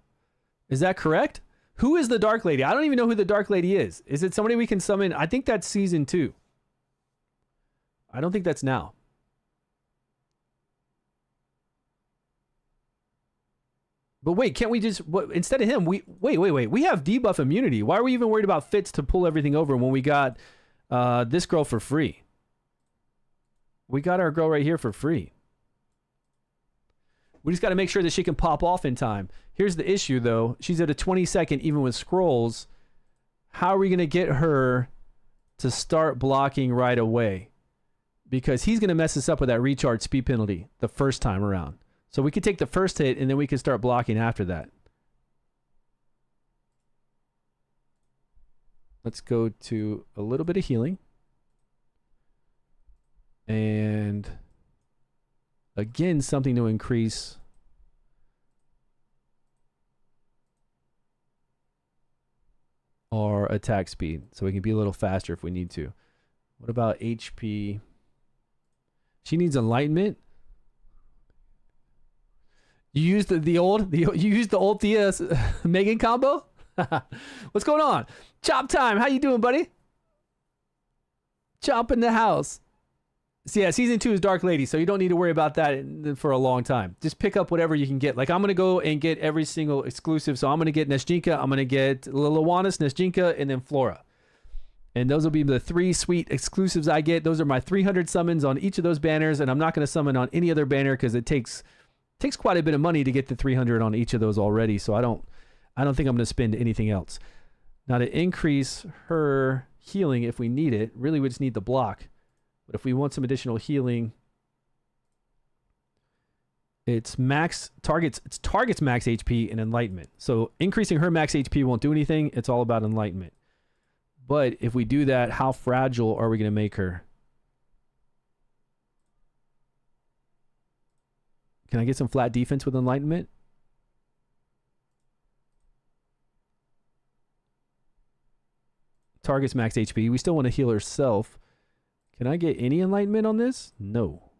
Is that correct? Who is the Dark Lady? I don't even know who the Dark Lady is. Is it somebody we can summon? I think that's season 2. I don't think that's now. But wait, can't we just... instead of him, we... Wait. We have debuff immunity. Why are we even worried about Fitz to pull everything over when we got this girl for free? We got our girl right here for free. We just got to make sure that she can pop off in time. Here's the issue, though. She's at a 20-second, even with scrolls. How are we going to get her to start blocking right away? Because he's going to mess us up with that recharge speed penalty the first time around. So we could take the first hit, and then we can start blocking after that. Let's go to a little bit of healing. And... again, something to increase our attack speed, so we can be a little faster if we need to. What about HP? She needs enlightenment. You used the old Thea Megan combo. What's going on? Chop time. How you doing, buddy? Chop in the house. So yeah, season 2 is Dark Lady, so you don't need to worry about that for a long time. Just pick up whatever you can get. Like, I'm going to go and get every single exclusive. So I'm going to get Nesjinka, I'm going to get Liliwanis, Nesjinka, and then Flora. And those will be the 3 sweet exclusives I get. Those are my 300 summons on each of those banners, and I'm not going to summon on any other banner because it takes quite a bit of money to get the 300 on each of those already. So I don't think I'm going to spend anything else. Now, to increase her healing if we need it, really we just need the block. But if we want some additional healing, it's targets max HP and enlightenment. So increasing her max HP won't do anything. It's all about enlightenment. But if we do that, how fragile are we going to make her? Can I get some flat defense with enlightenment? Targets max HP. We still want to heal herself. Can I get any enlightenment on this? No.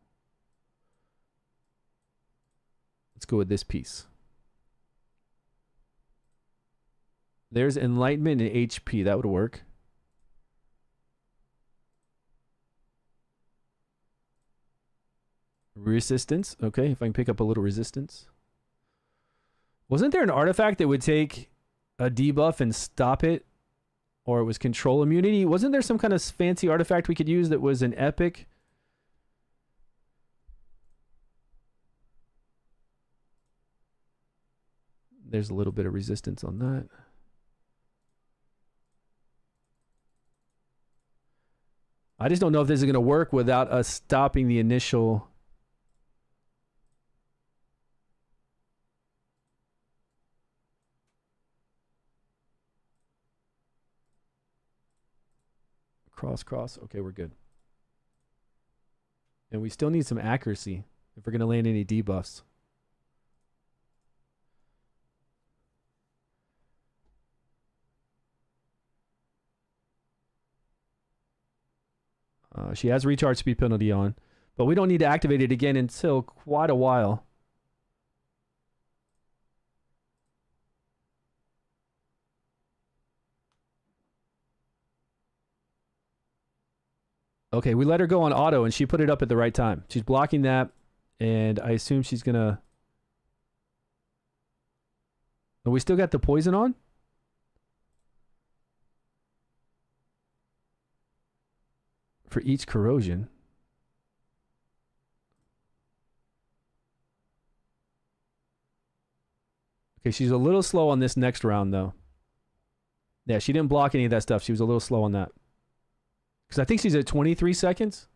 Let's go with this piece. There's enlightenment and HP. That would work. Resistance. Okay, if I can pick up a little resistance. Wasn't there an artifact that would take a debuff and stop it? Or it was control immunity? Wasn't there some kind of fancy artifact we could use that was an epic? There's a little bit of resistance on that. I just don't know if this is going to work without us stopping the initial... Cross. Okay, we're good. And we still need some accuracy if we're going to land any debuffs. She has recharge speed penalty on, but we don't need to activate it again until quite a while. Okay, we let her go on auto, and she put it up at the right time. She's blocking that, and I assume she's going to... Oh, we still got the poison on? For each corrosion. Okay, she's a little slow on this next round, though. Yeah, she didn't block any of that stuff. She was a little slow on that. Because I think she's at 23 seconds.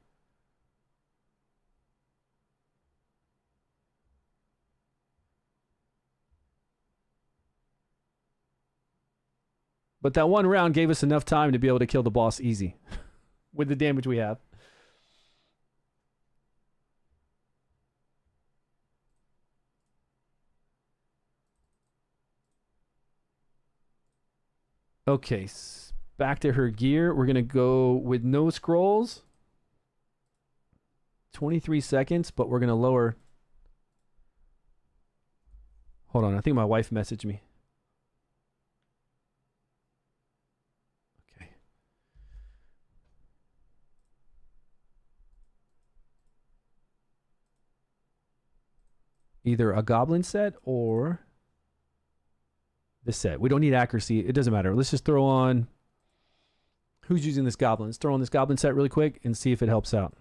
But that one round gave us enough time to be able to kill the boss easy. With the damage we have. Okay, back to her gear. We're going to go with no scrolls. 23 seconds, but we're going to lower. Hold on, I think my wife messaged me. Okay. Either a goblin set or this set. We don't need accuracy. It doesn't matter. Let's just throw on... Who's using this goblin? Let's throw on this goblin set really quick and see if it helps out.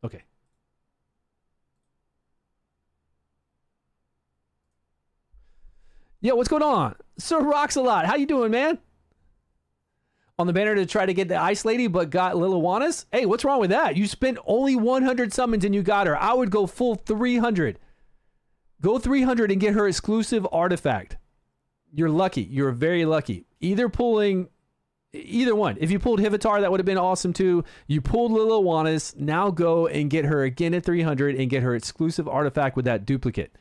Okay. Yo, what's going on? Sir Rocks a lot. How you doing, man? On the banner to try to get the Ice Lady, but got Liliwanas? Hey, what's wrong with that? You spent only 100 summons and you got her. I would go full 300. Go 300 and get her exclusive artifact. You're lucky. You're very lucky. Either one. If you pulled Hivitar, that would have been awesome too. You pulled Liliwanas. Now go and get her again at 300 and get her exclusive artifact with that duplicate.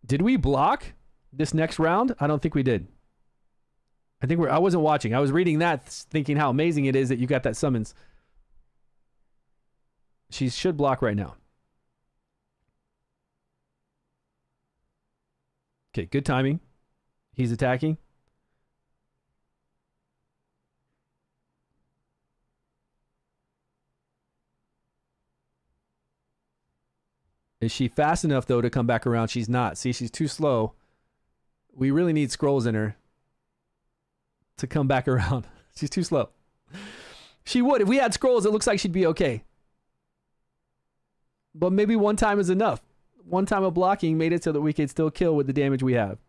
Did we block this next round? I don't think we did. I wasn't watching. I was reading that, thinking how amazing it is that you got that summons. She should block right now. Okay, good timing. He's attacking. Is she fast enough, though, to come back around? She's not. See, she's too slow. We really need scrolls in her to come back around. She's too slow. She would. If we had scrolls, it looks like she'd be okay. But maybe one time is enough. One time of blocking made it so that we could still kill with the damage we have.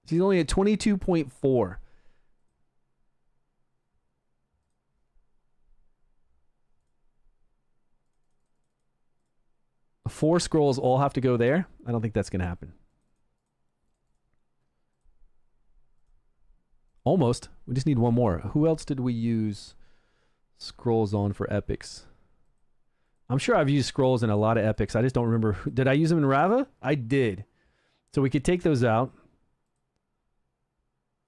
She's only at 22.4. Four scrolls all have to go there. I don't think that's going to happen. Almost. We just need one more. Who else did we use scrolls on for epics? I'm sure I've used scrolls in a lot of epics. I just don't remember. Did I use them in Rava? I did. So we could take those out.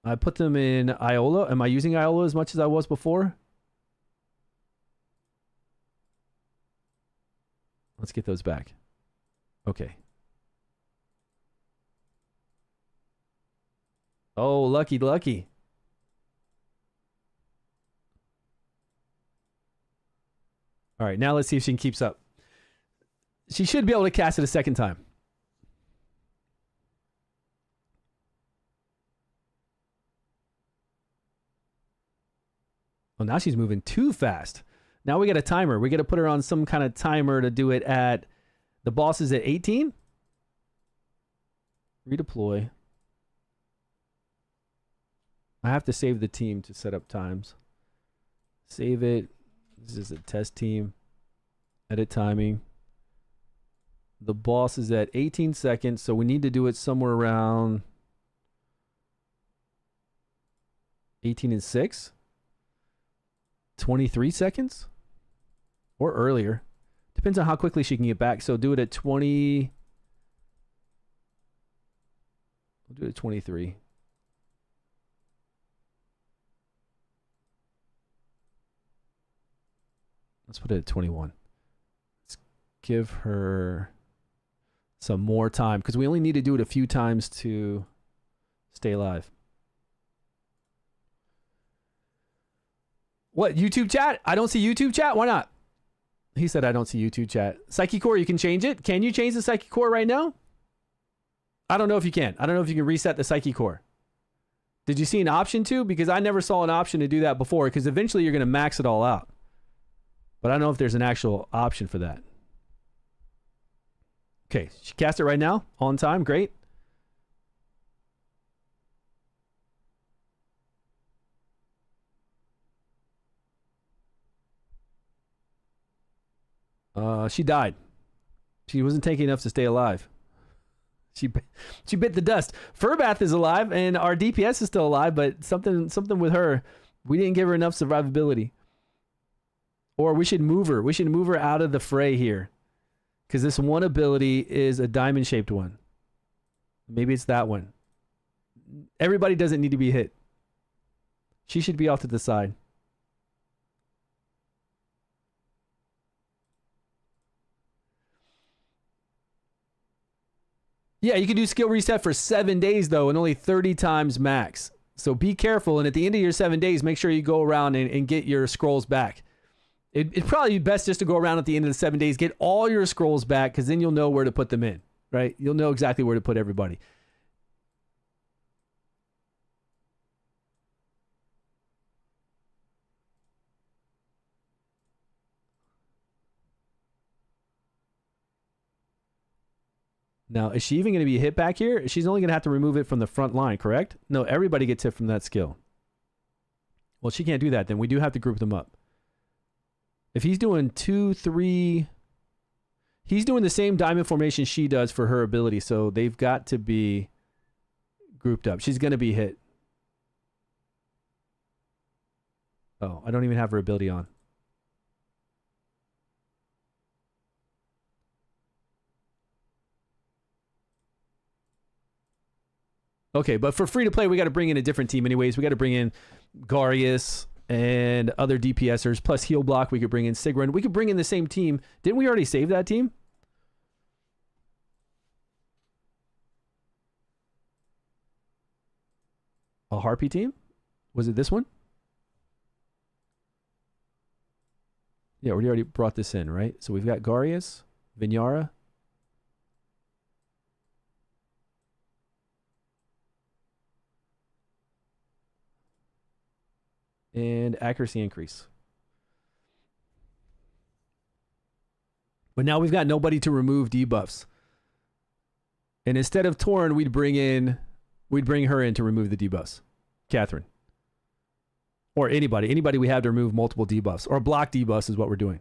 I put them in Iola. Am I using Iola as much as I was before? Let's get those back. Okay. Oh, lucky, lucky. All right, now let's see if she keeps up. She should be able to cast it a second time. Oh, now she's moving too fast. Now we got a timer. We got to put her on some kind of timer to do it at... The boss is at 18? Redeploy. I have to save the team to set up times. Save it. This is a test team. Edit timing. The boss is at 18 seconds, so we need to do it somewhere around 18 and 6. 23 seconds? Or earlier. Depends on how quickly she can get back. So do it at 20. We'll do it at 23. Let's put it at 21. Let's give her some more time because we only need to do it a few times to stay alive. What, YouTube chat? I don't see YouTube chat? Why not? He said I don't see YouTube chat. Psyche Core, you can change it. Can you change the Psyche Core right now? I don't know if you can. I don't know if you can reset the Psyche Core. Did you see an option to? Because I never saw an option to do that before because eventually you're going to max it all out. But I don't know if there's an actual option for that. Okay, she cast it right now. On time. Great. She died. She wasn't taking enough to stay alive. She bit the dust. Furbath is alive, and our DPS is still alive, but something with her. We didn't give her enough survivability. Or we should move her. We should move her out of the fray here. Because this one ability is a diamond-shaped one. Maybe it's that one. Everybody doesn't need to be hit. She should be off to the side. Yeah, you can do skill reset for 7 days, though, and only 30 times max. So be careful, and at the end of your 7 days, make sure you go around and get your scrolls back. It'd probably be best just to go around at the end of the 7 days, get all your scrolls back, because then you'll know where to put them in, right? You'll know exactly where to put everybody. Now, is she even going to be hit back here? She's only going to have to remove it from the front line, correct? No, everybody gets hit from that skill. Well, she can't do that, then we do have to group them up. If he's doing 2, 3... He's doing the same diamond formation she does for her ability, so they've got to be grouped up. She's going to be hit. Oh, I don't even have her ability on. Okay, but for free to play, we got to bring in a different team anyways. We got to bring in Garius and other DPSers, plus heal block. We could bring in Sigrun. We could bring in the same team. Didn't we already save that team? A Harpy team? Was it this one? Yeah, we already brought this in, right? So we've got Garius, Vinyara. And accuracy increase. But now we've got nobody to remove debuffs. And instead of Torn, we'd bring her in to remove the debuffs. Catherine. Or anybody we have to remove multiple debuffs. Or block debuffs is what we're doing.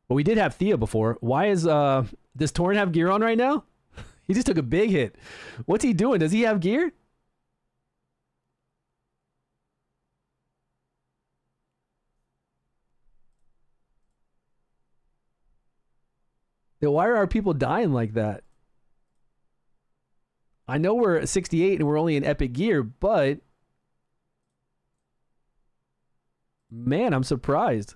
But we did have Thea before. Why is does Torn have gear on right now? He just took a big hit. What's he doing? Does he have gear? Why are our people dying like that? I know we're at 68 and we're only in epic gear, but man, I'm surprised.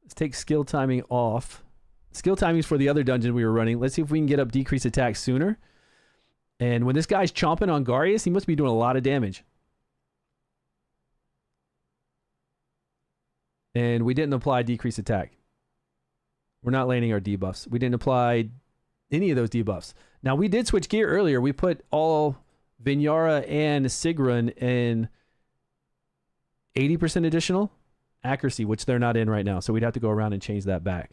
Let's take skill timing off. Skill timing is for the other dungeon we were running. Let's see if we can get up decrease attack sooner. And when this guy's chomping on Garius, he must be doing a lot of damage. And we didn't apply decrease attack. We're not landing our debuffs. We didn't apply any of those debuffs. Now, we did switch gear earlier. We put all Vinyara and Sigrun in 80% additional accuracy, which they're not in right now. So we'd have to go around and change that back.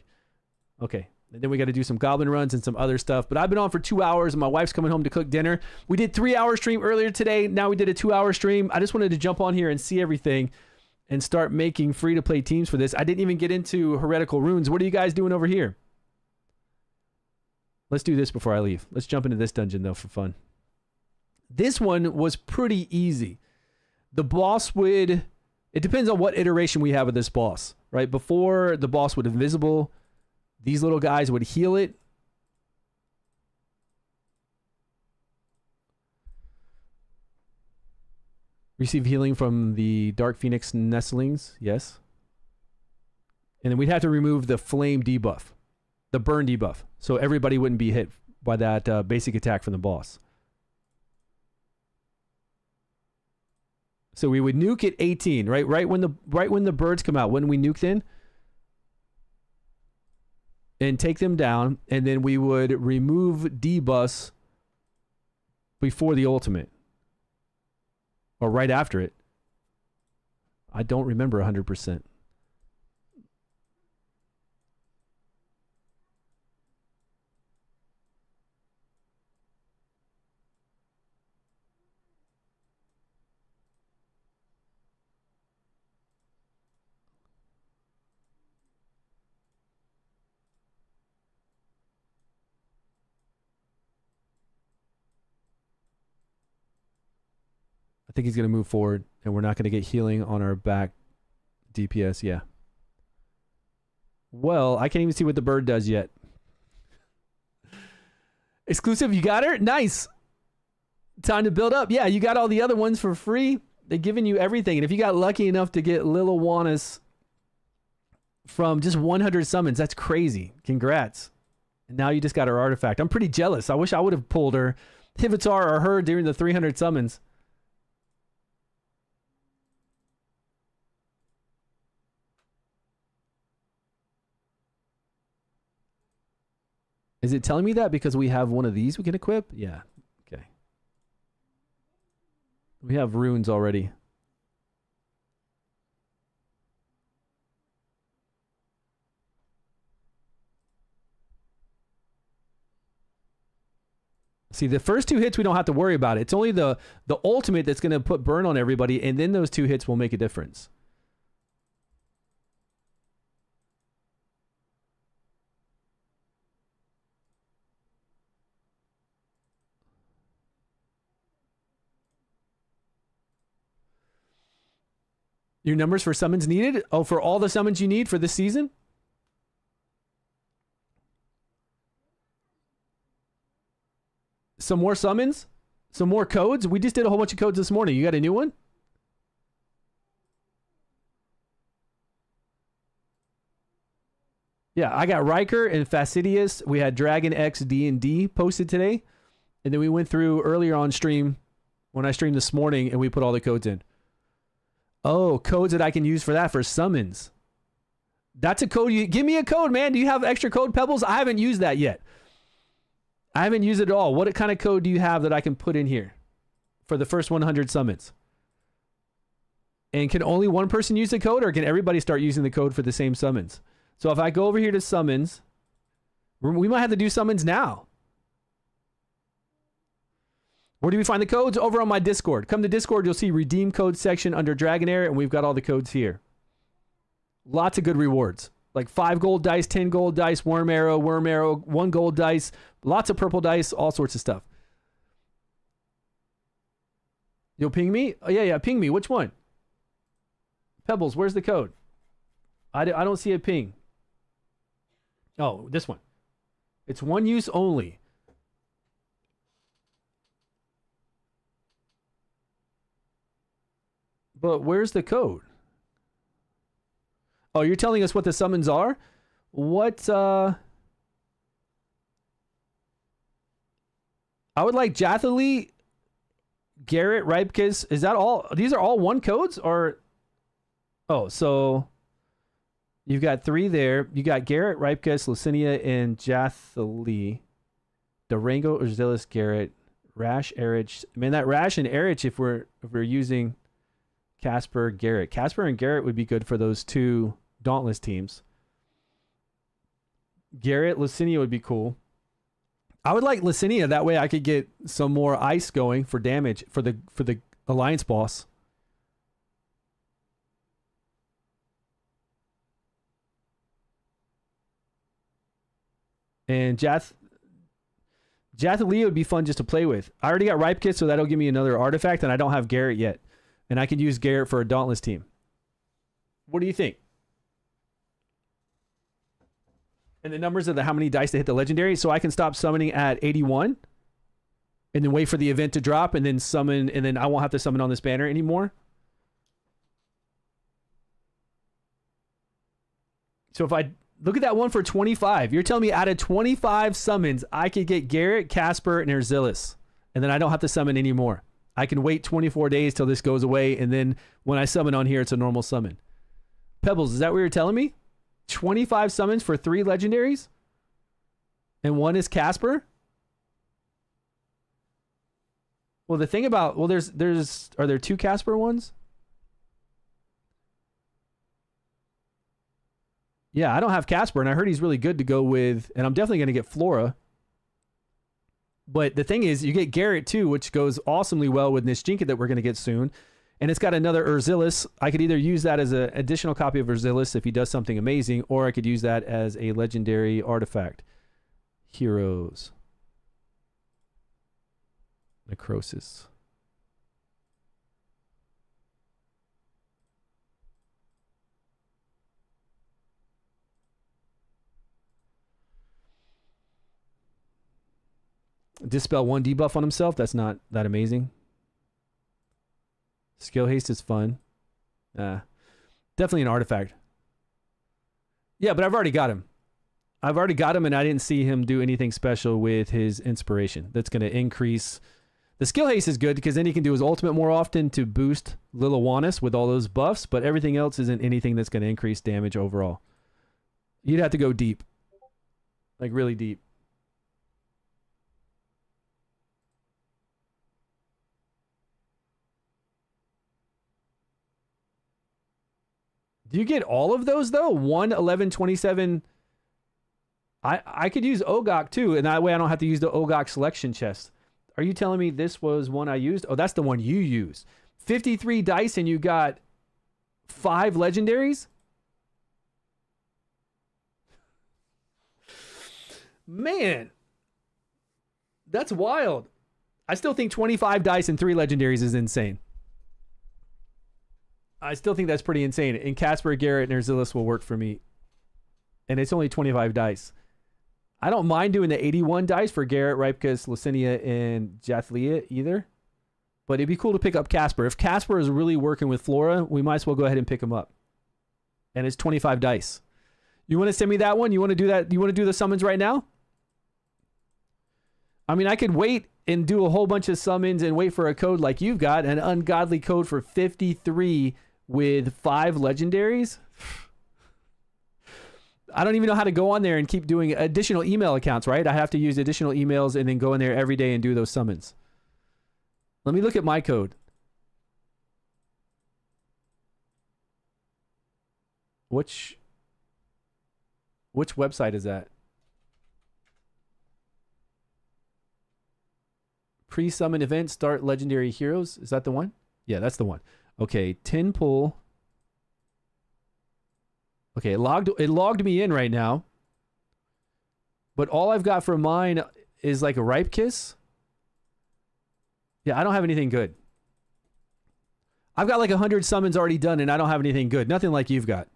Okay. And then we got to do some goblin runs and some other stuff. But I've been on for 2 hours and my wife's coming home to cook dinner. We did 3-hour stream earlier today. Now we did a 2-hour stream. I just wanted to jump on here and see everything and start making free-to-play teams for this. I didn't even get into Heretical Runes. What are you guys doing over here? Let's do this before I leave. Let's jump into this dungeon, though, for fun. This one was pretty easy. The boss would... It depends on what iteration we have of this boss, right? Before, the boss would invisible. These little guys would heal it. Receive healing from the Dark Phoenix Nestlings. Yes. And then we'd have to remove the flame debuff. The burn debuff. So everybody wouldn't be hit by that basic attack from the boss. So we would nuke at 18, right? Right when the birds come out, wouldn't we nuke then? And take them down, and then we would remove debuffs before the ultimate. Or right after it. I don't remember 100%. think he's going to move forward, and we're not going to get healing on our back DPS. Yeah. Well, I can't even see what the bird does yet. Exclusive, you got her? Nice. Time to build up. Yeah, you got all the other ones for free. They're giving you everything. And if you got lucky enough to get Lil Wanna's from just 100 summons, that's crazy. Congrats. And now you just got her artifact. I'm pretty jealous. I wish I would have pulled her Hivitar or her during the 300 summons. Is it telling me that because we have one of these we can equip? Yeah. Okay. We have runes already. See, the first 2 hits we don't have to worry about. It's only the ultimate that's going to put burn on everybody, and then those 2 hits will make a difference. Your numbers for summons needed? Oh, for all the summons you need for this season? Some more summons? Some more codes? We just did a whole bunch of codes this morning. You got a new one? Yeah, I got Riker and Fastidious. We had Dragon X D&D posted today. And then we went through earlier on stream when I streamed this morning and we put all the codes in. Oh, codes that I can use for that, for summons. That's a code. Give me a code, man. Do you have extra code, Pebbles? I haven't used that yet. I haven't used it at all. What kind of code do you have that I can put in here for the first 100 summons? And can only one person use the code, or can everybody start using the code for the same summons? So if I go over here to summons, we might have to do summons now. Where do we find the codes? Over on my Discord. Come to Discord, you'll see redeem code section under Dragonheir, and we've got all the codes here. Lots of good rewards. Like 5 gold dice, 10 gold dice, Wrymrrow, 1 gold dice, lots of purple dice, all sorts of stuff. You'll ping me? Oh, yeah, ping me. Which one? Pebbles, where's the code? I don't see a ping. Oh, this one. It's one use only. But where's the code? Oh, you're telling us what the summons are? What, I would like Jathali, Garrett, Ripekis. Is that all? These are all one codes? Or, oh, so you've got 3 there. You got Garrett, Ripekis, Lucinia, and Jathali. Durango, Urzilis, Garrett, Rash, Erich. Man, that Rash and Erich, if we're using Casper, Garrett. Casper and Garrett would be good for those 2 Dauntless teams. Garrett, Lucinia would be cool. I would like Lucinia. That way I could get some more ice going for damage for the Alliance boss. And Jathalia would be fun just to play with. I already got Ripe Kit, so that'll give me another artifact, and I don't have Garrett yet. And I could use Garrett for a Dauntless team. What do you think? And the numbers of how many dice to hit the legendary, so I can stop summoning at 81 and then wait for the event to drop and then summon, and then I won't have to summon on this banner anymore. So if I look at that one for 25, you're telling me out of 25 summons, I could get Garrett, Casper, and Erzilis, and then I don't have to summon anymore. I can wait 24 days till this goes away, and then when I summon on here, it's a normal summon. Pebbles, is that what you're telling me? 25 summons for 3 legendaries? And 1 is Casper? Well, the thing about... Well, are there 2 Casper ones? Yeah, I don't have Casper, and I heard he's really good to go with... And I'm definitely going to get Flora. But the thing is, you get Garrett too, which goes awesomely well with Nishjinka that we're going to get soon. And it's got another Erzilis. I could either use that as an additional copy of Erzilis if he does something amazing, or I could use that as a legendary artifact. Heroes. Necrosis. Dispel 1 debuff on himself. That's not that amazing. Skill haste is fun. Definitely an artifact. Yeah, but I've already got him. And I didn't see him do anything special with his inspiration. That's going to increase. The skill haste is good because then he can do his ultimate more often to boost Liliwannis with all those buffs, but everything else isn't anything that's going to increase damage overall. You'd have to go deep. Like really deep. Do you get all of those though? 1, 11, 27. I could use Ogok too, and that way I don't have to use the Ogok selection chest. Are you telling me this was one I used? Oh, that's the one you used. 53 dice and you got 5 legendaries? Man, that's wild. I still think 25 dice and 3 legendaries is insane. I still think that's pretty insane. And Casper, Garrett, and Erzilus will work for me. And it's only 25 dice. I don't mind doing the 81 dice for Garrett, Ripkus, Lucinia, and Jathlia either. But it'd be cool to pick up Casper. If Casper is really working with Flora, we might as well go ahead and pick him up. And it's 25 dice. You want to send me that one? You want to do that? You want to do the summons right now? I mean, I could wait and do a whole bunch of summons and wait for a code like you've got. An ungodly code for 53 with 5 legendaries. I don't even know how to go on there and keep doing additional email accounts, right? I have to use additional emails and then go in there every day and do those summons. Let me look at my code. Which website is that? Pre-summon event, start legendary heroes. Is that the one? Yeah, that's the one. Okay, 10 pull. Okay, it logged me in right now. But all I've got for mine is like a ripe kiss. Yeah, I don't have anything good. I've got like 100 summons already done and I don't have anything good. Nothing like you've got.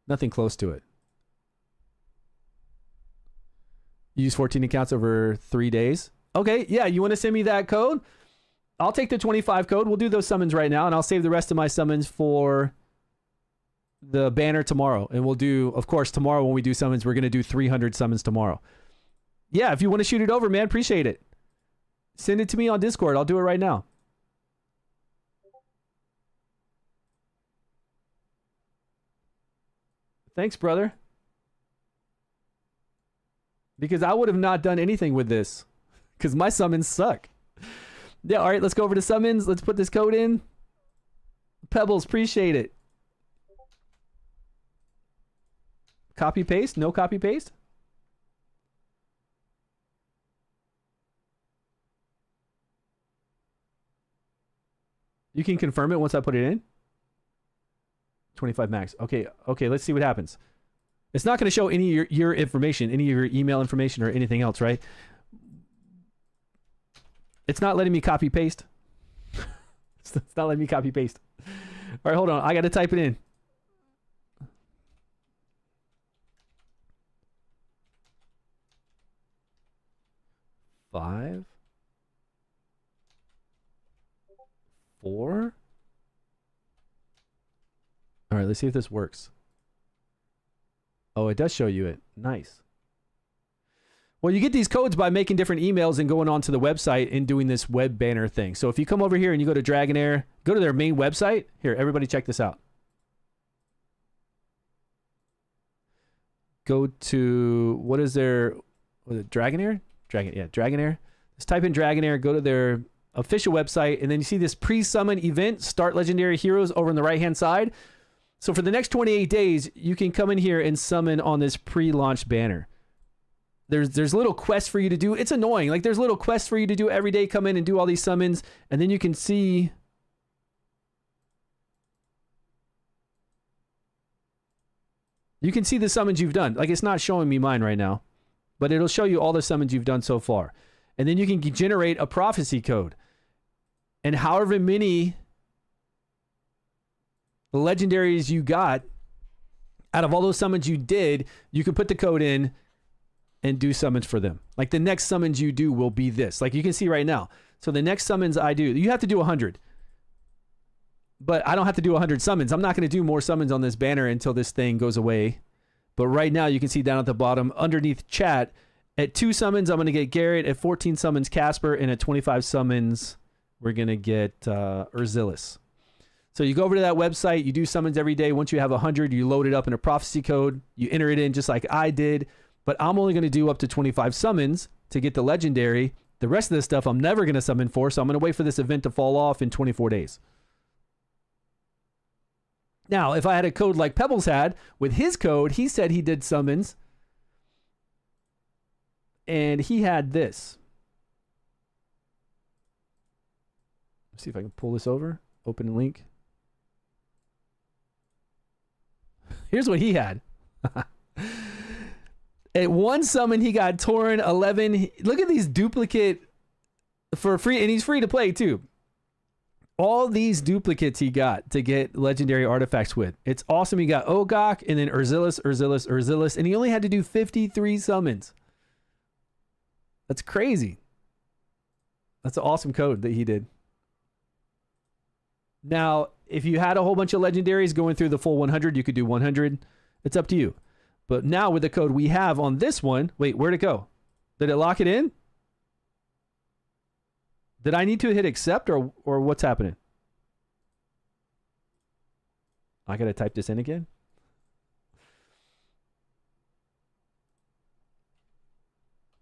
Nothing close to it. You use 14 accounts over 3 days. Okay, yeah, you want to send me that code? I'll take the 25 code. We'll do those summons right now and I'll save the rest of my summons for the banner tomorrow. And we'll do, of course, tomorrow when we do summons, we're going to do 300 summons tomorrow. Yeah, if you want to shoot it over, man, appreciate it. Send it to me on Discord. I'll do it right now. Thanks, brother. Because I would have not done anything with this. Because my summons suck. Yeah, all right, let's go over to summons. Let's put this code in. Pebbles, appreciate it. Copy paste? No copy paste? You can confirm it once I put it in. 25 max. Okay, let's see what happens. It's not going to show any of your information, any of your email information or anything else, right? It's not letting me copy paste. It's not letting me copy paste. All right, hold on. I got to type it in. Five, 4. All right, let's see if this works. Oh, it does show you it. Nice. Well, you get these codes by making different emails and going onto the website and doing this web banner thing. So if you come over here and you go to Dragonair, go to their main website. Here, everybody check this out. Go to, what is their, was it Dragonair? Dragonair. Just type in Dragonair, go to their official website, and then you see this pre-summon event, start legendary heroes over on the right-hand side. So for the next 28 days, you can come in here and summon on this pre-launch banner. There's little quests for you to do. It's annoying. Like there's little quests for you to do every day. Come in and do all these summons, and then you can see. You can see the summons you've done. Like it's not showing me mine right now, but it'll show you all the summons you've done so far. And then you can generate a prophecy code. And however many legendaries you got out of all those summons you did, you can put the code in and do summons for them. Like the next summons you do will be this. Like you can see right now. So the next summons I do, you have to do 100. But I don't have to do 100 summons. I'm not going to do more summons on this banner until this thing goes away. But right now you can see down at the bottom underneath chat, at 2 summons I'm going to get Garrett, at 14 summons Casper, and at 25 summons we're going to get Urzilis. So you go over to that website, you do summons every day. Once you have 100, you load it up in a prophecy code, you enter it in just like I did. But I'm only going to do up to 25 summons to get the legendary. The rest of this stuff I'm never going to summon for, so I'm going to wait for this event to fall off in 24 days. Now, if I had a code like Pebbles had, with his code, he said he did summons. And he had this. Let's see if I can pull this over. Open the link. Here's what he had. At 1 summon, he got Tauren 11. Look at these duplicate for free, and he's free to play too. All these duplicates he got to get legendary artifacts with. It's awesome. He got Ogok and then Urzilis, and he only had to do 53 summons. That's crazy. That's an awesome code that he did. Now, if you had a whole bunch of legendaries going through the full 100, you could do 100. It's up to you. But now with the code we have on this one, wait, where'd it go? Did it lock it in? Did I need to hit accept or what's happening? I gotta type this in again.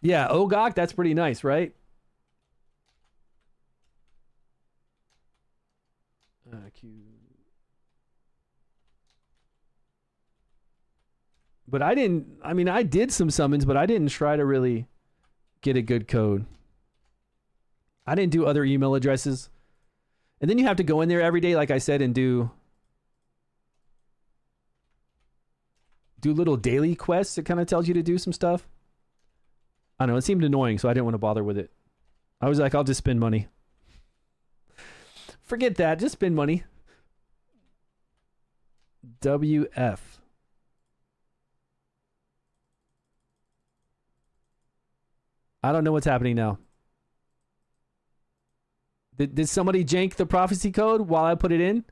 Yeah, Ogok, that's pretty nice, right? But I did some summons, but I didn't try to really get a good code. I didn't do other email addresses. And then you have to go in there every day, like I said, and do little daily quests. It kind of tells you to do some stuff. I don't know. It seemed annoying, so I didn't want to bother with it. I was like, I'll just spend money. Forget that. Just spend money. WF. I don't know what's happening now. Did somebody jank the prophecy code while I put it in?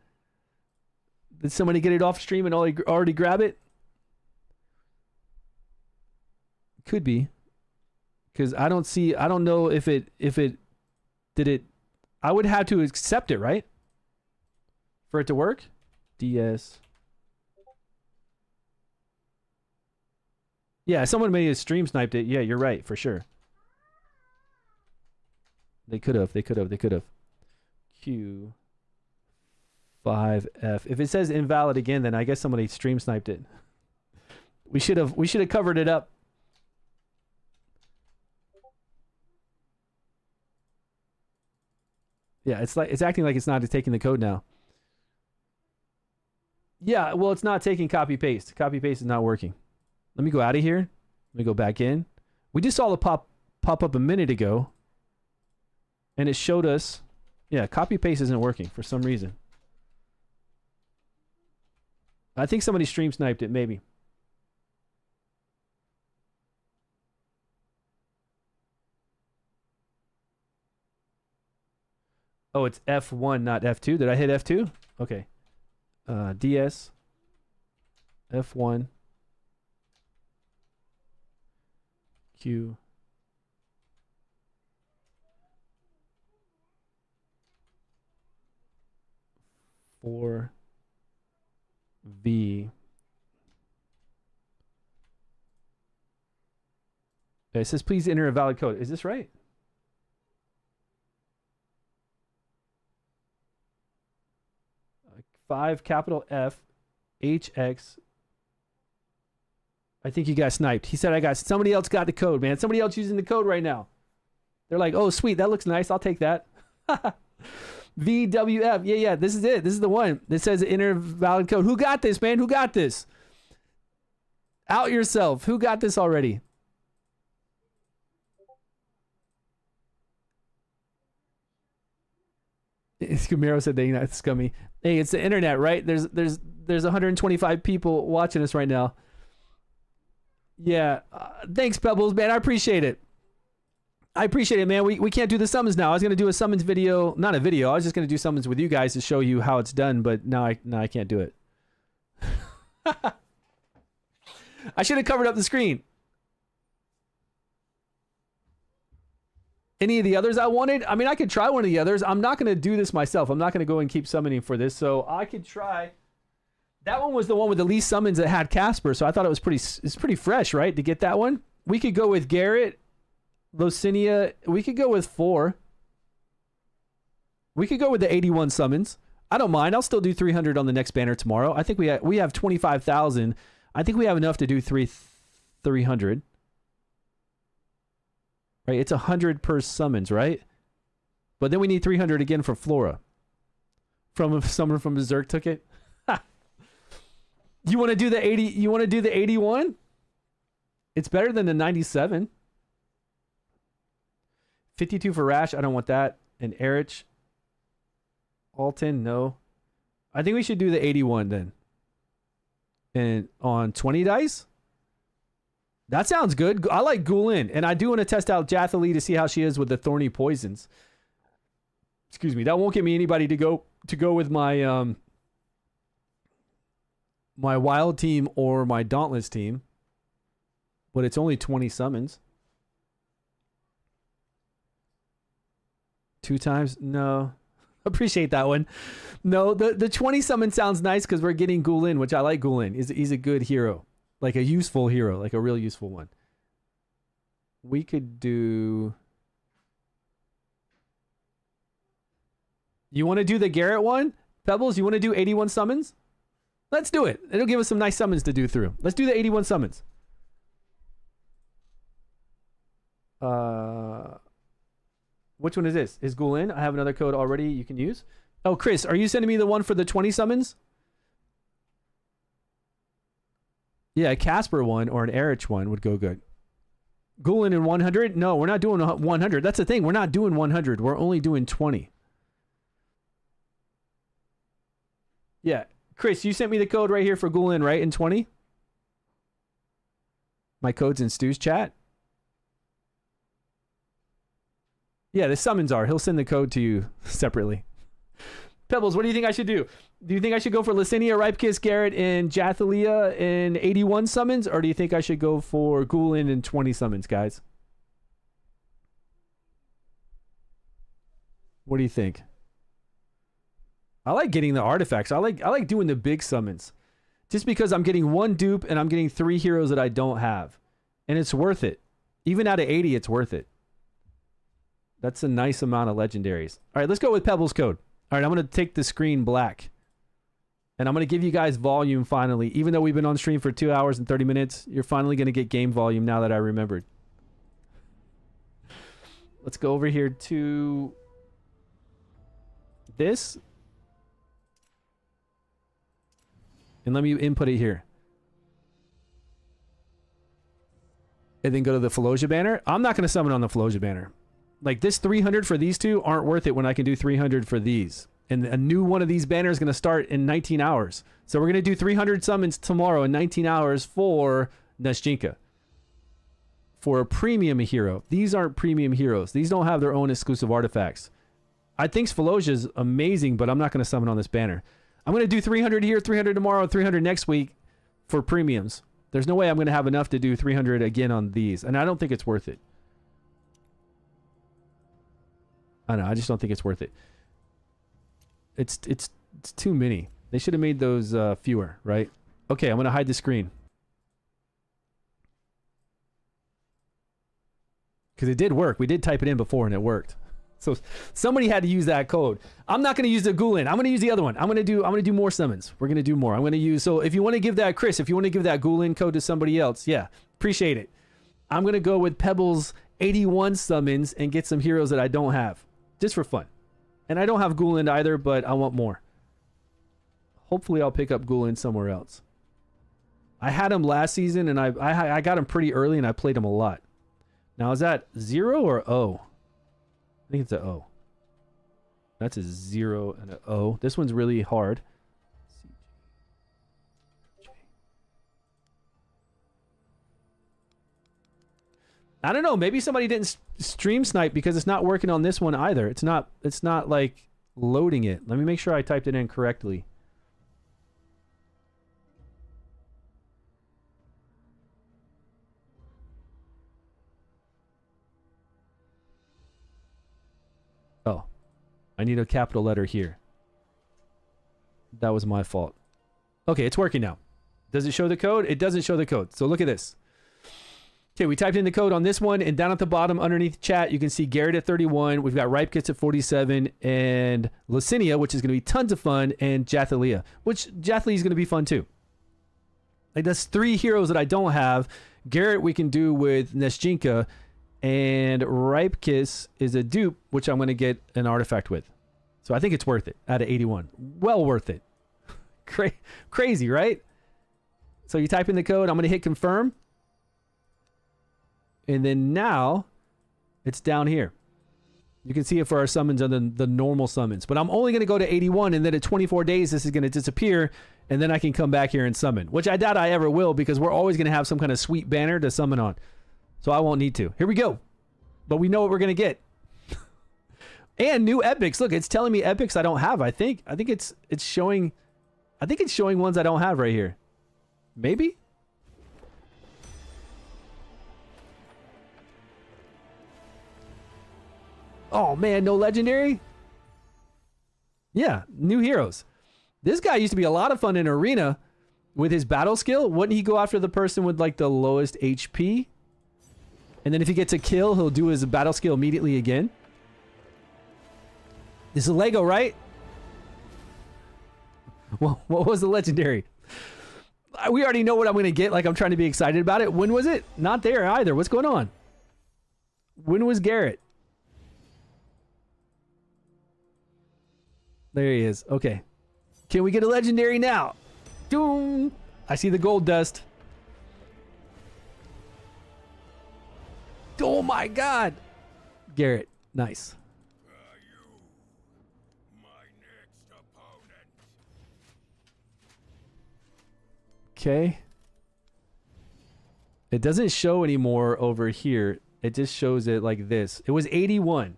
Did somebody get it off stream and already grab it? Could be. Because I don't know if it did it. I would have to accept it, right? For it to work? DS. Yeah, someone made a stream sniped it. Yeah, you're right, for sure. They could have. Q 5F. If it says invalid again, then I guess somebody stream sniped it. We should have covered it up. Yeah, it's acting like it's not taking the code now. Yeah, well, it's not taking copy paste. Copy paste is not working. Let me go out of here. Let me go back in. We just saw the pop up a minute ago. And it showed us, yeah, copy paste isn't working for some reason. I think somebody stream sniped it, maybe. Oh, it's F1, not F2. Did I hit F2? Okay. DS. F1. Q. Or V. It says please enter a valid code. Is this right? Five capital F HX. I think you got sniped. He said somebody else got the code, man. Somebody else using the code right now. They're like, oh sweet, that looks nice. I'll take that. VWF. Yeah, this is it. This is the one that says enter valid code. Who got this, man? Who got this? Out yourself. Who got this already? Camaro said they not scummy. Hey, it's the internet, right? There's 125 people watching us right now. Yeah. Thanks, Pebbles, man. I appreciate it. I appreciate it, man. We can't do the summons now. I was going to do a summons video. Not a video. I was just going to do summons with you guys to show you how it's done, but now I can't do it. I should have covered up the screen. Any of the others I wanted? I mean, I could try one of the others. I'm not going to do this myself. I'm not going to go and keep summoning for this, so I could try. That one was the one with the least summons that had Casper, so I thought it's pretty fresh, right, to get that one. We could go with Garrett, Locinia. We could go with 4. We could go with the 81 summons. I don't mind. I'll still do 300 on the next banner tomorrow. I think we have 25,000. I think we have enough to do 300. Right, it's 100 per summons, right? But then we need 300 again for Flora. From someone from Berserk took it. You want to do the 80? You want to do the 81? It's better than the 97. 52 for Rash. I don't want that. And Erich. Alton, no. I think we should do the 81 then. And on 20 dice? That sounds good. I like Gulen, and I do want to test out Jathalee to see how she is with the thorny poisons. Excuse me. That won't get me anybody to go with my my wild team or my dauntless team. But it's only 20 summons. 2 times? No. Appreciate that one. No, the 20 summon sounds nice because we're getting Gulen, which I like Gulen. He's a good hero. Like a useful hero, like a real useful one. We could do... You want to do the Garrett one? Pebbles, you want to do 81 summons? Let's do it. It'll give us some nice summons to do through. Let's do the 81 summons. Which one is this? Is Gulen? I have another code already you can use. Oh, Chris, are you sending me the one for the 20 summons? Yeah, a Casper one or an Erich one would go good. Gulen in 100? No, we're not doing 100. That's the thing. We're not doing 100. We're only doing 20. Yeah. Chris, you sent me the code right here for Gulen, right? In 20? My code's in Stew's chat. Yeah, the summons are. He'll send the code to you separately. Pebbles, what do you think I should do? Do you think I should go for Licinia, Ripekiss, Garrett, and Jathalia in 81 summons? Or do you think I should go for Gulen in 20 summons, guys? What do you think? I like getting the artifacts. I like doing the big summons. Just because I'm getting 1 dupe and I'm getting 3 heroes that I don't have. And it's worth it. Even out of 80, it's worth it. That's a nice amount of legendaries. All right, let's go with Pebbles code. All right, I'm going to take the screen black. And I'm going to give you guys volume finally. Even though we've been on stream for 2 hours and 30 minutes, you're finally going to get game volume now that I remembered. Let's go over here to this. And let me input it here. And then go to the Fallujah banner. I'm not going to summon on the Fallujah banner. Like this 300 for these two aren't worth it when I can do 300 for these. And a new one of these banners is going to start in 19 hours. So we're going to do 300 summons tomorrow in 19 hours for Nashjinka. For a premium hero. These aren't premium heroes. These don't have their own exclusive artifacts. I think Fallujah is amazing, but I'm not going to summon on this banner. I'm going to do 300 here, 300 tomorrow, 300 next week for premiums. There's no way I'm going to have enough to do 300 again on these. And I don't think it's worth it. I don't know. I just don't think it's worth it. It's too many. They should have made those fewer, right? Okay, I'm going to hide the screen. Because it did work. We did type it in before and it worked. So somebody had to use that code. I'm not going to use the Gulen. I'm going to use the other one. I'm going to do more summons. We're going to do more. I'm going to use... So if you want to give that, Chris, if you want to give that Gulen code to somebody else, yeah, appreciate it. I'm going to go with Pebbles 81 summons and get some heroes that I don't have. Just for fun. And I don't have Gulen either, but I want more. Hopefully I'll pick up Gulen somewhere else. I had him last season and I got him pretty early and I played him a lot. Now is that 0 or O? I think it's an O. That's a 0 and an O. This one's really hard. I don't know. Maybe somebody didn't stream snipe because it's not working on this one either. It's not like loading it. Let me make sure I typed it in correctly. Oh, I need a capital letter here. That was my fault. Okay, it's working now. Does it show the code? It doesn't show the code. So look at this. Okay, we typed in the code on this one, and down at the bottom underneath chat, you can see Garrett at 31. We've got Ripe Kits at 47, and Licinia, which is going to be tons of fun, and Jathalia, which Jathalia is going to be fun too. Like, that's 3 heroes that I don't have. Garrett we can do with Neschinka, and Ripe Kiss is a dupe, which I'm going to get an artifact with. So I think it's worth it out of 81. Well worth it. Crazy, right? So you type in the code. I'm going to hit confirm. And then now it's down here. You can see it for our summons on the normal summons. But I'm only going to go to 81, and then at 24 days, this is going to disappear. And then I can come back here and summon, which I doubt I ever will because we're always going to have some kind of sweet banner to summon on. So I won't need to. Here we go. But we know what we're going to get. And new epics. Look, it's telling me epics I don't have. I think it's showing ones I don't have right here. Maybe? Oh man, no legendary? Yeah, new heroes. This guy used to be a lot of fun in arena with his battle skill. Wouldn't he go after the person with like the lowest HP? And then if he gets a kill, he'll do his battle skill immediately again. This is Lego, right? Well, what was the legendary? We already know what I'm going to get. Like, I'm trying to be excited about it. When was it? Not there either. What's going on? When was Garrett? There he is. Okay. Can we get a legendary now? Doom. I see the gold dust. Oh my god. Garrett. Nice. Okay. It doesn't show anymore over here. It just shows it like this. It was 81.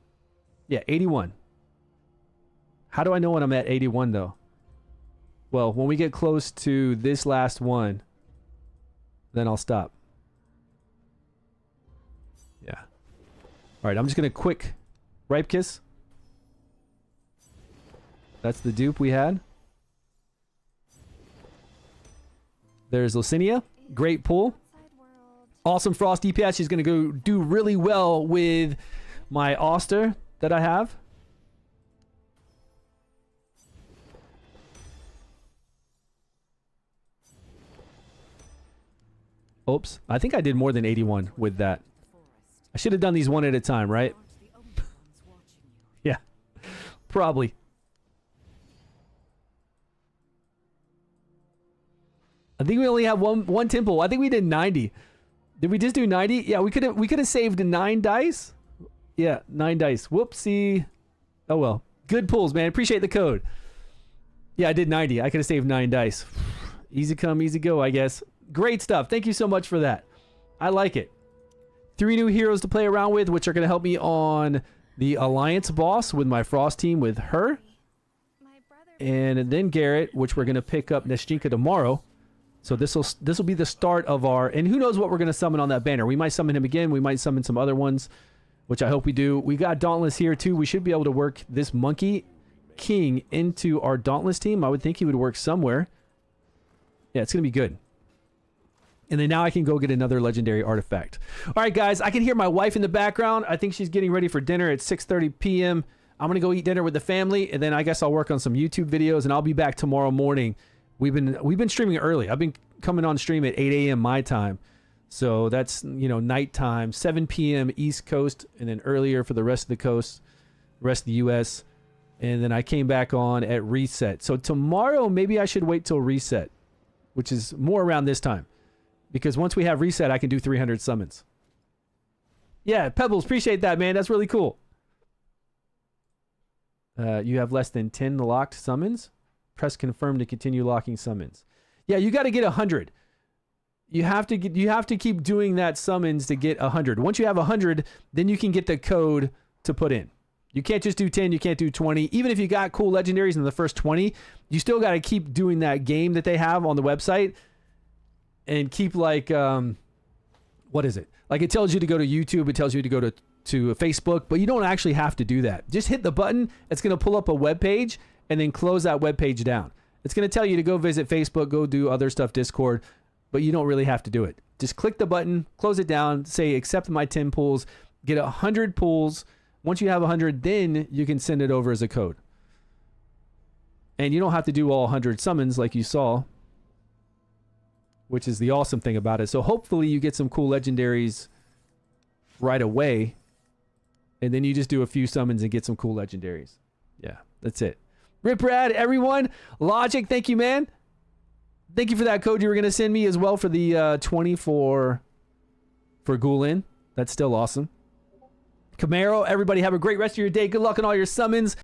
Yeah, 81. How do I know when I'm at 81 though? Well, when we get close to this last one, then I'll stop. Yeah. All right, I'm just going to quick Ripe Kiss. That's the dupe we had. There's Licinia. Great pull. Awesome Frost DPS. She's going to go do really well with my Oster that I have. Oops. I think I did more than 81 with that. I should have done these one at a time, right? Yeah. Probably. I think we only have one temple. I think we did 90. Did we just do 90? Yeah, we could have saved 9 dice. Yeah, 9 dice. Whoopsie. Oh well. Good pulls, man. Appreciate the code. Yeah, I did 90. I could have saved 9 dice. Easy come, easy go, I guess. Great stuff. Thank you so much for that. I like it. 3 new heroes to play around with, which are going to help me on the Alliance boss with my Frost team with her. And then Garrett, which we're going to pick up Neschinka tomorrow. So this will be the start of our, and who knows what we're going to summon on that banner. We might summon him again. We might summon some other ones, which I hope we do. We got Dauntless here too. We should be able to work this Monkey King into our Dauntless team. I would think he would work somewhere. Yeah, it's going to be good. And then now I can go get another legendary artifact. All right, guys, I can hear my wife in the background. I think she's getting ready for dinner at 6:30 p.m. I'm going to go eat dinner with the family, and then I guess I'll work on some YouTube videos, and I'll be back tomorrow morning. We've been streaming early. I've been coming on stream at 8 a.m. my time. So that's, nighttime, 7 p.m. East Coast, and then earlier for the rest of the coast, rest of the U.S. And then I came back on at reset. So tomorrow, maybe I should wait till reset, which is more around this time. Because once we have reset, I can do 300 summons. Yeah, Pebbles, appreciate that, man. That's really cool. You have less than 10 locked summons. Press confirm to continue locking summons. Yeah, you got to get 100. you have to keep doing that summons to get 100. Once you have 100, then you can get the code to put in. You can't just do 10, you can't do 20. Even if you got cool legendaries in the first 20, you still got to keep doing that game that they have on the website and keep like what is it? Like it tells you to go to YouTube, it tells you to go to Facebook, but you don't actually have to do that. Just hit the button, it's going to pull up a web page and then close that web page down. It's going to tell you to go visit Facebook, go do other stuff, Discord, but you don't really have to do it. Just click the button, close it down, say accept my 10 pulls, get 100 pulls. Once you have 100, then you can send it over as a code. And you don't have to do all 100 summons like you saw, which is the awesome thing about it. So hopefully you get some cool legendaries right away, and then you just do a few summons and get some cool legendaries. Yeah, that's it. Rip Rad, everyone. Logic, thank you, man. Thank you for that code you were going to send me as well for the 20 for Ghoulin. That's still awesome. Camaro, everybody have a great rest of your day. Good luck on all your summons.